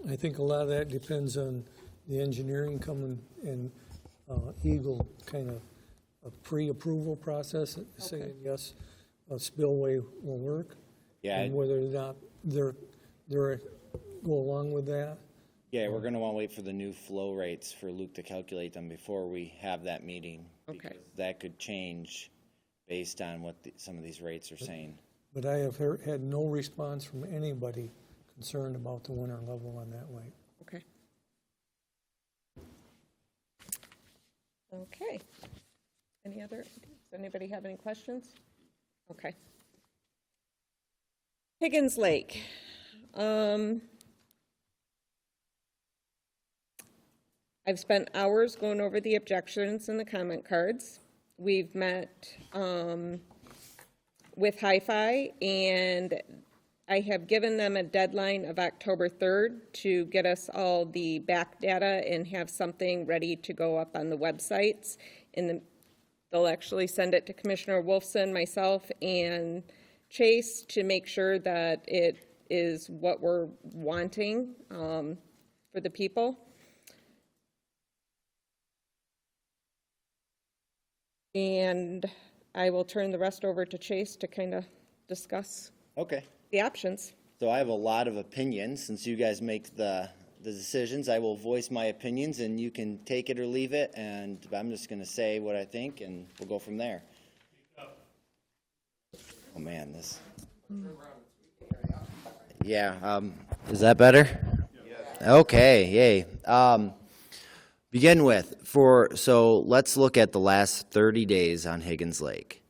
I think a lot of that depends on the engineering coming and Eagle kind of a pre-approval process, saying yes, a spillway will work. Yeah. And whether or not they're go along with that. Yeah, we're gonna wanna wait for the new flow rates for Luke to calculate them before we have that meeting. Okay. Because that could change based on what some of these rates are saying. But I have had no response from anybody concerned about the winter level on that lake. Okay. Okay. Any other, does anybody have any questions? Okay. Higgins Lake. I've spent hours going over the objections and the comment cards. We've met with Hi-Fi, and I have given them a deadline of October 3rd to get us all the back data and have something ready to go up on the websites. They'll actually send it to Commissioner Wolfson, myself, and Chase to make sure that it is what we're wanting for the people. And I will turn the rest over to Chase to kind of discuss Okay. the options. So I have a lot of opinions. Since you guys make the decisions, I will voice my opinions, and you can take it or leave it, and I'm just going to say what I think, and we'll go from there. Oh, man, this... Yeah, is that better? Okay, yay. Begin with, so let's look at the last 30 days on Higgins Lake.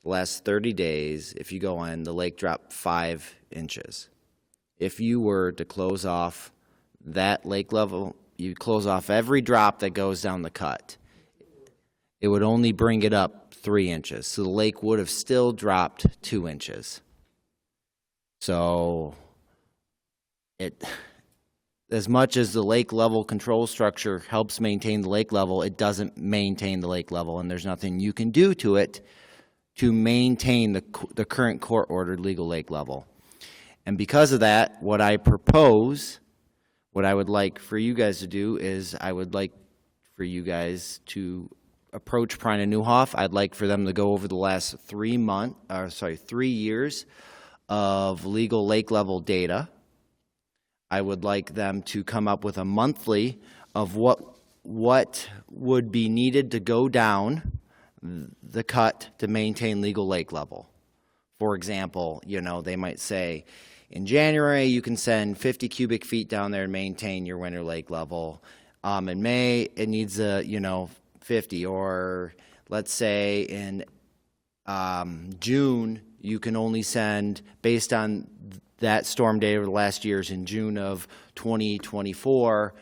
The last 30 days, if you go on, the lake dropped 5 inches. If you were to close off that lake level, you close off every drop that goes down the cut, it would only bring it up 3 inches. So the lake would have still dropped 2 inches. So as much as the lake level control structure helps maintain the lake level, it doesn't maintain the lake level, and there's nothing you can do to it to maintain the current court-ordered legal lake level. And because of that, what I propose, what I would like for you guys to do is I would like for you guys to approach Prine and Newhoff. I'd like for them to go over the last 3 years of legal lake level data. I would like them to come up with a monthly of what would be needed to go down the cut to maintain legal lake level. For example, they might say, in January, you can send 50 cubic feet down there and maintain your winter lake level. In May, it needs 50. Or let's say in June, you can only send, based on that storm data over the last years, in June of 2024,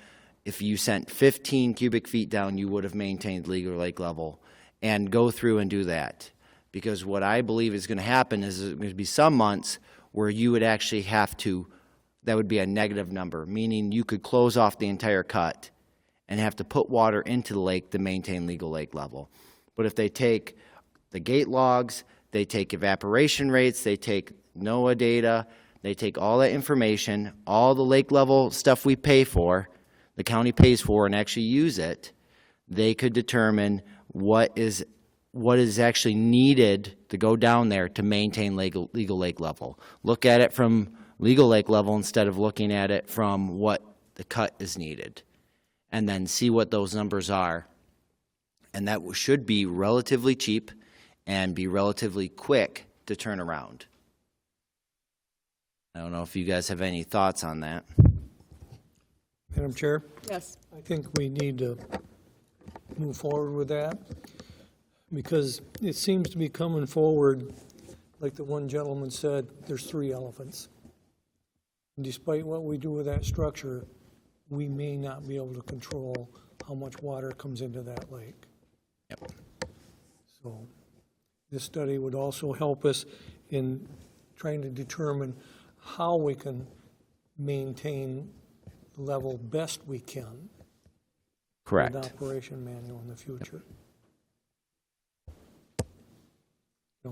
if you sent 15 cubic feet down, you would have maintained legal lake level. And go through and do that. Because what I believe is going to happen is there's going to be some months where you would actually have to, that would be a negative number, meaning you could close off the entire cut and have to put water into the lake to maintain legal lake level. But if they take the gate logs, they take evaporation rates, they take NOAA data, they take all that information, all the lake level stuff we pay for, the county pays for, and actually use it, they could determine what is actually needed to go down there to maintain legal lake level. Look at it from legal lake level instead of looking at it from what the cut is needed. And then see what those numbers are. And that should be relatively cheap and be relatively quick to turn around. I don't know if you guys have any thoughts on that. Madam Chair? Yes. I think we need to move forward with that because it seems to be coming forward, like the one gentleman said, there's 3 elephants. And despite what we do with that structure, we may not be able to control how much water comes into that lake. Yep. So this study would also help us in trying to determine how we can maintain the level best we can. Correct. With operation manual in the future. So,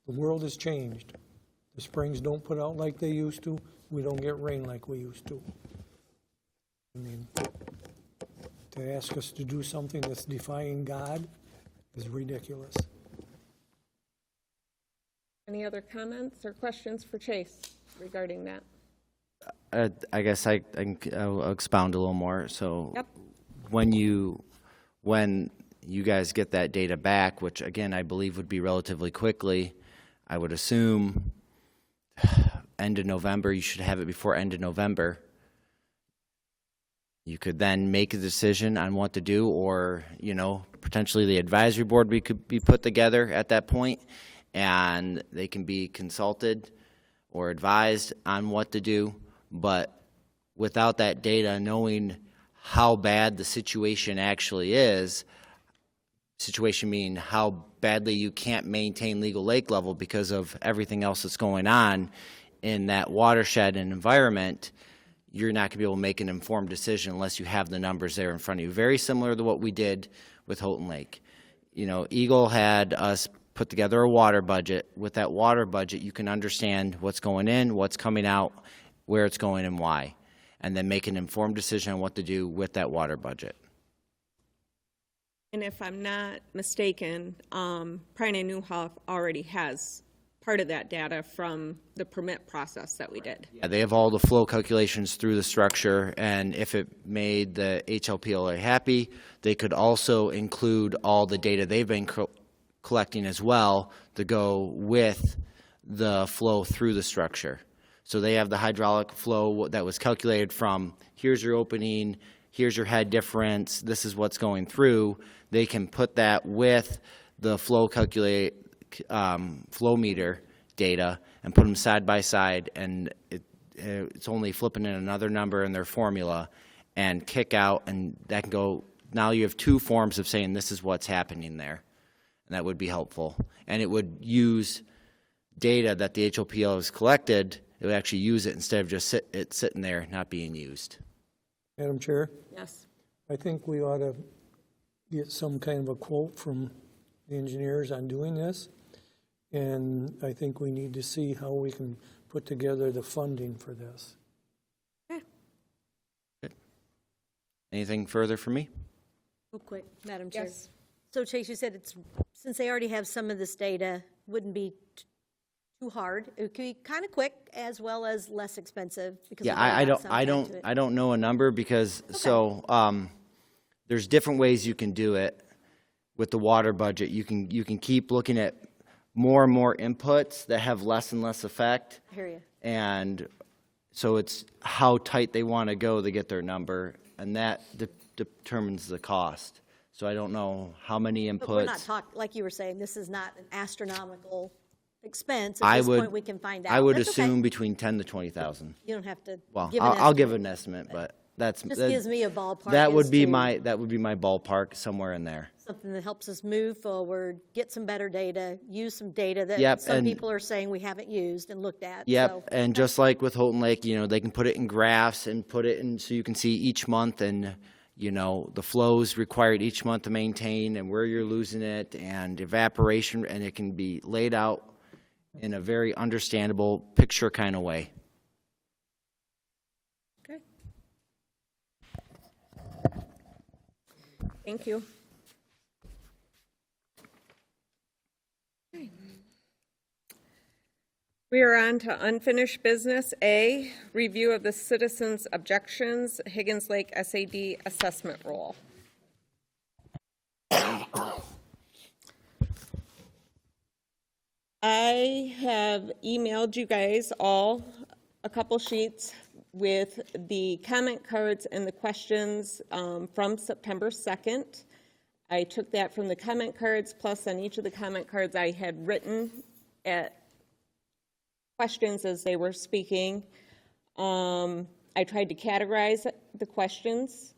the world has changed. The springs don't put out like they used to. We don't get rain like we used to. I mean, to ask us to do something that's defying God is ridiculous. Any other comments or questions for Chase regarding that? I guess I'll expound a little more. So Yep. when you guys get that data back, which again I believe would be relatively quickly, I would assume end of November. You should have it before end of November. You could then make a decision on what to do, or potentially the advisory board could be put together at that point, and they can be consulted or advised on what to do. But without that data, knowing how bad the situation actually is, situation meaning how badly you can't maintain legal lake level because of everything else that's going on in that watershed and environment, you're not going to be able to make an informed decision unless you have the numbers there in front of you. Very similar to what we did with Houghton Lake. Eagle had us put together a water budget. With that water budget, you can understand what's going in, what's coming out, where it's going, and why, and then make an informed decision on what to do with that water budget. And if I'm not mistaken, Prine and Newhoff already has part of that data from the permit process that we did. Yeah, they have all the flow calculations through the structure, and if it made the HLPLA happy, they could also include all the data they've been collecting as well to go with the flow through the structure. So they have the hydraulic flow that was calculated from here's your opening, here's your head difference, this is what's going through. They can put that with the flow flow meter data and put them side by side, and it's only flipping in another number in their formula and kick out, and that can go. Now you have two forms of saying this is what's happening there, and that would be helpful. And it would use data that the HOPL has collected. It would actually use it instead of just sitting there not being used. Madam Chair? Yes. I think we ought to get some kind of a quote from the engineers on doing this. And I think we need to see how we can put together the funding for this. Okay. Good. Anything further for me? Real quick, Madam Chair. Yes. So Chase, you said since they already have some of this data, wouldn't be too hard. It could be kind of quick as well as less expensive. Because Yeah, I don't know a number because there's different ways you can do it with the water budget. You can keep looking at more and more inputs that have less and less effect. I hear you. And so it's how tight they want to go to get their number, and that determines the cost. So I don't know how many inputs. But we're not talking, like you were saying, this is not an astronomical expense. At this point, we can find out. I would That's assume okay. between 10 to 20,000. You don't have to Well, give an I'll give estimate. an estimate, but that's Just gives me a ballpark. That would as be to my ballpark, somewhere in there. something that helps us move forward, get some better data, use some data that Yep, some and- people are saying we haven't used and looked at. Yep, So and just like with Houghton Lake, they can put it in graphs and put it in so you can see each month and, the flows required each month to maintain and where you're losing it and evaporation, and it can be laid out in a very understandable picture kind of way. Okay. Thank you. Okay. We are on to unfinished business. A, review of the citizens' objections, Higgins Lake SAD assessment role. I have emailed you guys all a couple sheets with the comment cards and the questions from September 2nd. I took that from the comment cards, plus on each of the comment cards I had written at questions as they were speaking. I tried to categorize the questions,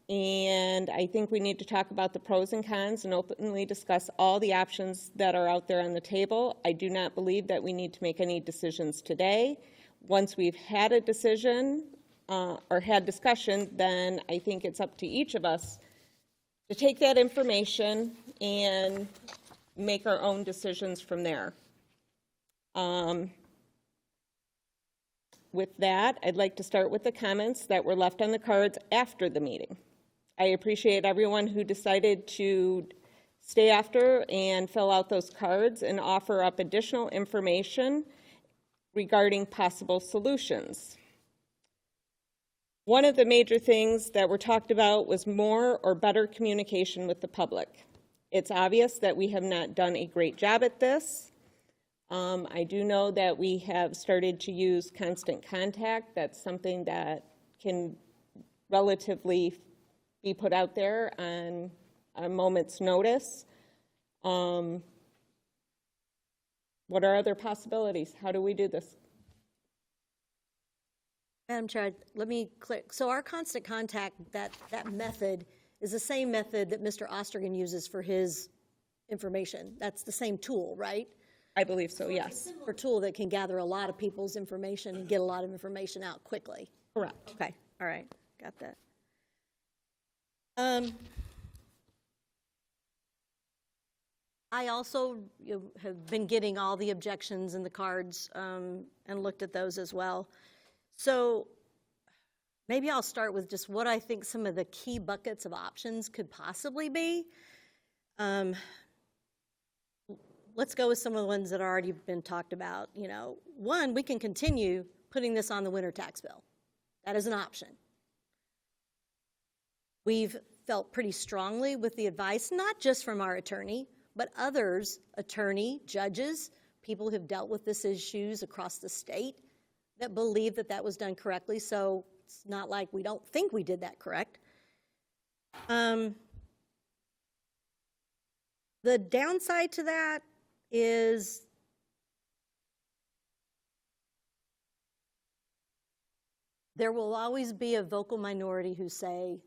and I think we need to talk about the pros and cons and openly discuss all the options that are out there on the table. I do not believe that we need to make any decisions today. Once we've had a decision or had discussion, then I think it's up to each of us to take that information and make our own decisions from there. With that, I'd like to start with the comments that were left on the cards after the meeting. I appreciate everyone who decided to stay after and fill out those cards and offer up additional information regarding possible solutions. One of the major things that were talked about was more or better communication with the public. It's obvious that we have not done a great job at this. I do know that we have started to use constant contact. That's something that can relatively be put out there on a moment's notice. What are other possibilities? How do we do this? Madam Chair, let me click. So our constant contact, that method is the same method that Mr. Ostergen uses for his information. That's the same tool, right? I believe so, yes. It's a similar tool that can gather a lot of people's information and get a lot of information out quickly. Correct. Okay, all right, got that. I also have been getting all the objections and the cards and looked at those as well. So maybe I'll start with just what I think some of the key buckets of options could possibly be. Let's go with some of the ones that have already been talked about. You know, one, we can continue putting this on the winter tax bill. That is an option. We've felt pretty strongly with the advice, not just from our attorney, but others, attorney, judges, people who've dealt with this issues across the state that believe that that was done correctly. So it's not like we don't think we did that correct. The downside to that is there will always be a vocal minority who say,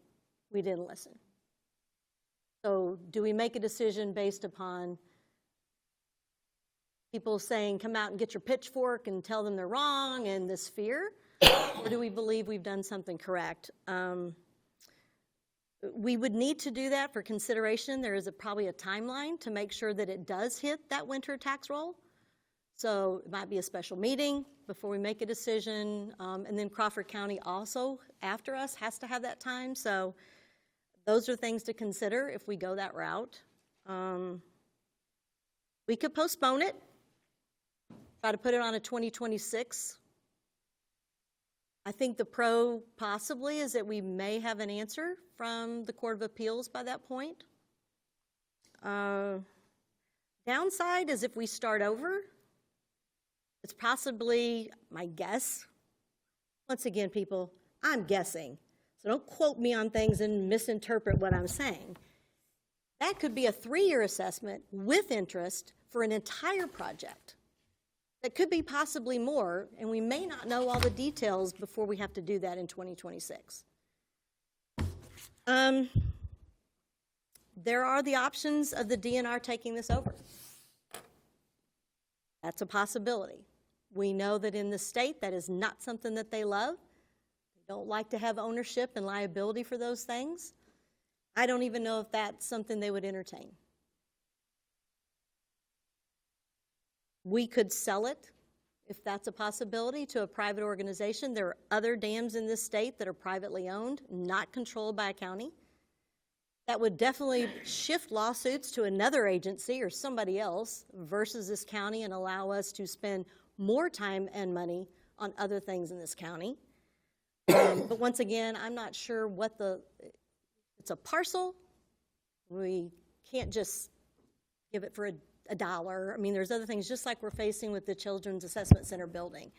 we didn't listen. So do we make a decision based upon people saying, come out and get your pitchfork and tell them they're wrong and this fear? Or do we believe we've done something correct? We would need to do that for consideration. There is probably a timeline to make sure that it does hit that winter tax roll. So it might be a special meeting before we make a decision. And then Crawford County also, after us, has to have that time. So those are things to consider if we go that route. We could postpone it, try to put it on a 2026. I think the pro possibly is that we may have an answer from the Court of Appeals by that point. Downside is if we start over, it's possibly, my guess, once again, people, I'm guessing, so don't quote me on things and misinterpret what I'm saying. That could be a 3-year assessment with interest for an entire project. That could be possibly more, and we may not know all the details before we have to do that in 2026. There are the options of the DNR taking this over. That's a possibility. We know that in the state that is not something that they love. They don't like to have ownership and liability for those things. I don't even know if that's something they would entertain. We could sell it, if that's a possibility, to a private organization. There are other dams in this state that are privately owned, not controlled by a county. That would definitely shift lawsuits to another agency or somebody else versus this county and allow us to spend more time and money on other things in this county. But once again, I'm not sure what it's a parcel. We can't just give it for a $1. I mean, there's other things, just like we're facing with the Children's Assessment Center building.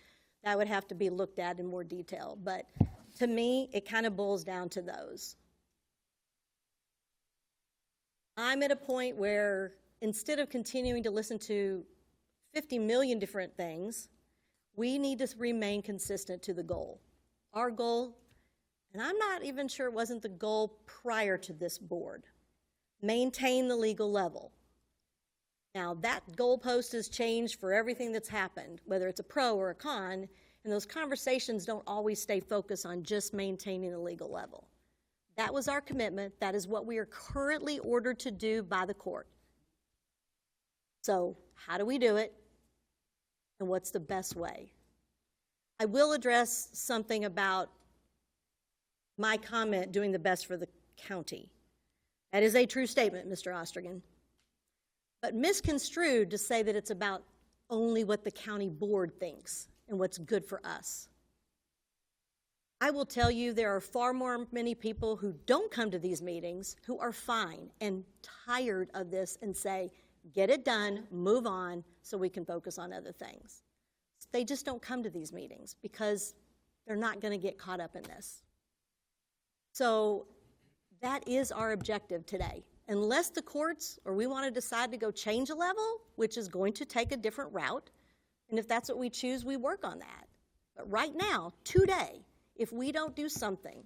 That would have to be looked at in more detail. But to me, it kind of boils down to those. I'm at a point where instead of continuing to listen to 50 million different things, we need to remain consistent to the goal. Our goal, and I'm not even sure it wasn't the goal prior to this board, maintain the legal level. Now, that goalpost has changed for everything that's happened, whether it's a pro or a con, and those conversations don't always stay focused on just maintaining the legal level. That was our commitment. That is what we are currently ordered to do by the court. So how do we do it, and what's the best way? I will address something about my comment doing the best for the county. That is a true statement, Mr. Ostergen, but misconstrued to say that it's about only what the county board thinks and what's good for us. I will tell you there are far more many people who don't come to these meetings who are fine and tired of this and say, get it done, move on, so we can focus on other things. They just don't come to these meetings because they're not going to get caught up in this. So that is our objective today. Unless the courts or we want to decide to go change a level, which is going to take a different route, and if that's what we choose, we work on that. But right now, today, if we don't do something,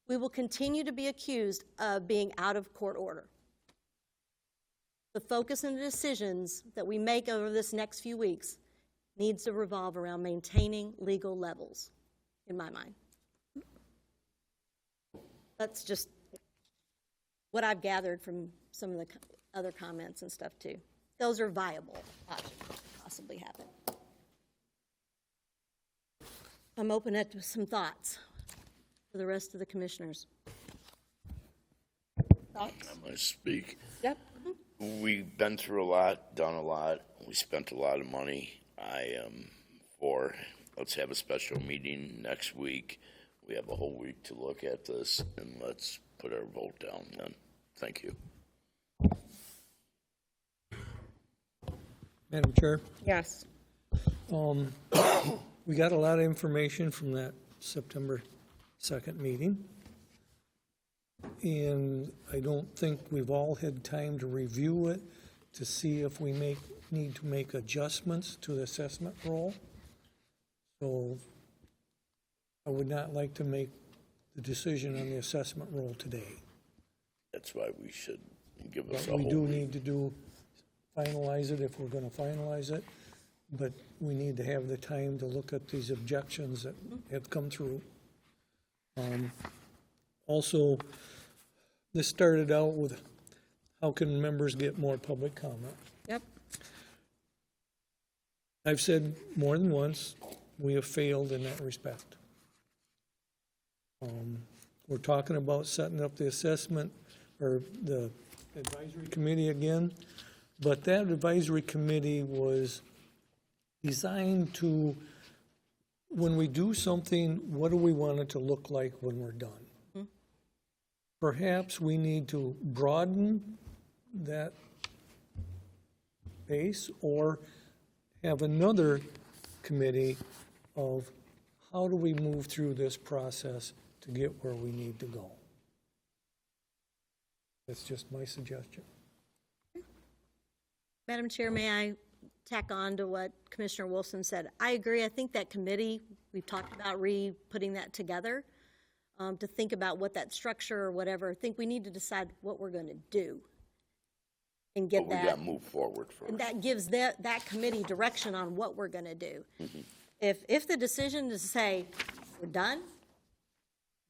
we will continue to be accused of being out of court order. The focus and the decisions that we make over this next few weeks needs to revolve around maintaining legal levels, in my mind. That's just what I've gathered from some of the other comments and stuff too. Those are viable options to possibly happen. I'm open to some thoughts for the rest of the commissioners. Thoughts? I'm going to speak. Yep. We've been through a lot, done a lot. We spent a lot of money. I am for, let's have a special meeting next week. We have a whole week to look at this, and let's put our vote down then. Thank you. Madam Chair, Yes. we got a lot of information from that September 2nd meeting. And I don't think we've all had time to review it to see if we need to make adjustments to the assessment roll. So I would not like to make the decision on the assessment roll today. That's why we should give us But a we whole do week. need to finalize it if we're going to finalize it. But we need to have the time to look at these objections that have come through. Also, this started out with how can members get more public comment? Yep. I've said more than once, we have failed in that respect. We're talking about setting up the assessment or the advisory committee again, but that advisory committee was designed to, when we do something, what do we want it to look like when we're done? Perhaps we need to broaden that base or have another committee of how do we move through this process to get where we need to go. That's just my suggestion. Madam Chair, may I tack on to what Commissioner Wolfson said? I agree. I think that committee, we've talked about putting that together to think about what that structure or whatever. I think we need to decide what we're going to do and get But we got to move forward first. and that gives that committee direction on what we're going to do. If the decision is to say, we're done,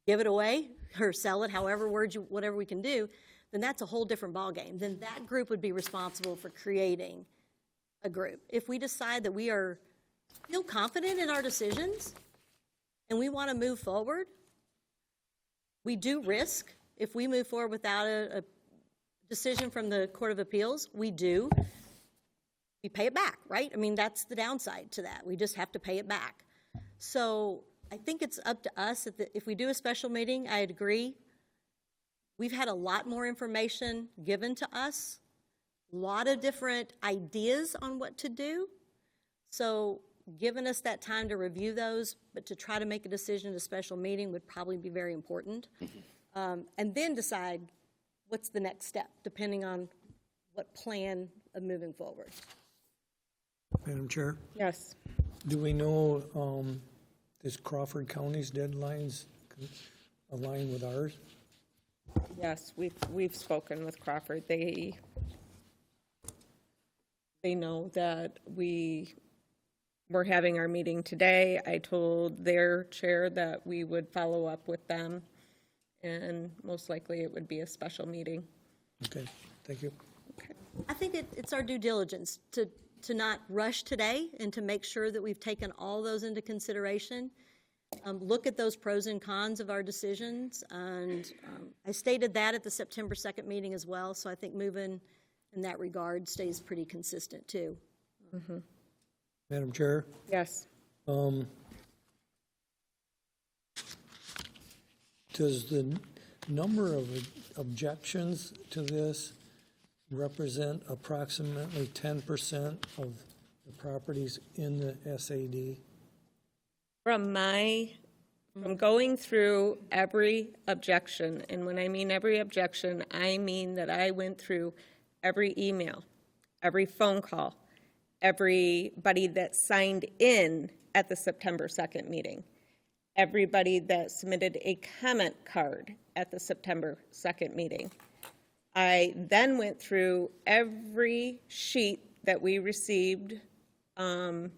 give it away, or sell it, whatever we can do, then that's a whole different ballgame. Then that group would be responsible for creating a group. If we decide that we feel confident in our decisions and we want to move forward, we do risk, if we move forward without a decision from the Court of Appeals, we pay it back, right? I mean, that's the downside to that. We just have to pay it back. So I think it's up to us. If we do a special meeting, I'd agree. We've had a lot more information given to us, a lot of different ideas on what to do. So giving us that time to review those, but to try to make a decision at a special meeting would probably be very important. And then decide what's the next step, depending on what plan of moving forward. Madam Chair? Yes. Do we know does Crawford County's deadlines align with ours? Yes, we've spoken with Crawford. They know that we're having our meeting today. I told their chair that we would follow up with them, and most likely it would be a special meeting. Okay, thank you. I think it's our due diligence to not rush today and to make sure that we've taken all those into consideration. Look at those pros and cons of our decisions, and I stated that at the September 2nd meeting as well, so I think moving in that regard stays pretty consistent too. Madam Chair? Yes. Does the number of objections to this represent approximately 10% of the properties in the SAD? From going through every objection, and when I mean every objection, I mean that I went through every email, every phone call, everybody that signed in at the September 2nd meeting, everybody that submitted a comment card at the September 2nd meeting. I then went through every sheet that we received from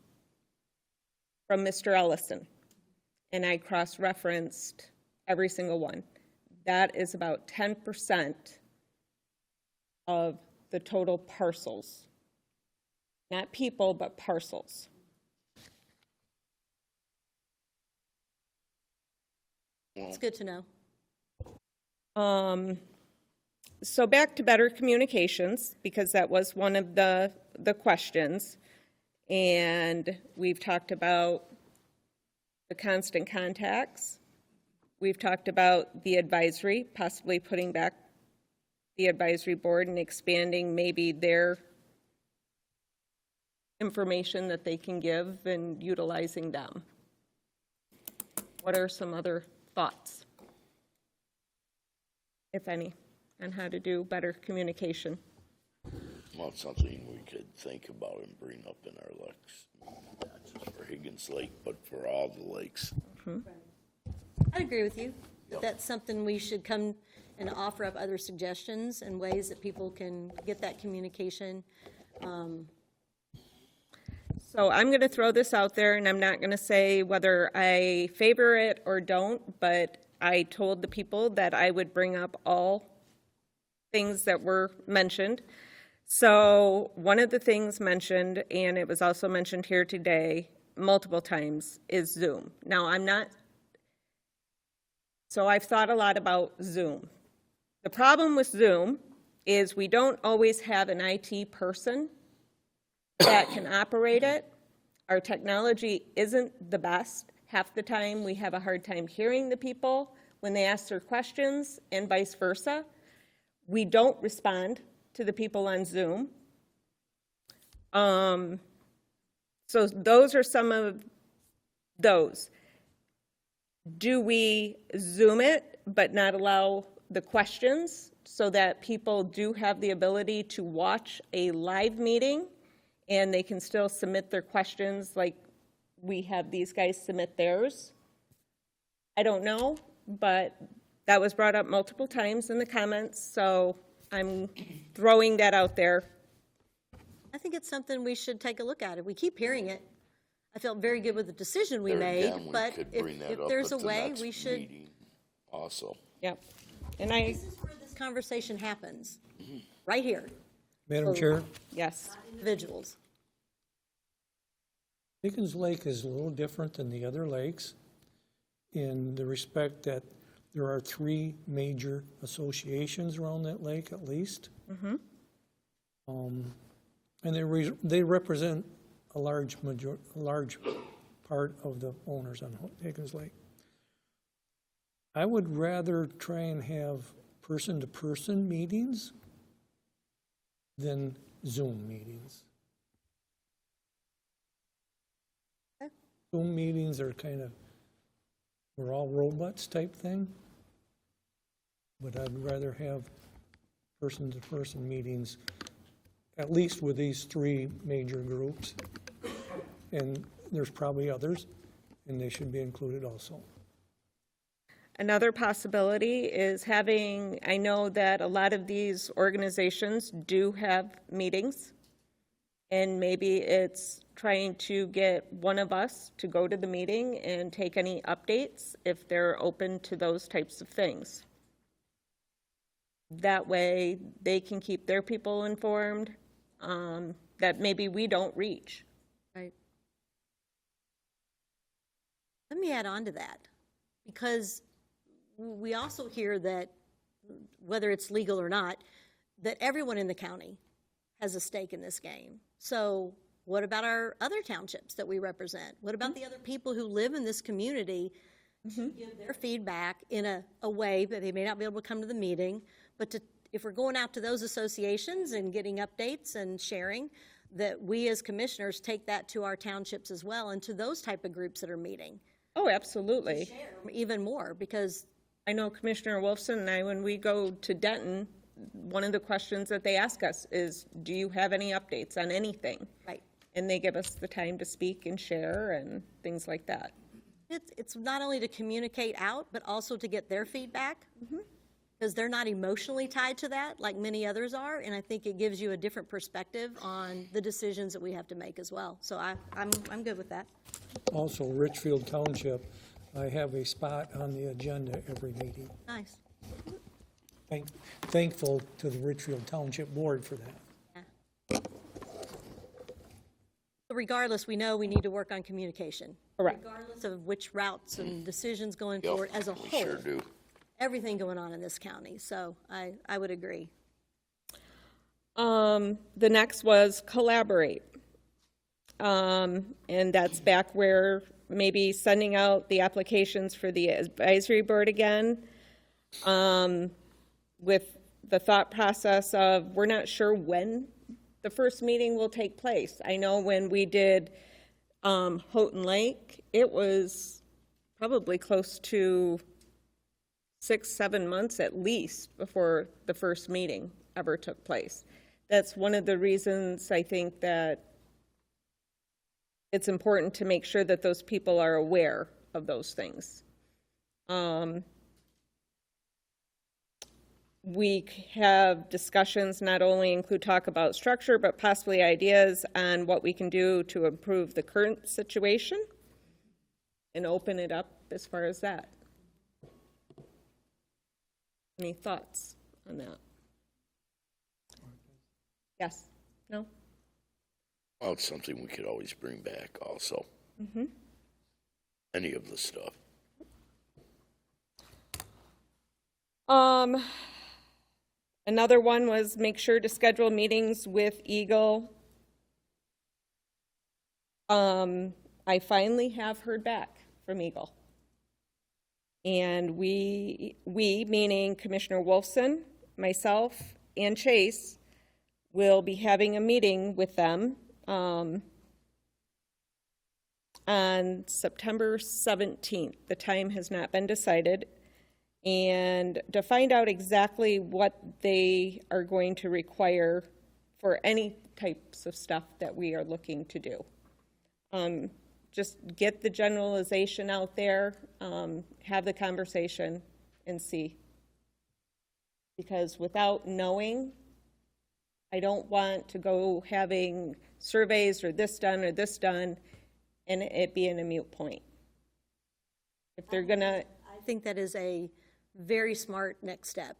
Mr. Ellison, and I cross-referenced every single one. That is about 10% of the total parcels. Not people, but parcels. It's good to know. So back to better communications, because that was one of the questions. And we've talked about the constant contacts. We've talked about the advisory, possibly putting back the advisory board and expanding maybe their information that they can give and utilizing them. What are some other thoughts, if any, on how to do better communication? Well, it's something we could think about and bring up in our lakes, not just for Higgins Lake, but for all the lakes. I agree with you. That's something we should come and offer up other suggestions and ways that people can get that communication. So I'm going to throw this out there, and I'm not going to say whether I favor it or don't, but I told the people that I would bring up all things that were mentioned. So one of the things mentioned, and it was also mentioned here today multiple times, is Zoom. Now, I've thought a lot about Zoom. The problem with Zoom is we don't always have an IT person that can operate it. Our technology isn't the best. Half the time we have a hard time hearing the people when they ask their questions, and vice versa. We don't respond to the people on Zoom. So those are some of those. Do we Zoom it but not allow the questions so that people do have the ability to watch a live meeting and they can still submit their questions like we have these guys submit theirs? I don't know, but that was brought up multiple times in the comments, so I'm throwing that out there. I think it's something we should take a look at. If we keep hearing it, I felt very good with the decision we There made, again, we but could bring that if up there's a at the way, next we should. meeting Also, Yep. And This is where this conversation happens, right here. Madam So, Chair? Yes. Individuals. Higgins Lake is a little different than the other lakes in the respect that there are 3 major associations around that lake at least. And they represent a large part of the owners on Higgins Lake. I would rather try and have person-to-person meetings than Zoom meetings. Zoom meetings are kind of, we're all robots type thing. But I'd rather have person-to-person meetings, at least with these 3 major groups. And there's probably others, and they should be included also. Another possibility is having, I know that a lot of these organizations do have meetings, and maybe it's trying to get one of us to go to the meeting and take any updates if they're open to those types of things. That way, they can keep their people informed that maybe we don't reach. Right. Let me add on to that, because we also hear that, whether it's legal or not, that everyone in the county has a stake in this game. So what about our other townships that we represent? What about the other people who live in this community to give their feedback in a way that they may not be able to come to the meeting, but if we're going out to those associations and getting updates and sharing, that we as commissioners take that to our townships as well and to those type of groups that are meeting. Oh, absolutely. Share even more, because I know Commissioner Wolfson and I, when we go to Denton, one of the questions that they ask us is, do you have any updates on anything? Right. And they give us the time to speak and share and things like that. It's not only to communicate out, but also to get their feedback, because they're not emotionally tied to that like many others are, and I think it gives you a different perspective on the decisions that we have to make as well. So I'm good with that. Also, Richfield Township, I have a spot on the agenda every meeting. Nice. Thankful to the Richfield Township Board for that. Regardless, we know we need to work on communication. Correct. Regardless of which routes and decisions going forward as a whole. We sure do. Everything going on in this county, so I would agree. The next was collaborate. And that's back where maybe sending out the applications for the advisory board again, with the thought process of we're not sure when the first meeting will take place. I know when we did Houghton Lake, it was probably close to 6-7 months at least before the first meeting ever took place. That's one of the reasons I think that it's important to make sure that those people are aware of those things. We have discussions not only include talk about structure, but possibly ideas on what we can do to improve the current situation and open it up as far as that. Any thoughts on that? Yes? No? Well, it's something we could always bring back also. Any of the stuff. Another one was make sure to schedule meetings with Eagle. I finally have heard back from Eagle. And we meaning Commissioner Wolfson, myself, and Chase, will be having a meeting with them on September 17th. The time has not been decided. And to find out exactly what they are going to require for any types of stuff that we are looking to do. Just get the generalization out there, have the conversation, and see. Because without knowing, I don't want to go having surveys or this done, and it being a moot point. If they're gonna... I think that is a very smart next step,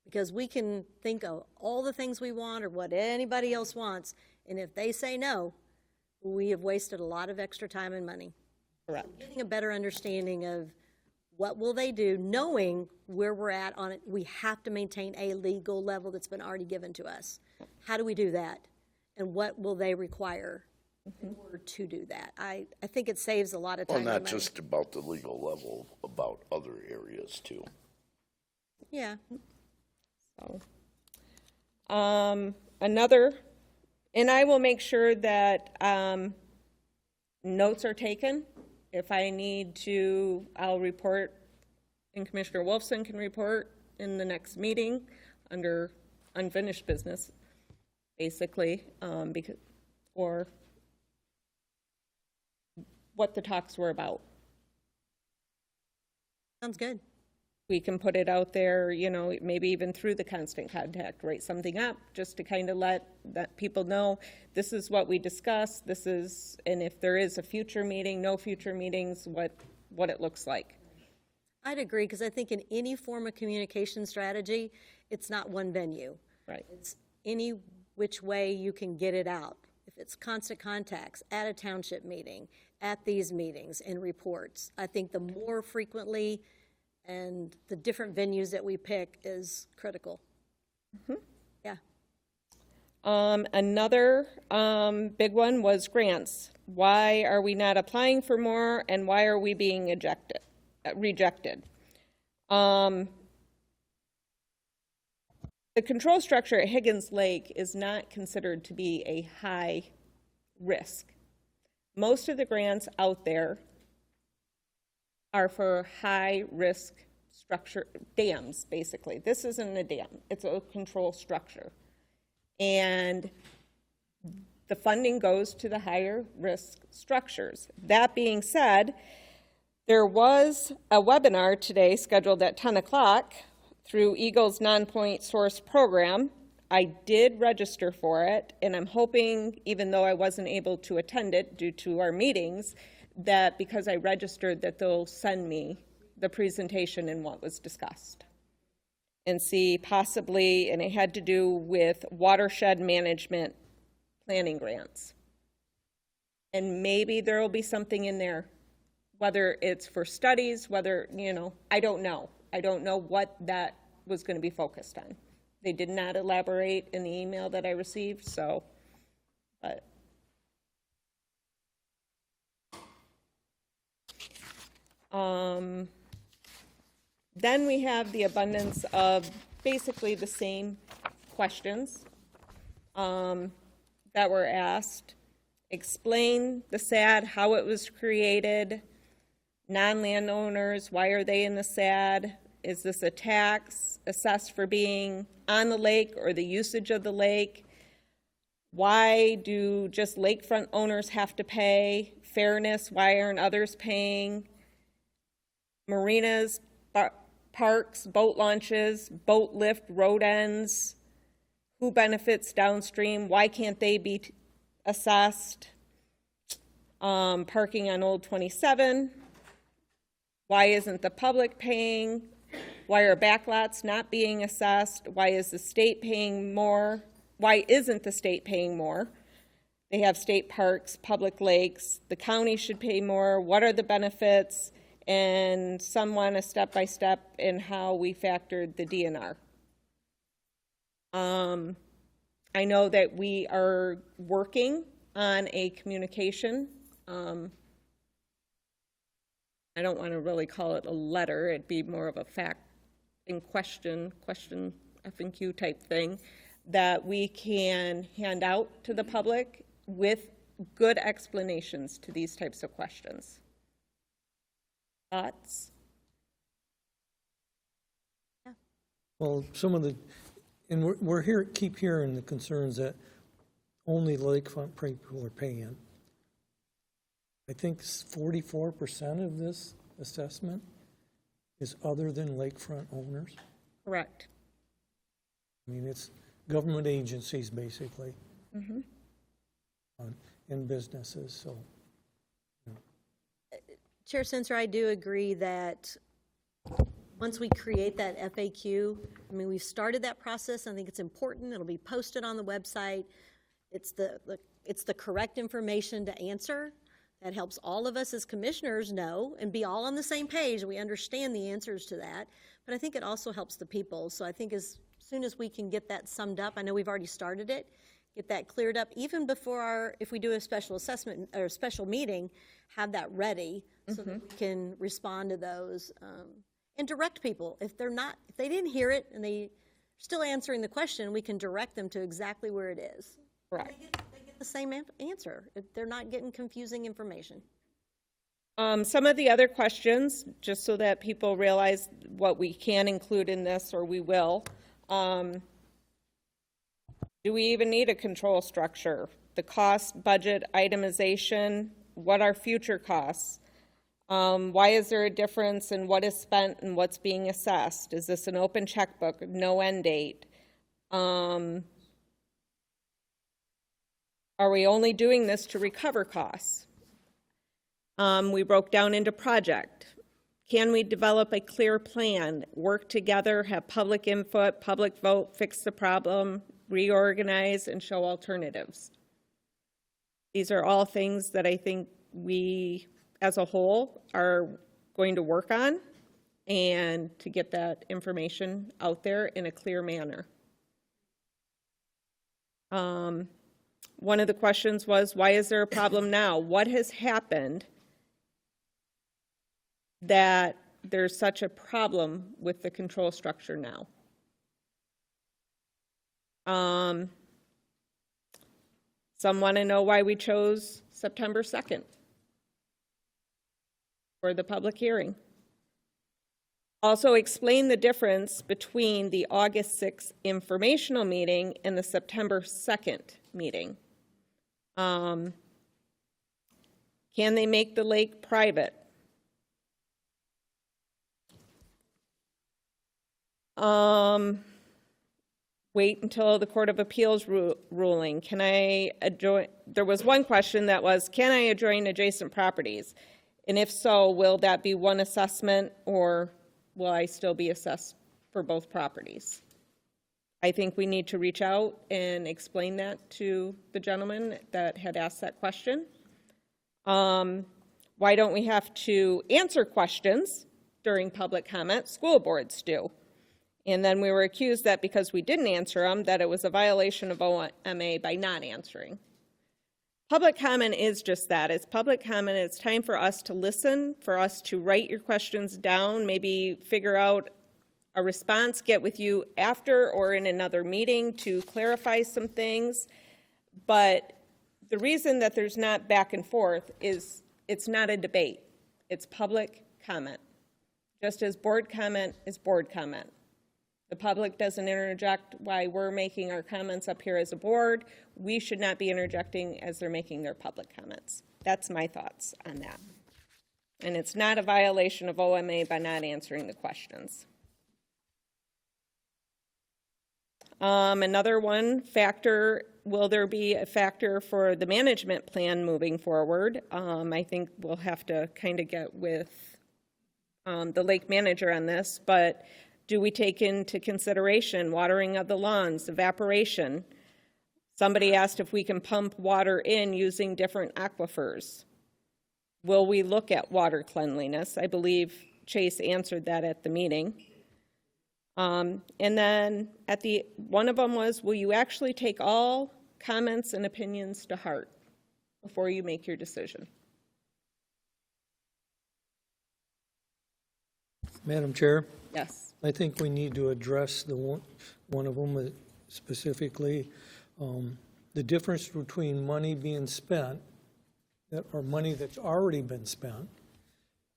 because we can think of all the things we want or what anybody else wants, and if they say no, we have wasted a lot of extra time and money. Correct. So getting a better understanding of what will they do, knowing where we're at on it. We have to maintain a legal level that's been already given to us. How do we do that? And what will they require in order to do that? I think it saves a lot of time Well, not and money. just about the legal level, about other areas too. Yeah. So, another, and I will make sure that notes are taken. If I need to, I'll report, and Commissioner Wolfson can report in the next meeting under unfinished business, basically, because, or what the talks were about Sounds good. We can put it out there, maybe even through the constant contact, write something up just to kind of let that people know this is what we discussed, and if there is a future meeting, no future meetings, what it looks like. I'd agree, because I think in any form of communication strategy, it's not one venue. Right. It's any which way you can get it out. If it's constant contacts, at a township meeting, at these meetings, and reports, I think the more frequently and the different venues that we pick is critical. Yeah. Another big one was grants. Why are we not applying for more, and why are we being rejected? The control structure at Higgins Lake is not considered to be a high risk. Most of the grants out there are for high risk structure, dams, basically. This isn't a dam, it's a control structure. And the funding goes to the higher risk structures. That being said, there was a webinar today scheduled at 10 o'clock through Eagle's non-point source program. I did register for it, and I'm hoping, even though I wasn't able to attend it due to our meetings, that because I registered that they'll send me the presentation and what was discussed. And see possibly, and it had to do with watershed management planning grants. And maybe there will be something in there, whether it's for studies, whether, I don't know. I don't know what that was going to be focused on. They did not elaborate in the email that I received, so, but. Then we have the abundance of basically the same questions that were asked. Explain the SAD, how it was created, non-landowners, why are they in the SAD? Is this a tax assessed for being on the lake or the usage of the lake? Why do just lakefront owners have to pay? Fairness, why aren't others paying? Marinas, parks, boat launches, boat lift, road ends, who benefits downstream? Why can't they be assessed? Parking on Old 27, why isn't the public paying? Why are backlots not being assessed? Why is the state paying more? Why isn't the state paying more? They have state parks, public lakes, the county should pay more. What are the benefits? And some want a step-by-step in how we factored the DNR. I know that we are working on a communication. I don't want to really call it a letter. It'd be more of a fact in question FAQ type thing that we can hand out to the public with good explanations to these types of questions. Thoughts? Well, some of the, and keep hearing the concerns that only lakefront people are paying. I think 44% of this assessment is other than lakefront owners. Correct. I mean, it's government agencies, basically, and businesses, so. Chair Sensor, I do agree that once we create that FAQ, I mean, we've started that process. I think it's important. It'll be posted on the website. It's the correct information to answer. That helps all of us as commissioners know and be all on the same page. We understand the answers to that. But I think it also helps the people. So I think as soon as we can get that summed up, I know we've already started it, get that cleared up, even before if we do a special assessment or a special meeting, have that ready so that we can respond to those and direct people. If they didn't hear it and they're still answering the question, we can direct them to exactly where it is. Correct. They get the same answer. They're not getting confusing information. Some of the other questions, just so that people realize what we can include in this, or we will. Do we even need a control structure? The cost, budget, itemization, what are future costs? Why is there a difference in what is spent and what's being assessed? Is this an open checkbook, no end date? Are we only doing this to recover costs? We broke down into project. Can we develop a clear plan, work together, have public input, public vote, fix the problem, reorganize, and show alternatives? These are all things that I think we, as a whole, are going to work on and to get that information out there in a clear manner. One of the questions was, why is there a problem now? What has happened that there's such a problem with the control structure now? Some want to know why we chose September 2nd for the public hearing. Also explain the difference between the August 6th informational meeting and the September 2nd meeting. Can they make the lake private? Wait until the Court of Appeals ruling. Can I adjoin? There was one question that was, can I adjoin adjacent properties? And if so, will that be one assessment or will I still be assessed for both properties? I think we need to reach out and explain that to the gentleman that had asked that question. Why don't we have to answer questions during public comment? School boards do. And then we were accused that because we didn't answer them, that it was a violation of OMA by not answering. Public comment is just that. It's public comment. It's time for us to listen, for us to write your questions down, maybe figure out a response, get with you after or in another meeting to clarify some things. But the reason that there's not back and forth is it's not a debate. It's public comment. Just as board comment is board comment. The public doesn't interject while we're making our comments up here as a board. We should not be interjecting as they're making their public comments. That's my thoughts on that. And it's not a violation of OMA by not answering the questions. Another one factor, will there be a factor for the management plan moving forward? I think we'll have to kind of get with the lake manager on this, but do we take into consideration watering of the lawns, evaporation? Somebody asked if we can pump water in using different aquifers. Will we look at water cleanliness? I believe Chase answered that at the meeting. And then one of them was, will you actually take all comments and opinions to heart before you make your decision? Madam Chair? Yes. I think we need to address one of them specifically. The difference between money being spent, or money that's already been spent,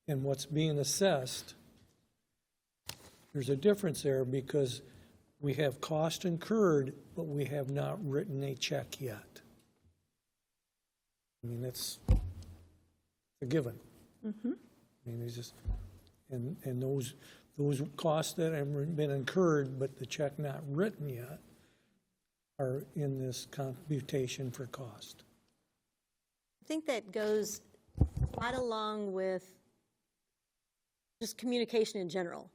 and what's being assessed. There's a difference there because we have cost incurred, but we have not written a check yet. I mean, that's a given. Mm-hmm. I mean, it's just, and those costs that have been incurred, but the check not written yet, are in this computation for cost. I think that goes right along with just communication in general.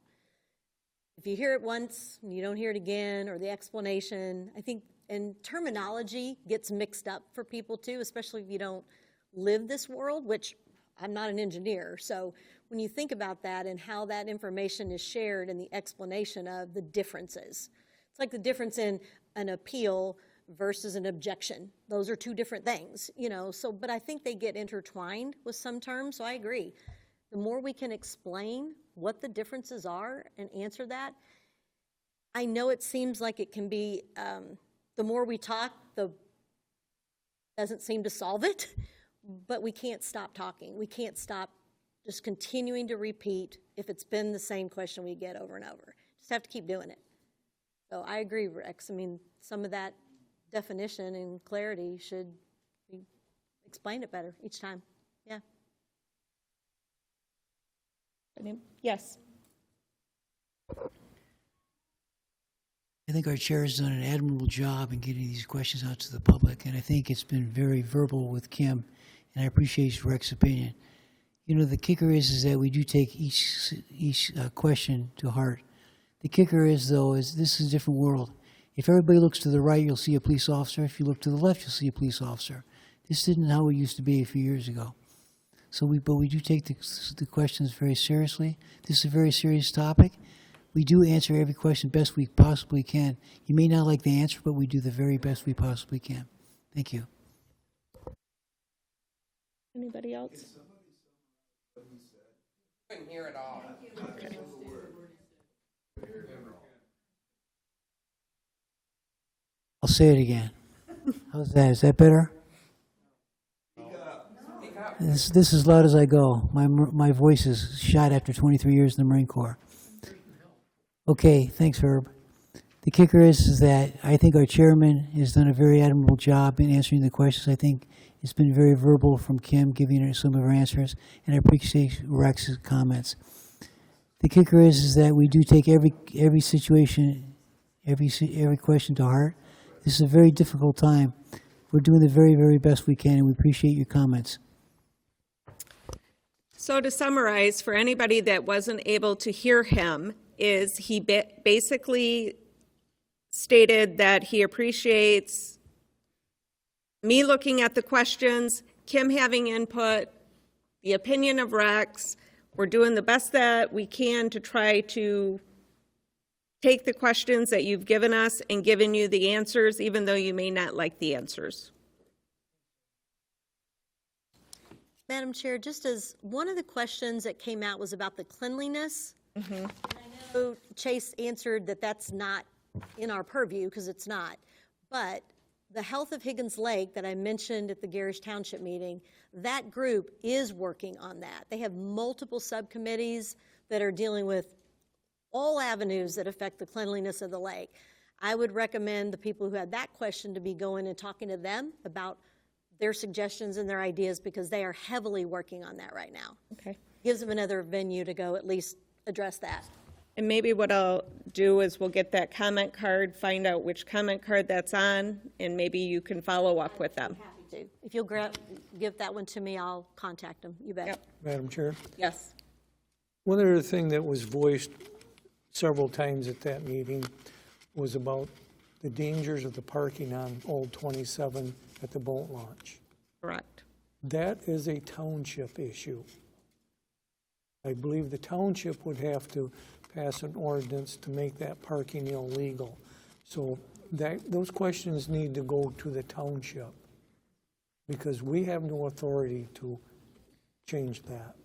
If you hear it once and you don't hear it again, or the explanation, I think, and terminology gets mixed up for people too, especially if you don't live this world, which I'm not an engineer. So when you think about that and how that information is shared and the explanation of the differences, it's like the difference in an appeal versus an objection. Those are two different things, you know, so, but I think they get intertwined with some terms, so I agree. The more we can explain what the differences are and answer that, I know it seems like it can be, the more we talk, the doesn't seem to solve it, but we can't stop talking. We can't stop just continuing to repeat if it's been the same question we get over and over. Just have to keep doing it. So I agree, Rex. I mean, some of that definition and clarity should be explain it better each time. Yeah. Yes. I think our chair has done an admirable job in getting these questions out to the public, and I think it's been very verbal with Kim, and I appreciate Rex's opinion. You know, the kicker is that we do take each question to heart. The kicker is, though, is this is a different world. If everybody looks to the right, you'll see a police officer. If you look to the left, you'll see a police officer. This isn't how it used to be a few years ago. So but we do take the questions very seriously. This is a very serious topic. We do answer every question best we possibly can. You may not like the answer, but we do the very best we possibly can. Thank you. Anybody else? Couldn't hear it all. Okay. I'll say it again. How's that? Is that better? This is as loud as I go. My voice is shot after 23 years in the Marine Corps. Okay, thanks, Herb. The kicker is that I think our chairman has done a very admirable job in answering the questions. I think it's been very verbal from Kim, giving her some of her answers, and I appreciate Rex's comments. The kicker is that we do take every situation, every question to heart. This is a very difficult time. We're doing the very, very best we can, and we appreciate your comments. So to summarize, for anybody that wasn't able to hear him, is he basically stated that he appreciates me looking at the questions, Kim having input, the opinion of Rex. We're doing the best that we can to try to take the questions that you've given us and given you the answers, even though you may not like the answers. Madam Chair, just as one of the questions that came out was about the cleanliness. Mm-hmm. I know Chase answered that that's not in our purview, because it's not. But the health of Higgins Lake that I mentioned at the Garish Township meeting, that group is working on that. They have multiple subcommittees that are dealing with all avenues that affect the cleanliness of the lake. I would recommend the people who had that question to be going and talking to them about their suggestions and their ideas, because they are heavily working on that right now. Okay. Gives them another venue to go at least address that. And maybe what I'll do is we'll get that comment card, find out which comment card that's on, and maybe you can follow up with them. Happy to. If you'll give that one to me, I'll contact them. You bet. Yep. Madam Chair? Yes. One other thing that was voiced several times at that meeting was about the dangers of the parking on Old 27 at the boat launch. Correct. That is a township issue. I believe the township would have to pass an ordinance to make that parking illegal. So those questions need to go to the township, because we have no authority to change that.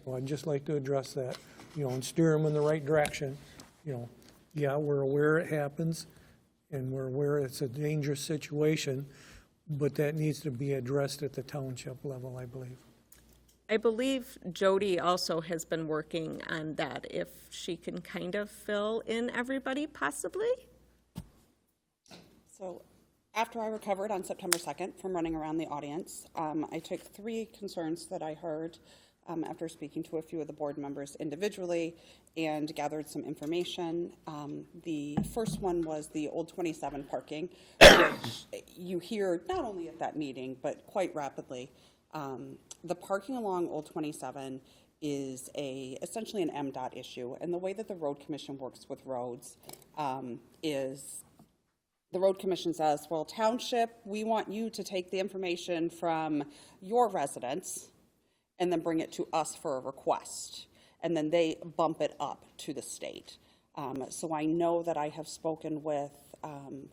So I'd just like to address that, and steer them in the right direction. Yeah, we're aware it happens, and we're aware it's a dangerous situation, but that needs to be addressed at the township level, I believe. I believe Jody also has been working on that, if she can kind of fill in everybody, possibly? So after I recovered on September 2nd from running around the audience, I took 3 concerns that I heard after speaking to a few of the board members individually and gathered some information. The first one was the Old 27 parking, which you hear not only at that meeting, but quite rapidly. The parking along Old 27 is essentially an MDOT issue, and the way that the Road Commission works with roads is the Road Commission says, well, township, we want you to take the information from your residents and then bring it to us for a request, and then they bump it up to the state. So I know that I have spoken with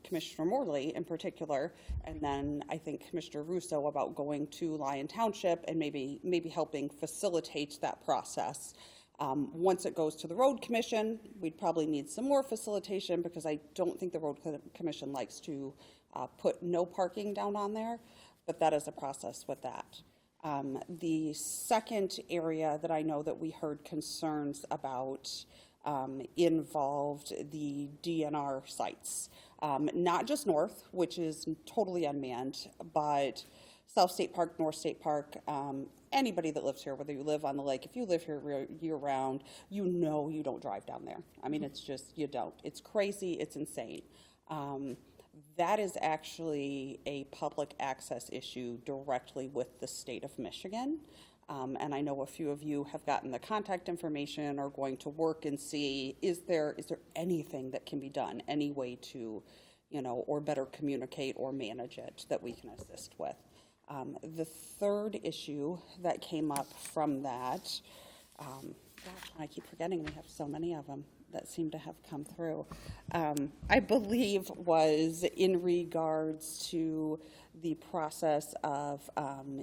Commissioner Morley in particular, and then I think Commissioner Russo about going to Lyon Township and maybe helping facilitate that process. Once it goes to the Road Commission, we'd probably need some more facilitation, because I don't think the Road Commission likes to put no parking down on there, but that is a process with that. The second area that I know that we heard concerns about involved the DNR sites. Not just north, which is totally unmanned, but South State Park, North State Park, anybody that lives here, whether you live on the lake, if you live here year-round, you know you don't drive down there. I mean, it's just, you don't. It's crazy, it's insane. That is actually a public access issue directly with the state of Michigan. And I know a few of you have gotten the contact information, or going to work and see, is there anything that can be done, any way to, or better communicate or manage it that we can assist with. The third issue that came up from that, gosh, I keep forgetting we have so many of them that seem to have come through, I believe was in regards to the process of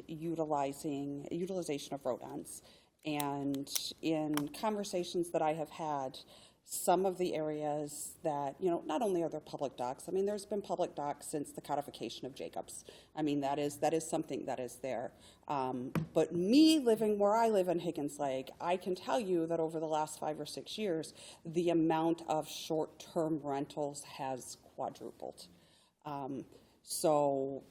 utilization of rodents. And in conversations that I have had, some of the areas that, not only are there public docks, I mean, there's been public docks since the codification of Jacobs. I mean, that is something that is there. But me living where I live in Higgins Lake, I can tell you that over the last 5 or 6 years, the amount of short-term rentals has quadrupled. So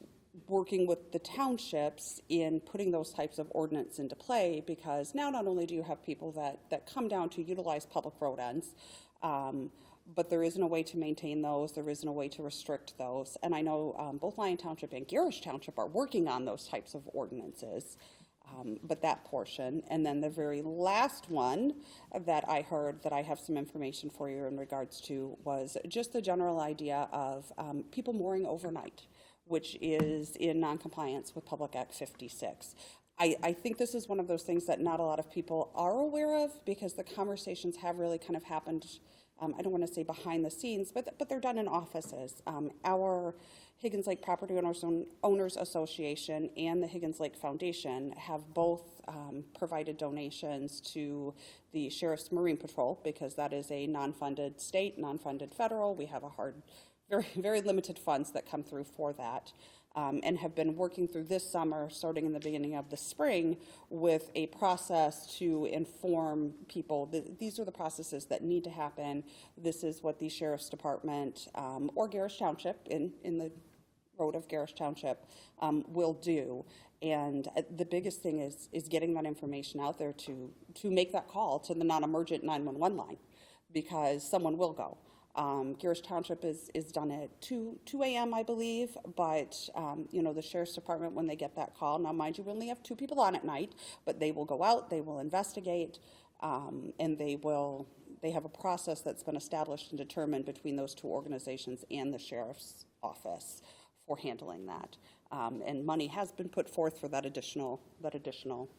working with the townships in putting those types of ordinance into play, because now not only do you have people that come down to utilize public road ends, but there isn't a way to maintain those, there isn't a way to restrict those. And I know both Lyon Township and Garish Township are working on those types of ordinances, but that portion. And then the very last one that I heard that I have some information for you in regards to was just the general idea of people mooring overnight, which is in noncompliance with Public Act 56. I think this is one of those things that not a lot of people are aware of, because the conversations have really kind of happened, I don't want to say behind the scenes, but they're done in offices. Our Higgins Lake Property Owners Association and the Higgins Lake Foundation have both provided donations to the Sheriff's Marine Patrol, because that is a non-funded state, non-funded federal. We have very, very limited funds that come through for that, and have been working through this summer, starting in the beginning of the spring, with a process to inform people that these are the processes that need to happen. This is what the Sheriff's Department or Garish Township, in the road of Garish Township, will do. And the biggest thing is getting that information out there to make that call to the non-emergent 911 line, because someone will go. Garish Township is done at 2 a.m., I believe, but, the Sheriff's Department, when they get that call, now mind you, we only have 2 people on at night, but they will go out, they will investigate, and they have a process that's been established and determined between those 2 organizations and the Sheriff's Office for handling that. And money has been put forth for that additional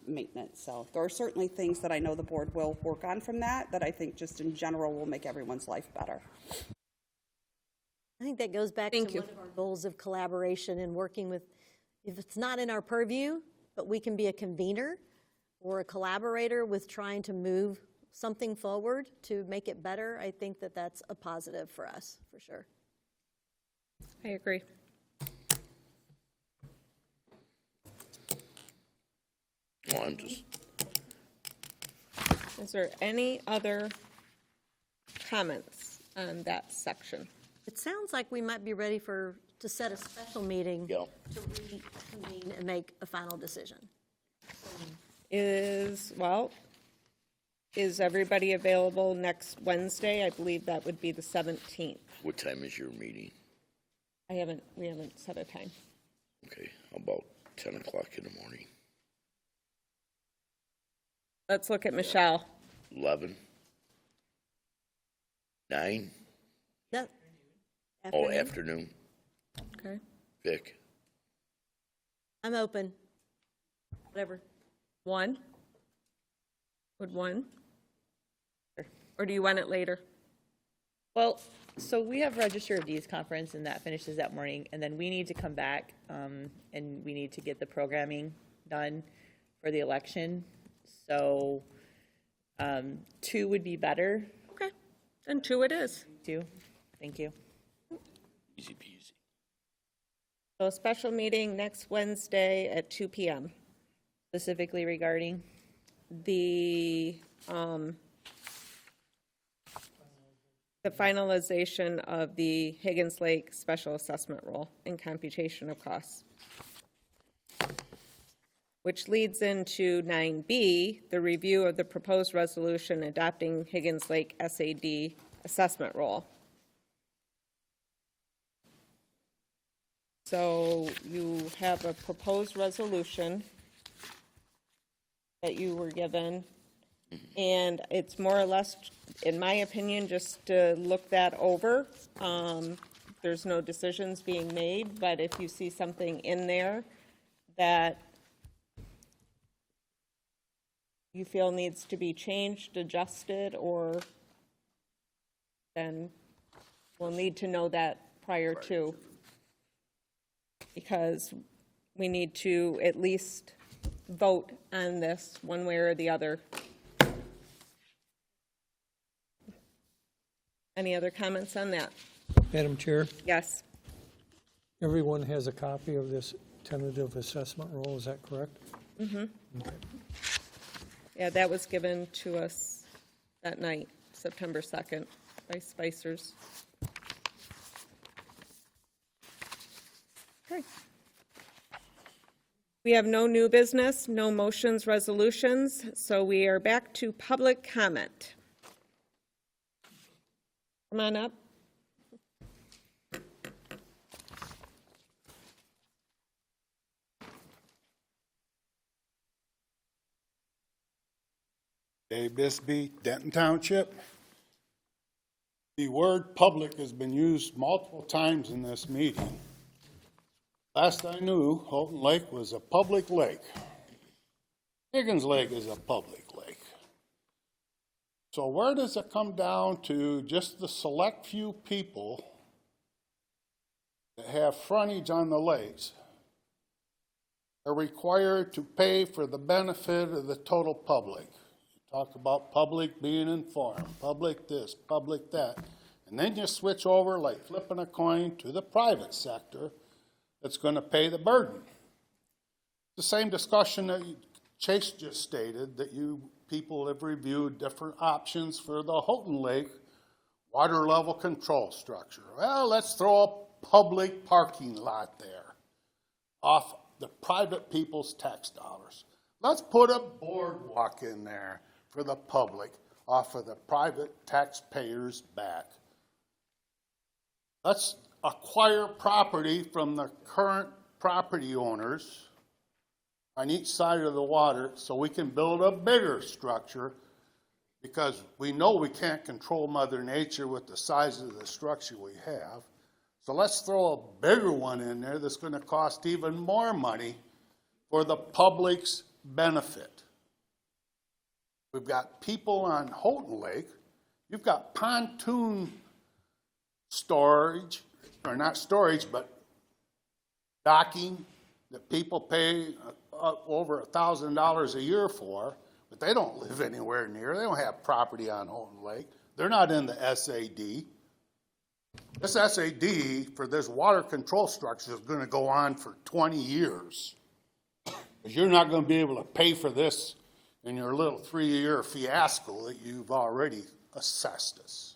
maintenance. So there are certainly things that I know the board will work on from that I think just in general will make everyone's life better. I think that goes back to one of our goals of collaboration and working with, if it's not in our purview, but we can be a convener or a collaborator with trying to move something forward to make it better. I think that that's a positive for us, for sure. I agree. Well, Is there any other comments on that section? It sounds like we might be ready to set a special meeting to reconvene and make a final decision. Is everybody available next Wednesday? I believe that would be the 17th. What time is your meeting? We haven't set a time. Okay, about 10 o'clock in the morning. Let's look at Michelle. 11? 9? Yep. Oh, afternoon. Okay. Vic? I'm open. Whatever. 1? Would 1? Or do you want it later? Well, so we have Register of Deeds conference, and that finishes that morning, and then we need to come back, and we need to get the programming done for the election. So 2 would be better. Okay, then 2 it is. 2, thank you. Easy peasy. So a special meeting next Wednesday at 2 p.m. Specifically regarding? The finalization of the Higgins Lake Special Assessment Rule and computation of costs. which leads into 9B, the review of the proposed resolution adopting Higgins Lake SAD assessment role. So you have a proposed resolution that you were given, and it's more or less, in my opinion, just to look that over. There's no decisions being made, but if you see something in there that you feel needs to be changed, adjusted, or then we'll need to know that prior to, because we need to at least vote on this one way or the other. Any other comments on that? Madam Chair, Yes. everyone has a copy of this tentative assessment role, is that correct? Mm-hmm. Yeah, that was given to us that night, September 2nd, by Spicers. Okay. We have no new business, no motions, resolutions, so we are back to public comment. Come on up. Dave Bisbee, Denton Township. The word public has been used multiple times in this meeting. Last I knew, Houghton Lake was a public lake. Higgins Lake is a public lake. So where does it come down to just the select few people that have frontage on the lakes are required to pay for the benefit of the total public? Talk about public being informed, public this, public that. And then you switch over like flipping a coin to the private sector that's going to pay the burden. The same discussion that Chase just stated, that you people have reviewed different options for the Houghton Lake water level control structure. Well, let's throw a public parking lot there off the private people's tax dollars. Let's put a boardwalk in there for the public off of the private taxpayers' back. Let's acquire property from the current property owners on each side of the water so we can build a bigger structure, because we know we can't control Mother Nature with the size of the structure we have. So let's throw a bigger one in there that's going to cost even more money for the public's benefit. We've got people on Houghton Lake. You've got pontoon storage, or not storage, but docking that people pay over $1,000 a year for, but they don't live anywhere near. They don't have property on Houghton Lake. They're not in the SAD. This SAD for this water control structure is going to go on for 20 years. Because you're not going to be able to pay for this in your little 3-year fiasco that you've already assessed us.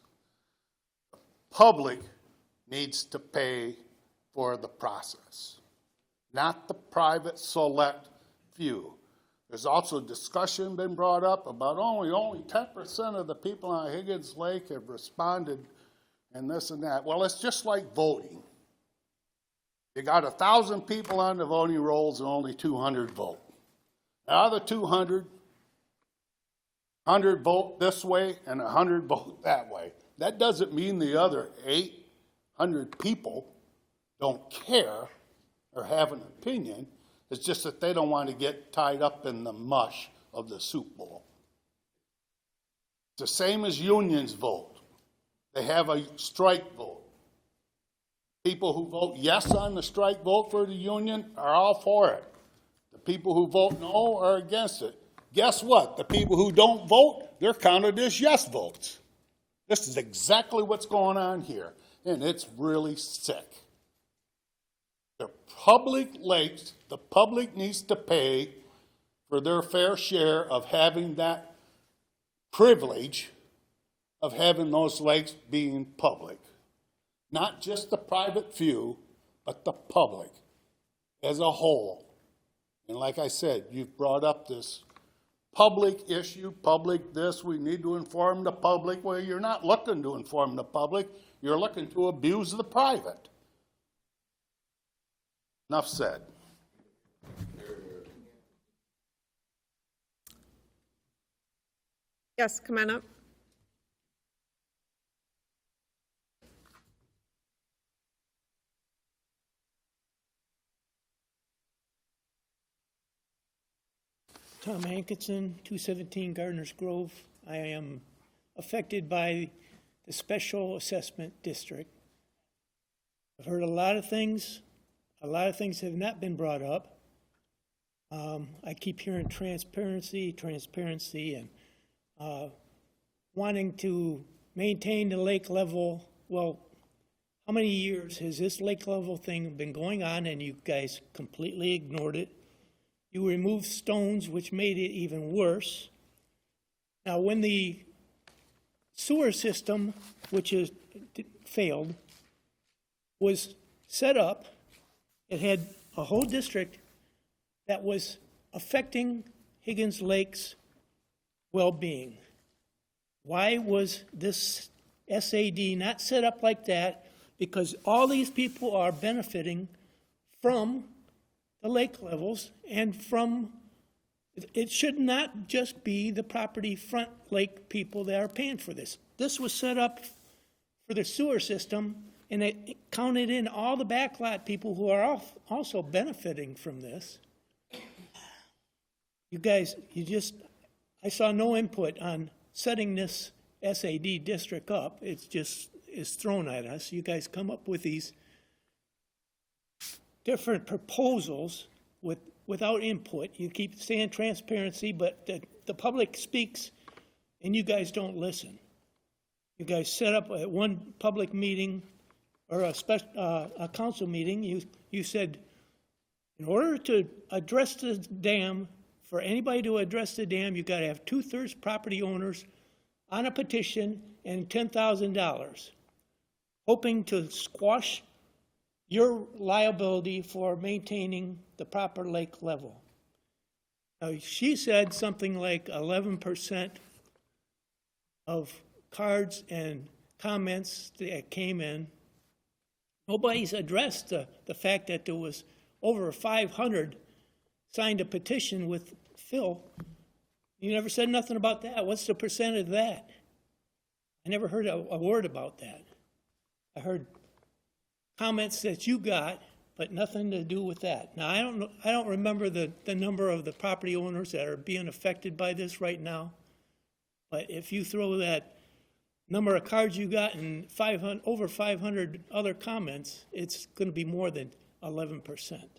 The public needs to pay for the process, not the private select few. There's also discussion been brought up about only 10% of the people on Higgins Lake have responded and this and that. Well, it's just like voting. You got 1,000 people on the voting rolls and only 200 vote. Out of the 200, 100 vote this way and 100 vote that way. That doesn't mean the other 800 people don't care or have an opinion. It's just that they don't want to get tied up in the mush of the soup bowl. It's the same as unions vote. They have a strike vote. People who vote yes on the strike vote for the union are all for it. The people who vote no are against it. Guess what? The people who don't vote, they're counted as yes votes. This is exactly what's going on here, and it's really sick. The public lakes, the public needs to pay for their fair share of having that privilege of having those lakes being public. Not just the private few, but the public as a whole. And like I said, you've brought up this public issue, public this, we need to inform the public. Well, you're not looking to inform the public, you're looking to abuse the private. Enough said. Yes, come on up. Tom Hankinson, 217 Gardner's Grove. I am affected by the Special Assessment District. I've heard a lot of things. A lot of things have not been brought up. I keep hearing transparency, and wanting to maintain the lake level. Well, how many years has this lake level thing been going on and you guys completely ignored it? You removed stones, which made it even worse. Now, when the sewer system, which is failed, was set up, it had a whole district that was affecting Higgins Lake's well-being. Why was this SAD not set up like that? Because all these people are benefiting from the lake levels and from, it should not just be the property front lake people that are paying for this. This was set up for the sewer system, and it counted in all the backlot people who are also benefiting from this. You guys, I saw no input on setting this SAD district up. It's just, is thrown at us. You guys come up with these different proposals without input. You keep saying transparency, but the public speaks and you guys don't listen. You guys set up at one public meeting or a council meeting, you said, in order to address the dam, for anybody to address the dam, you got to have 2/3 property owners on a petition and $10,000, hoping to squash your liability for maintaining the proper lake level. Now, she said something like 11% of cards and comments that came in. Nobody's addressed the fact that there was over 500 signed a petition with Phil. You never said nothing about that. What's the percent of that? I never heard a word about that. I heard comments that you got, but nothing to do with that. Now, I don't remember the number of the property owners that are being affected by this right now, but if you throw that number of cards you got and over 500 other comments, it's going to be more than 11%.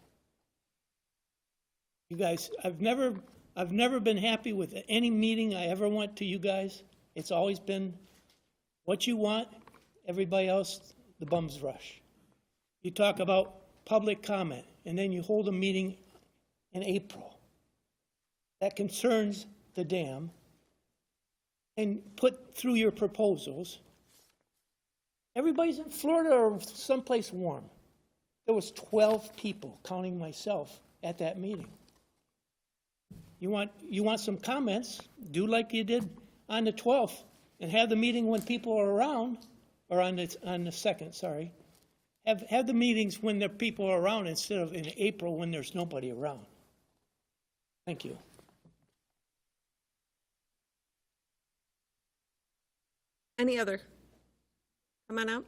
You guys, I've never been happy with any meeting I ever went to you guys. It's always been what you want, everybody else, the bums rush. You talk about public comment, and then you hold a meeting in April that concerns the dam and put through your proposals. Everybody's in Florida or someplace warm. There was 12 people, counting myself, at that meeting. You want some comments, do like you did on the 12th, and have the meeting when people are around, or on the 2nd, sorry. Have the meetings when the people are around instead of in April when there's nobody around. Thank you. Any other? Come on up.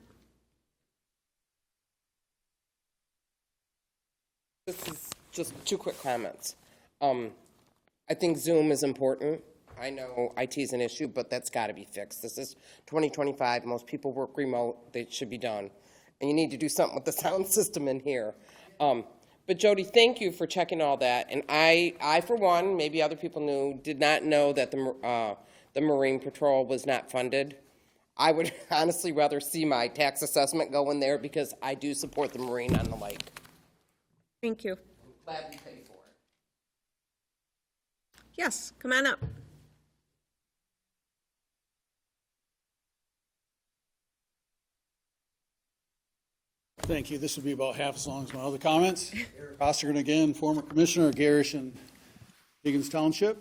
This is just 2 quick comments. I think Zoom is important. I know IT is an issue, but that's got to be fixed. This is 2025. Most people work remote. They should be done. And you need to do something with the sound system in here. But Jody, thank you for checking all that. And I for one, maybe other people knew, did not know that the Marine Patrol was not funded. I would honestly rather see my tax assessment go in there because I do support the Marine on the lake. Thank you. Glad we pay for it. Yes, come on up. Thank you. This will be about half as long as my other comments. Eric Ostergren again, former commissioner of Garish and Higgins Township.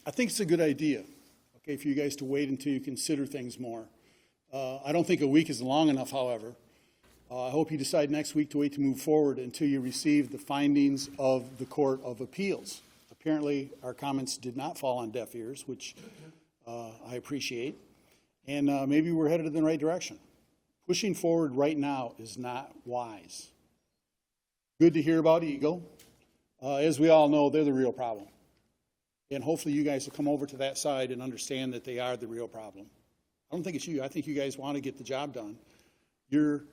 I think it's a good idea, okay, for you guys to wait until you consider things more. I don't think a week is long enough, however. I hope you decide next week to wait to move forward until you receive the findings of the Court of Appeals. Apparently, our comments did not fall on deaf ears, which I appreciate. And maybe we're headed in the right direction. Pushing forward right now is not wise. Good to hear about Eagle. As we all know, they're the real problem. And hopefully you guys will come over to that side and understand that they are the real problem. I don't think it's you. I think you guys want to get the job done. You're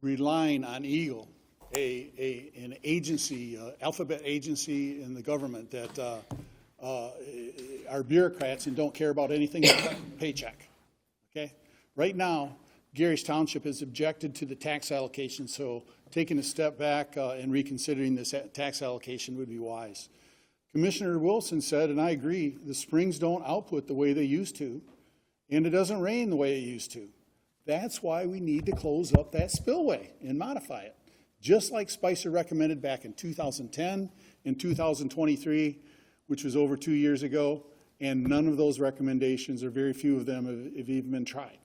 relying on Eagle, an agency, alphabet agency in the government that are bureaucrats and don't care about anything but paycheck. Okay? Right now, Garish Township has objected to the tax allocation, so taking a step back and reconsidering this tax allocation would be wise. Commissioner Wilson said, and I agree, the springs don't output the way they used to, and it doesn't rain the way it used to. That's why we need to close up that spillway and modify it, just like Spicer recommended back in 2010 and 2023, which was over 2 years ago, and none of those recommendations, or very few of them, have even been tried.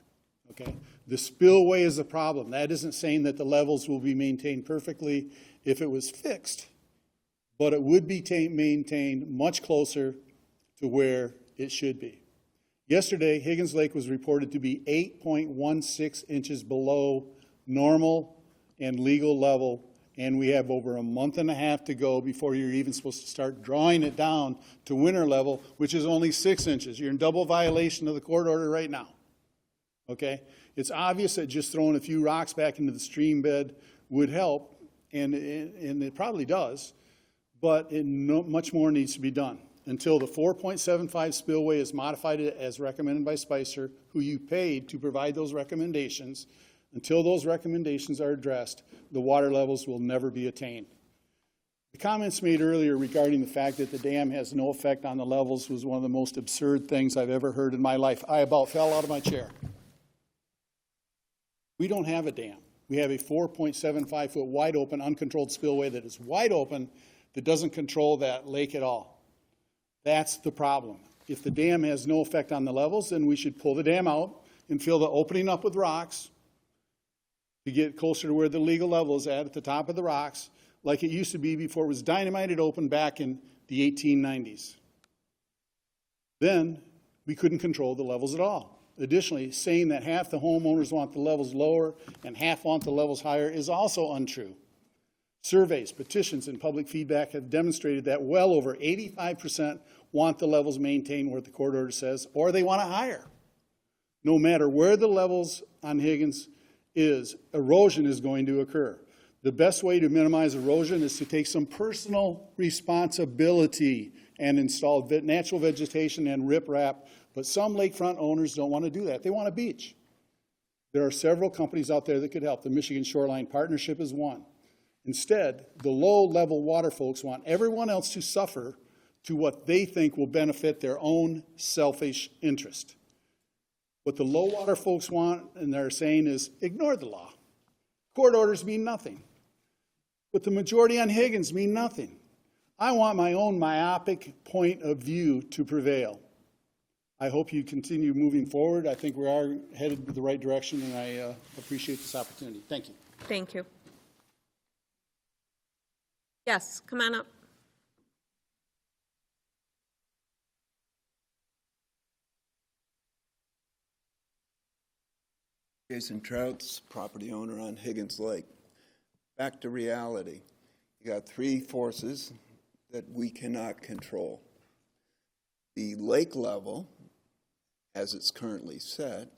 Okay? The spillway is the problem. That isn't saying that the levels will be maintained perfectly if it was fixed, but it would be maintained much closer to where it should be. Yesterday, Higgins Lake was reported to be 8.16 inches below normal and legal level, and we have over a month and a half to go before you're even supposed to start drawing it down to winter level, which is only 6 inches. You're in double violation of the court order right now. Okay? It's obvious that just throwing a few rocks back into the stream bed would help, and it probably does, but much more needs to be done. Until the 4.75 spillway is modified as recommended by Spicer, who you paid to provide those recommendations, until those recommendations are addressed, the water levels will never be attained. The comments made earlier regarding the fact that the dam has no effect on the levels was one of the most absurd things I've ever heard in my life. I about fell out of my chair. We don't have a dam. We have a 4.75 foot wide open, uncontrolled spillway that is wide open, that doesn't control that lake at all. That's the problem. If the dam has no effect on the levels, then we should pull the dam out and fill the opening up with rocks to get closer to where the legal level is at the top of the rocks, like it used to be before it was dynamited open back in the 1890s. Then we couldn't control the levels at all. Additionally, saying that half the homeowners want the levels lower and half want the levels higher is also untrue. Surveys, petitions, and public feedback have demonstrated that well over 85% want the levels maintained where the court order says, or they want it higher. No matter where the levels on Higgins is, erosion is going to occur. The best way to minimize erosion is to take some personal responsibility and install natural vegetation and riprap, but some lakefront owners don't want to do that. They want a beach. There are several companies out there that could help. The Michigan Shoreline Partnership is one. Instead, the low-level water folks want everyone else to suffer to what they think will benefit their own selfish interest. What the low-water folks want, and they're saying, is ignore the law. Court orders mean nothing. What the majority on Higgins mean nothing. I want my own myopic point of view to prevail. I hope you continue moving forward. I think we are headed in the right direction, and I appreciate this opportunity. Thank you. Thank you. Yes, come on up. Jason Trout's property owner on Higgins Lake. Back to reality. You got three forces that we cannot control. The lake level, as it's currently set,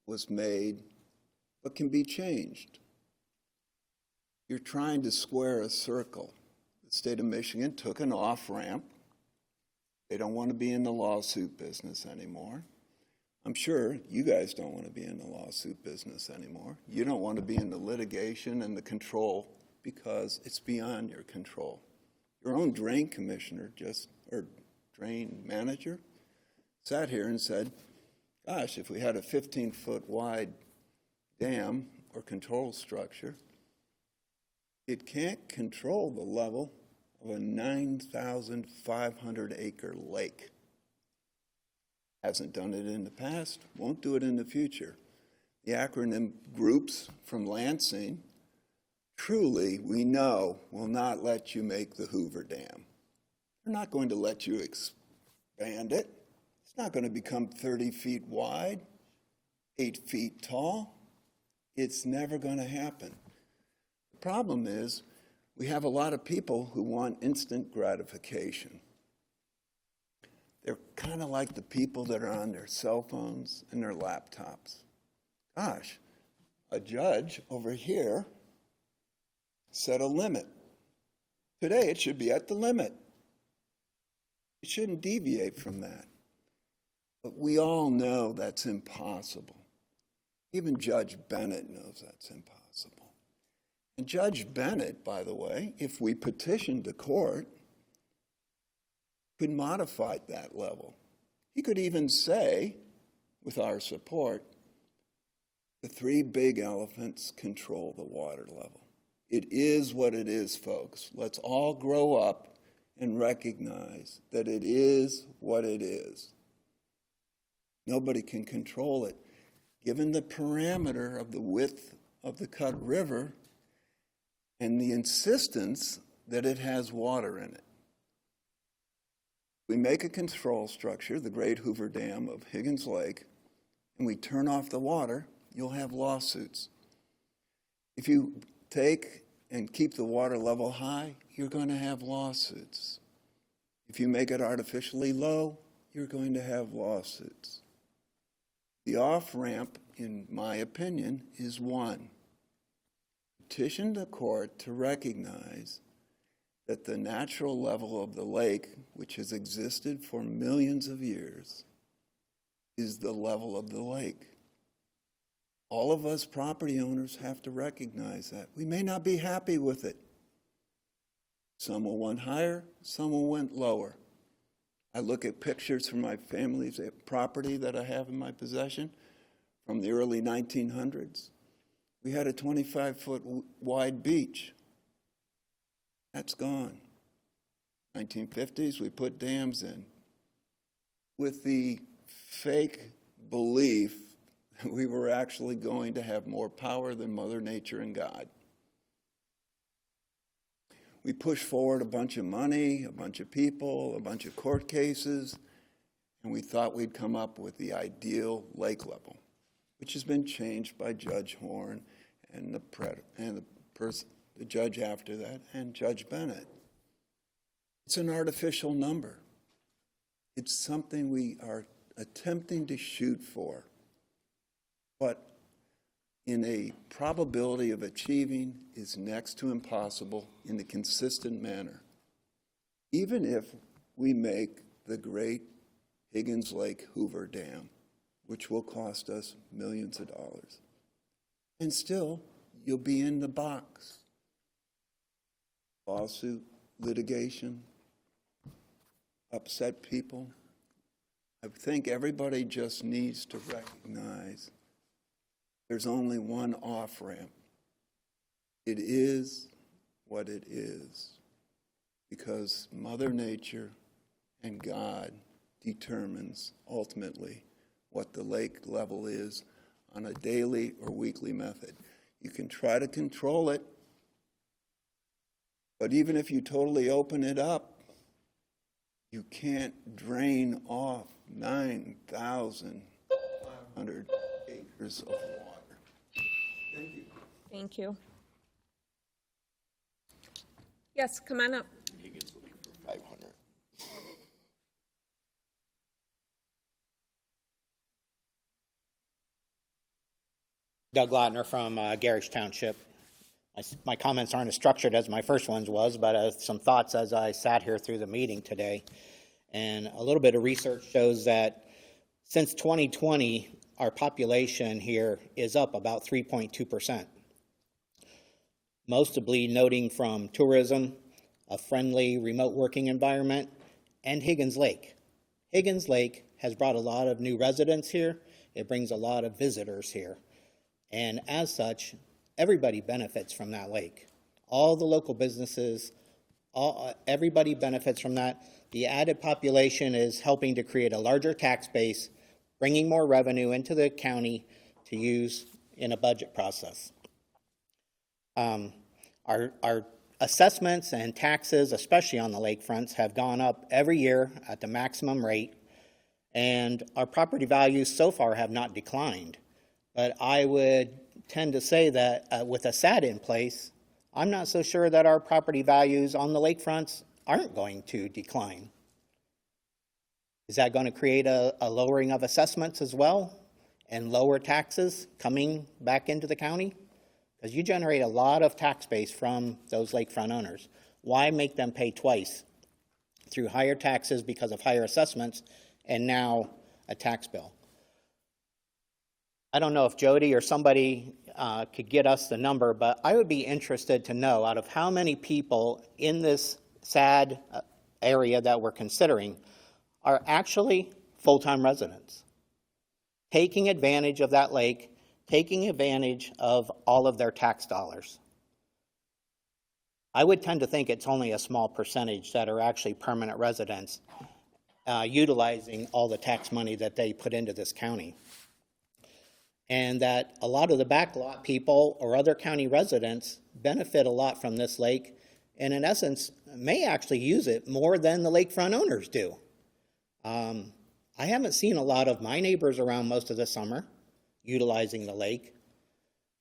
was made but can be changed. You're trying to square a circle. The state of Michigan took an off-ramp. They don't want to be in the lawsuit business anymore. I'm sure you guys don't want to be in the lawsuit business anymore. You don't want to be in the litigation and the control because it's beyond your control. Your own drain commissioner or drain manager sat here and said, gosh, if we had a 15-foot wide dam or control structure, it can't control the level of a 9,500 acre lake. Hasn't done it in the past, won't do it in the future. The acronym groups from Lansing, truly, we know, will not let you make the Hoover Dam. They're not going to let you expand it. It's not going to become 30 feet wide, 8 feet tall. It's never going to happen. The problem is we have a lot of people who want instant gratification. They're kind of like the people that are on their cell phones and their laptops. Gosh, a judge over here set a limit. Today it should be at the limit. It shouldn't deviate from that. But we all know that's impossible. Even Judge Bennett knows that's impossible. And Judge Bennett, by the way, if we petitioned the court, could modify that level. He could even say, with our support, the three big elephants control the water level. It is what it is, folks. Let's all grow up and recognize that it is what it is. Nobody can control it. Given the parameter of the width of the Cut River and the insistence that it has water in it. We make a control structure, the Great Hoover Dam of Higgins Lake, and we turn off the water, you'll have lawsuits. If you take and keep the water level high, you're going to have lawsuits. If you make it artificially low, you're going to have lawsuits. The off-ramp, in my opinion, is one. Petition the court to recognize that the natural level of the lake, which has existed for millions of years, is the level of the lake. All of us property owners have to recognize that. We may not be happy with it. Some will want higher, some will want lower. I look at pictures from my family's property that I have in my possession from the early 1900s. We had a 25-foot wide beach. That's gone. 1950s, we put dams in with the fake belief that we were actually going to have more power than Mother Nature and God. We pushed forward a bunch of money, a bunch of people, a bunch of court cases, and we thought we'd come up with the ideal lake level, which has been changed by Judge Horn and the judge after that, and Judge Bennett. It's an artificial number. It's something we are attempting to shoot for, but in a probability of achieving is next to impossible in a consistent manner. Even if we make the great Higgins Lake Hoover Dam, which will cost us millions of dollars, and still you'll be in the box. Lawsuit, litigation, upset people. I think everybody just needs to recognize there's only one off-ramp. It is what it is because Mother Nature and God determines ultimately what the lake level is on a daily or weekly method. You can try to control it, but even if you totally open it up, you can't drain off 9,500 acres of water. Thank you. Thank you. Yes, come on up. 500. Doug Lautner from Garish Township. My comments aren't as structured as my first ones was, but some thoughts as I sat here through the meeting today. And a little bit of research shows that since 2020, our population here is up about 3.2%. Mostly noting from tourism, a friendly remote working environment, and Higgins Lake. Higgins Lake has brought a lot of new residents here. It brings a lot of visitors here. And as such, everybody benefits from that lake. All the local businesses, everybody benefits from that. The added population is helping to create a larger tax base, bringing more revenue into the county to use in a budget process. Our assessments and taxes, especially on the lakefronts, have gone up every year at the maximum rate, and our property values so far have not declined. But I would tend to say that with a SAD in place, I'm not so sure that our property values on the lakefronts aren't going to decline. Is that going to create a lowering of assessments as well and lower taxes coming back into the county? Because you generate a lot of tax base from those lakefront owners. Why make them pay twice through higher taxes because of higher assessments and now a tax bill? I don't know if Jody or somebody could get us the number, but I would be interested to know out of how many people in this SAD area that we're considering are actually full-time residents, taking advantage of that lake, taking advantage of all of their tax dollars. I would tend to think it's only a small percentage that are actually permanent residents utilizing all the tax money that they put into this county. And that a lot of the backlot people or other county residents benefit a lot from this lake, and in essence may actually use it more than the lakefront owners do. I haven't seen a lot of my neighbors around most of the summer utilizing the lake,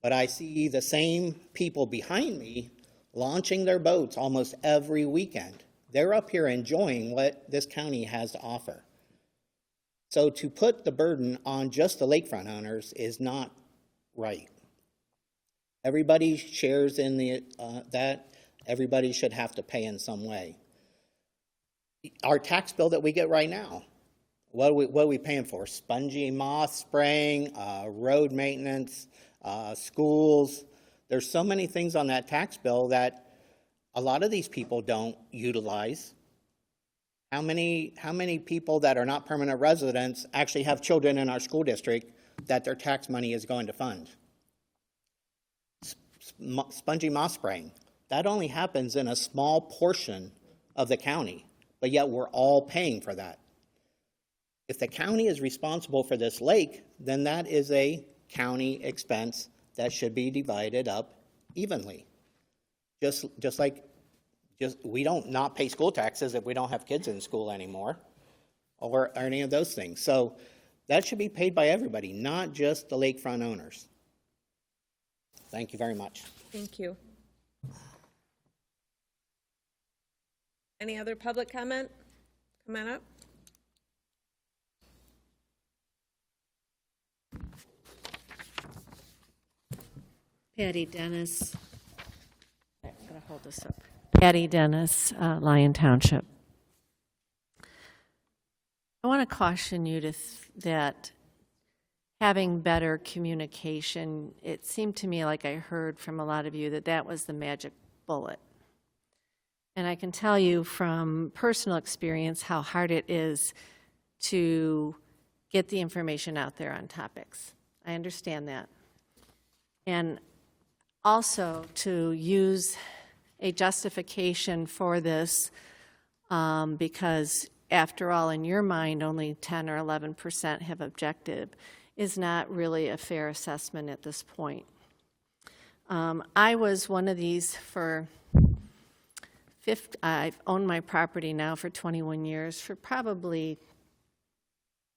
but I see the same people behind me launching their boats almost every weekend. They're up here enjoying what this county has to offer. So to put the burden on just the lakefront owners is not right. Everybody shares in that. Everybody should have to pay in some way. Our tax bill that we get right now, what are we paying for? Spongy moss spraying, road maintenance, schools. There's so many things on that tax bill that a lot of these people don't utilize. How many people that are not permanent residents actually have children in our school district that their tax money is going to fund? Spongy moss spraying. That only happens in a small portion of the county, but yet we're all paying for that. If the county is responsible for this lake, then that is a county expense that should be divided up evenly. Just like we don't not pay school taxes if we don't have kids in school anymore, or any of those things. So that should be paid by everybody, not just the lakefront owners. Thank you very much. Thank you. Any other public comment? Come on up. Patty Dennis. I'm going to hold this up. Patty Dennis, Lyon Township. I want to caution you that having better communication, it seemed to me like I heard from a lot of you that was the magic bullet. And I can tell you from personal experience how hard it is to get the information out there on topics. I understand that. And also to use a justification for this because after all, in your mind, only 10 or 11% have objected, is not really a fair assessment at this point. I was one of these for I've owned my property now for 21 years. For probably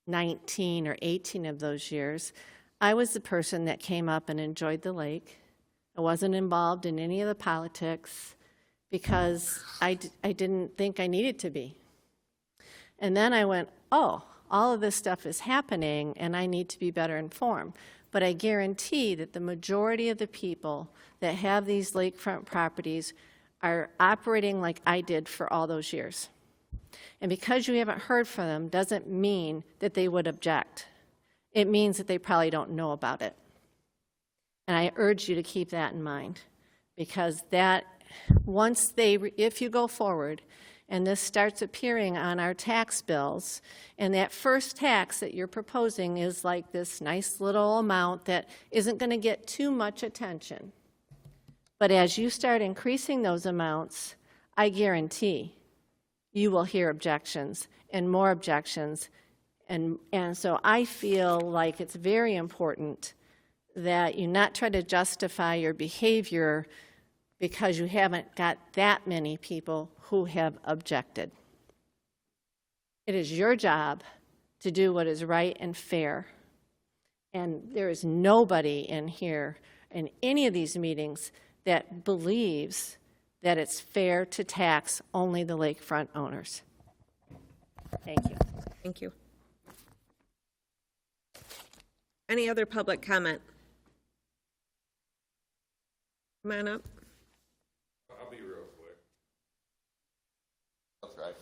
19 or 18 of those years, I was the person that came up and enjoyed the lake. I wasn't involved in any of the politics because I didn't think I needed to be. And then I went, oh, all of this stuff is happening and I need to be better informed. But I guarantee that the majority of the people that have these lakefront properties are operating like I did for all those years. And because you haven't heard from them doesn't mean that they would object. It means that they probably don't know about it. And I urge you to keep that in mind, because that, if you go forward and this starts appearing on our tax bills, and that first tax that you're proposing is like this nice little amount that isn't going to get too much attention. But as you start increasing those amounts, I guarantee you will hear objections and more objections. And so I feel like it's very important that you not try to justify your behavior because you haven't got that many people who have objected. It is your job to do what is right and fair. And there is nobody in here in any of these meetings that believes that it's fair to tax only the lakefront owners. Thank you. Thank you. Any other public comment? Come on up. I'll be real quick. I'll try.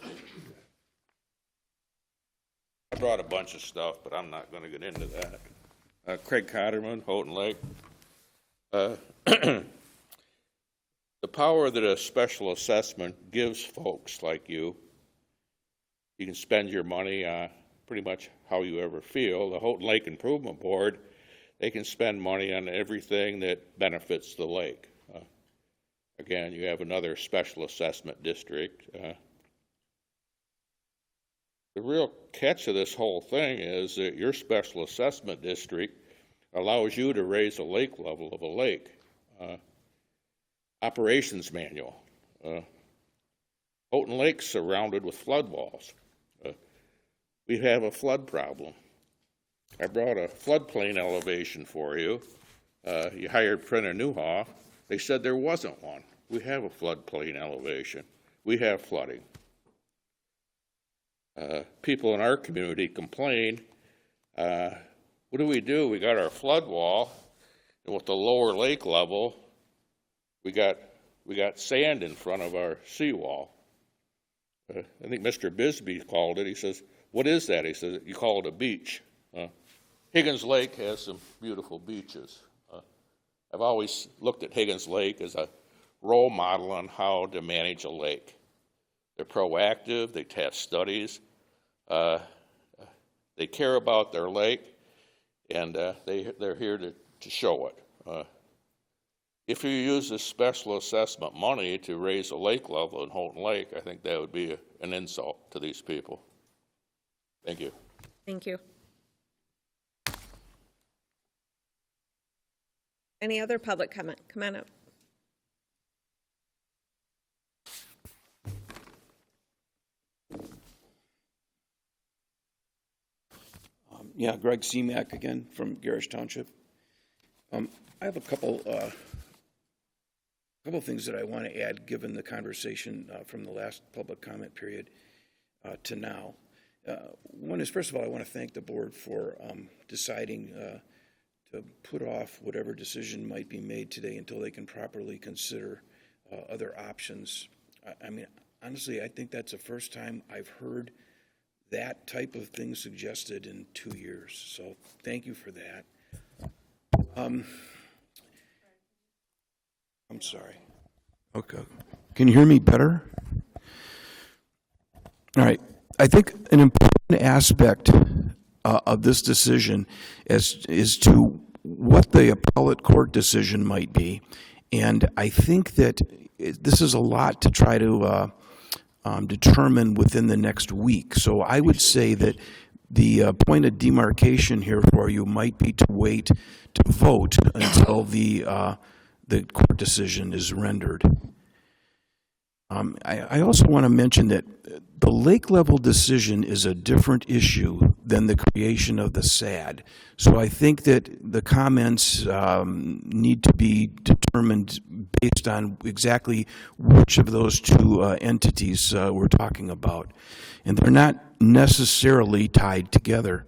I brought a bunch of stuff, but I'm not going to get into that. Craig Cotterman, Houghton Lake. The power that a special assessment gives folks like you can spend your money pretty much how you ever feel. The Houghton Lake Improvement Board, they can spend money on everything that benefits the lake. Again, you have another special assessment district. The real catch of this whole thing is that your special assessment district allows you to raise the lake level of a lake. Operations manual. Houghton Lake's surrounded with flood walls. We have a flood problem. I brought a floodplain elevation for you. You hired Prina Newhoff. They said there wasn't one. We have a floodplain elevation. We have flooding. People in our community complain. What do? We got our flood wall, and with the lower lake level, we got sand in front of our seawall. I think Mr. Bisbee called it. He says, "What is that?" He says, "You call it a beach." Higgins Lake has some beautiful beaches. I've always looked at Higgins Lake as a role model on how to manage a lake. They're proactive. They test studies. They care about their lake, and they're here to show it. If you use this special assessment money to raise the lake level in Houghton Lake, I think that would be an insult to these people. Thank you. Thank you. Any other public comment? Come on up. Yeah, Greg Seemack again from Garish Township. I have a couple things that I want to add, given the conversation from the last public comment period to now. One is, first of all, I want to thank the board for deciding to put off whatever decision might be made today until they can properly consider other options. I mean, honestly, I think that's the first time I've heard that type of thing suggested in 2 years. So thank you for that. I'm sorry. Okay. Can you hear me better? All right. I think an important aspect of this decision is to what the appellate court decision might be. And I think that this is a lot to try to determine within the next week. So I would say that the point of demarcation here for you might be to wait to vote until the court decision is rendered. I also want to mention that the lake level decision is a different issue than the creation of the SAD. So I think that the comments need to be determined based on exactly which of those two entities we're talking about. And they're not necessarily tied together.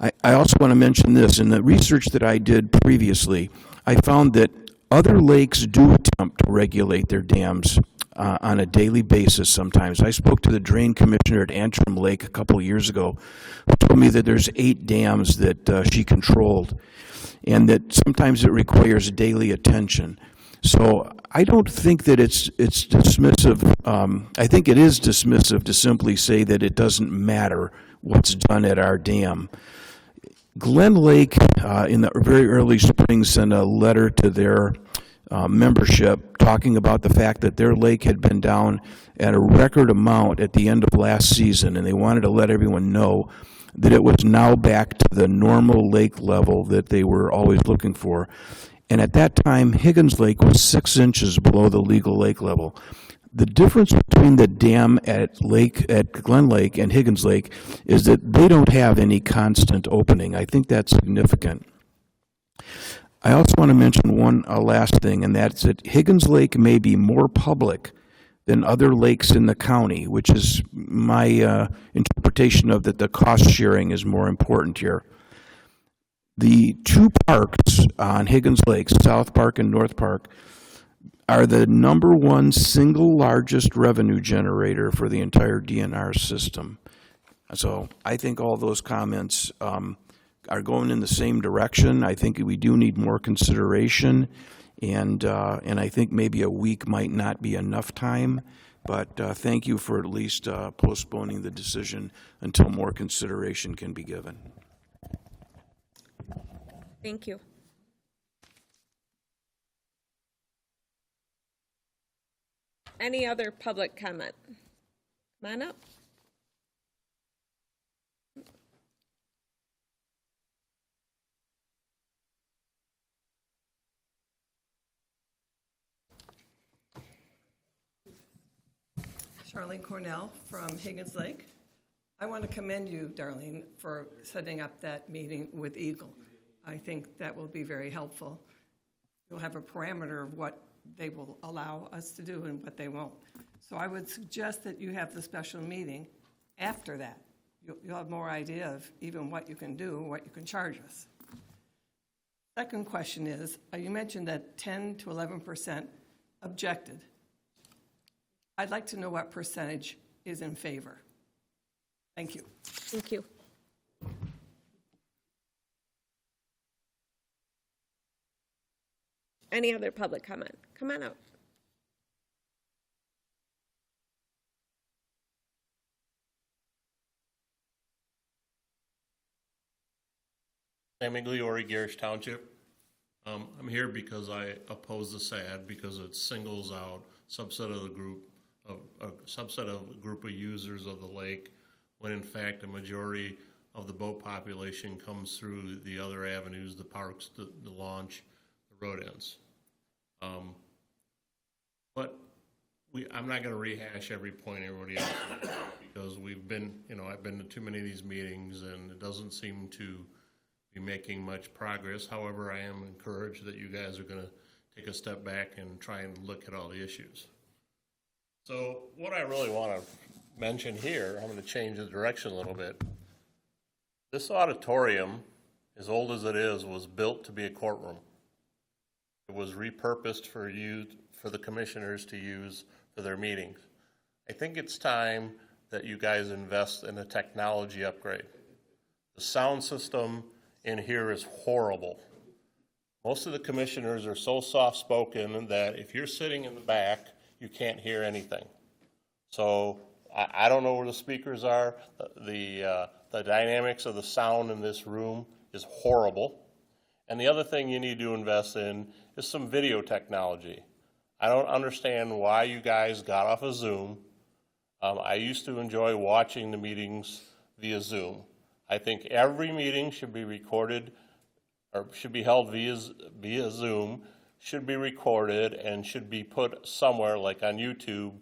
I also want to mention this. In the research that I did previously, I found that other lakes do attempt to regulate their dams on a daily basis sometimes. I spoke to the drain commissioner at Antrim Lake a couple of years ago, who told me that there's 8 dams that she controlled, and that sometimes it requires daily attention. So I don't think that it's dismissive. I think it is dismissive to simply say that it doesn't matter what's done at our dam. Glen Lake, in the very early spring, sent a letter to their membership talking about the fact that their lake had been down at a record amount at the end of last season, and they wanted to let everyone know that it was now back to the normal lake level that they were always looking for. And at that time, Higgins Lake was 6 inches below the legal lake level. The difference between the dam at Glen Lake and Higgins Lake is that they don't have any constant opening. I think that's significant. I also want to mention one last thing, and that's that Higgins Lake may be more public than other lakes in the county, which is my interpretation of that the cost sharing is more important here. The two parks on Higgins Lake, South Park and North Park, are the #1 single largest revenue generator for the entire DNR system. So I think all those comments are going in the same direction. I think we do need more consideration, and I think maybe a week might not be enough time, but thank you for at least postponing the decision until more consideration can be given. Thank you. Any other public comment? Come on up. Charlene Cornell from Higgins Lake. I want to commend you, Darlene, for setting up that meeting with Eagle. I think that will be very helpful. You'll have a parameter of what they will allow us to do and what they won't. So I would suggest that you have the special meeting after that. You'll have more idea of even what you can do, what you can charge us. Second question is, you mentioned that 10 to 11% objected. I'd like to know what percentage is in favor. Thank you. Thank you. Any other public comment? Come on out. Sam Igliori, Garish Township. I'm here because I oppose the SAD because it singles out a subset of a group of users of the lake, when in fact a majority of the boat population comes through the other avenues, the parks, the launch, the road ends. But I'm not going to rehash every point everybody else made, because I've been to too many of these meetings and it doesn't seem to be making much progress. However, I am encouraged that you guys are going to take a step back and try and look at all the issues. So what I really want to mention here, I'm going to change the direction a little bit. This auditorium, as old as it is, was built to be a courtroom. It was repurposed for the commissioners to use for their meetings. I think it's time that you guys invest in a technology upgrade. The sound system in here is horrible. Most of the commissioners are so soft-spoken that if you're sitting in the back, you can't hear anything. So I don't know where the speakers are. The dynamics of the sound in this room is horrible. And the other thing you need to invest in is some video technology. I don't understand why you guys got off of Zoom. I used to enjoy watching the meetings via Zoom. I think every meeting should be recorded, or should be held via Zoom, should be recorded, and should be put somewhere like on YouTube,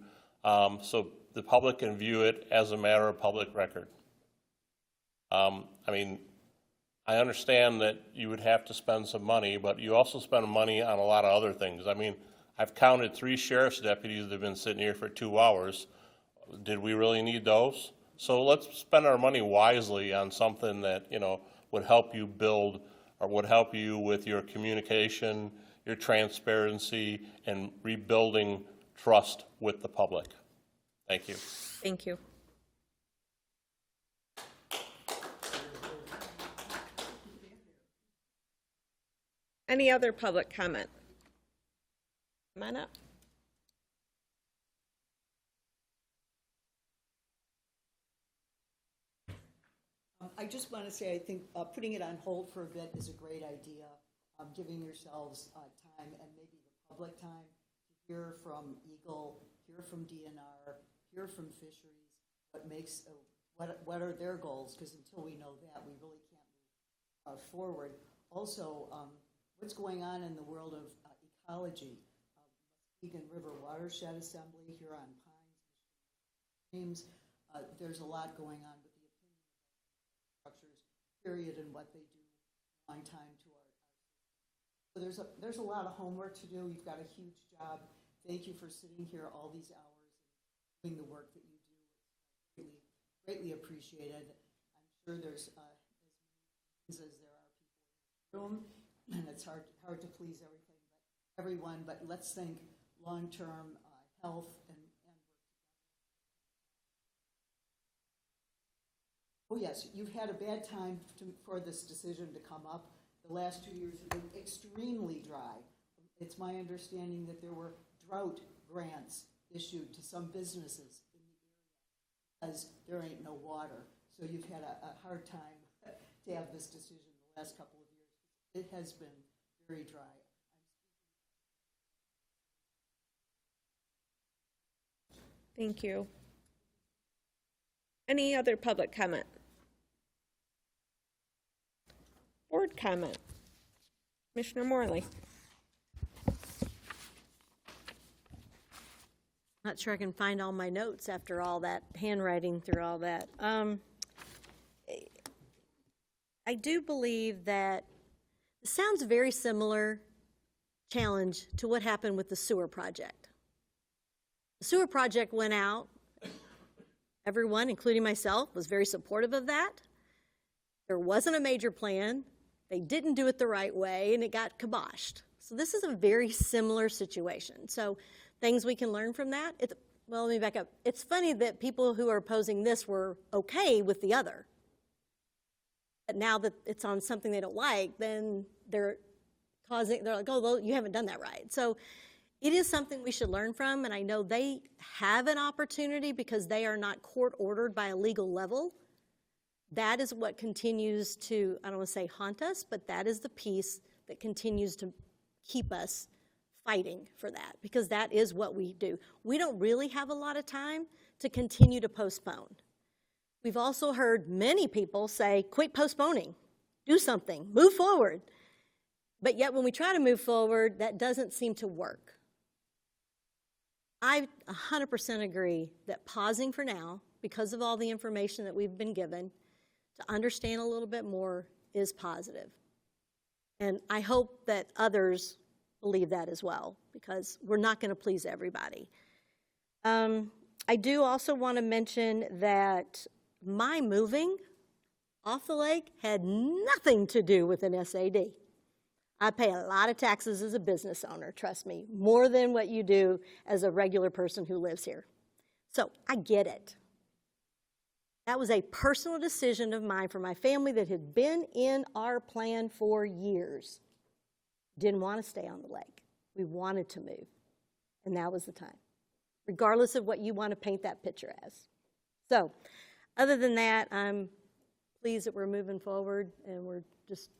so the public can view it as a matter of public record. I understand that you would have to spend some money, but you also spend money on a lot of other things. I've counted 3 sheriff's deputies that have been sitting here for 2 hours. Did we really need those? So let's spend our money wisely on something that, would help you build, or would help you with your communication, your transparency, and rebuilding trust with the public. Thank you. Thank you. Any other public comment? Come on up. I just want to say, I think putting it on hold for a bit is a great idea. Giving yourselves time and maybe the public time to hear from Eagle, hear from DNR, hear from Fisheries, what makes, what are their goals? Because until we know that, we really can't move forward. Also, what's going on in the world of ecology? Muskegon River Watershed Assembly, Huron Pines, Streams. There's a lot going on with the opinion structures, period, and what they do long time to our so there's a lot of homework to do. You've got a huge job. Thank you for sitting here all these hours and doing the work that you do. It's greatly appreciated. I'm sure there's as there are people in the room, and it's hard to please everyone, but let's think long-term health and oh yes, you've had a bad time for this decision to come up. The last 2 years have been extremely dry. It's my understanding that there were drought grants issued to some businesses in the area because there ain't no water. So you've had a hard time to have this decision the last couple of years. It has been very dry. Thank you. Any other public comment? Board comment. Commissioner Morley. Not sure I can find all my notes after all that handwriting through all that. I do believe that it sounds very similar challenge to what happened with the sewer project. The sewer project went out. Everyone, including myself, was very supportive of that. There wasn't a major plan. They didn't do it the right way, and it got kiboshed. So this is a very similar situation. So things we can learn from that. Well, let me back up. It's funny that people who are opposing this were okay with the other. But now that it's on something they don't like, then they're like, oh, well, you haven't done that right. So it is something we should learn from, and I know they have an opportunity because they are not court-ordered by a legal level. That is what continues to, I don't want to say haunt us, but that is the piece that continues to keep us fighting for that, because that is what we do. We don't really have a lot of time to continue to postpone. We've also heard many people say, quit postponing, do something, move forward. But yet when we try to move forward, that doesn't seem to work. I 100% agree that pausing for now, because of all the information that we've been given, to understand a little bit more is positive. And I hope that others believe that as well, because we're not going to please everybody. I do also want to mention that my moving off the lake had nothing to do with an SAD. I pay a lot of taxes as a business owner, trust me, more than what you do as a regular person who lives here. So I get it. That was a personal decision of mine for my family that had been in our plan for years. Didn't want to stay on the lake. We wanted to move, and now was the time, regardless of what you want to paint that picture as. So other than that, I'm pleased that we're moving forward, and we're just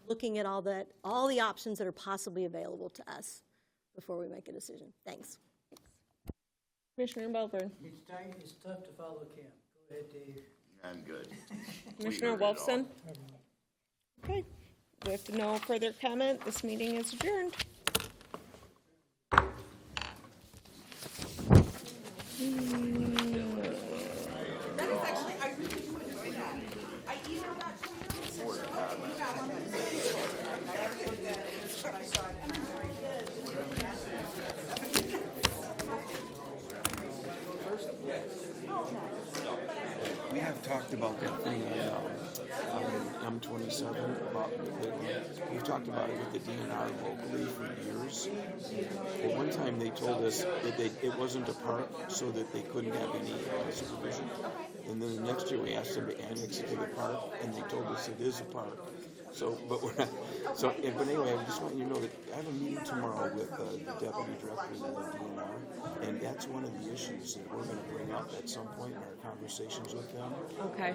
looking at all the options that are possibly available to us before we make a decision. Thanks. Commissioner Belvern. It's tough to follow Kim. Go ahead, Dave. I'm good. Commissioner Wolfson. Okay. With no further comment, this meeting is adjourned. That is actually, I really do enjoy that. I emailed that to We have talked about that thing on M27, we've talked about it with the DNR locally for years. But one time they told us that it wasn't a park, so that they couldn't have any supervision. And then the next year we asked them to annex it to the park, and they told us it is a park. So, but we're not, so, but anyway, I just want you to know that I have a meeting tomorrow with the deputy director of the DNR, and that's one of the issues that we're gonna bring up at some point in our conversations with them. Okay.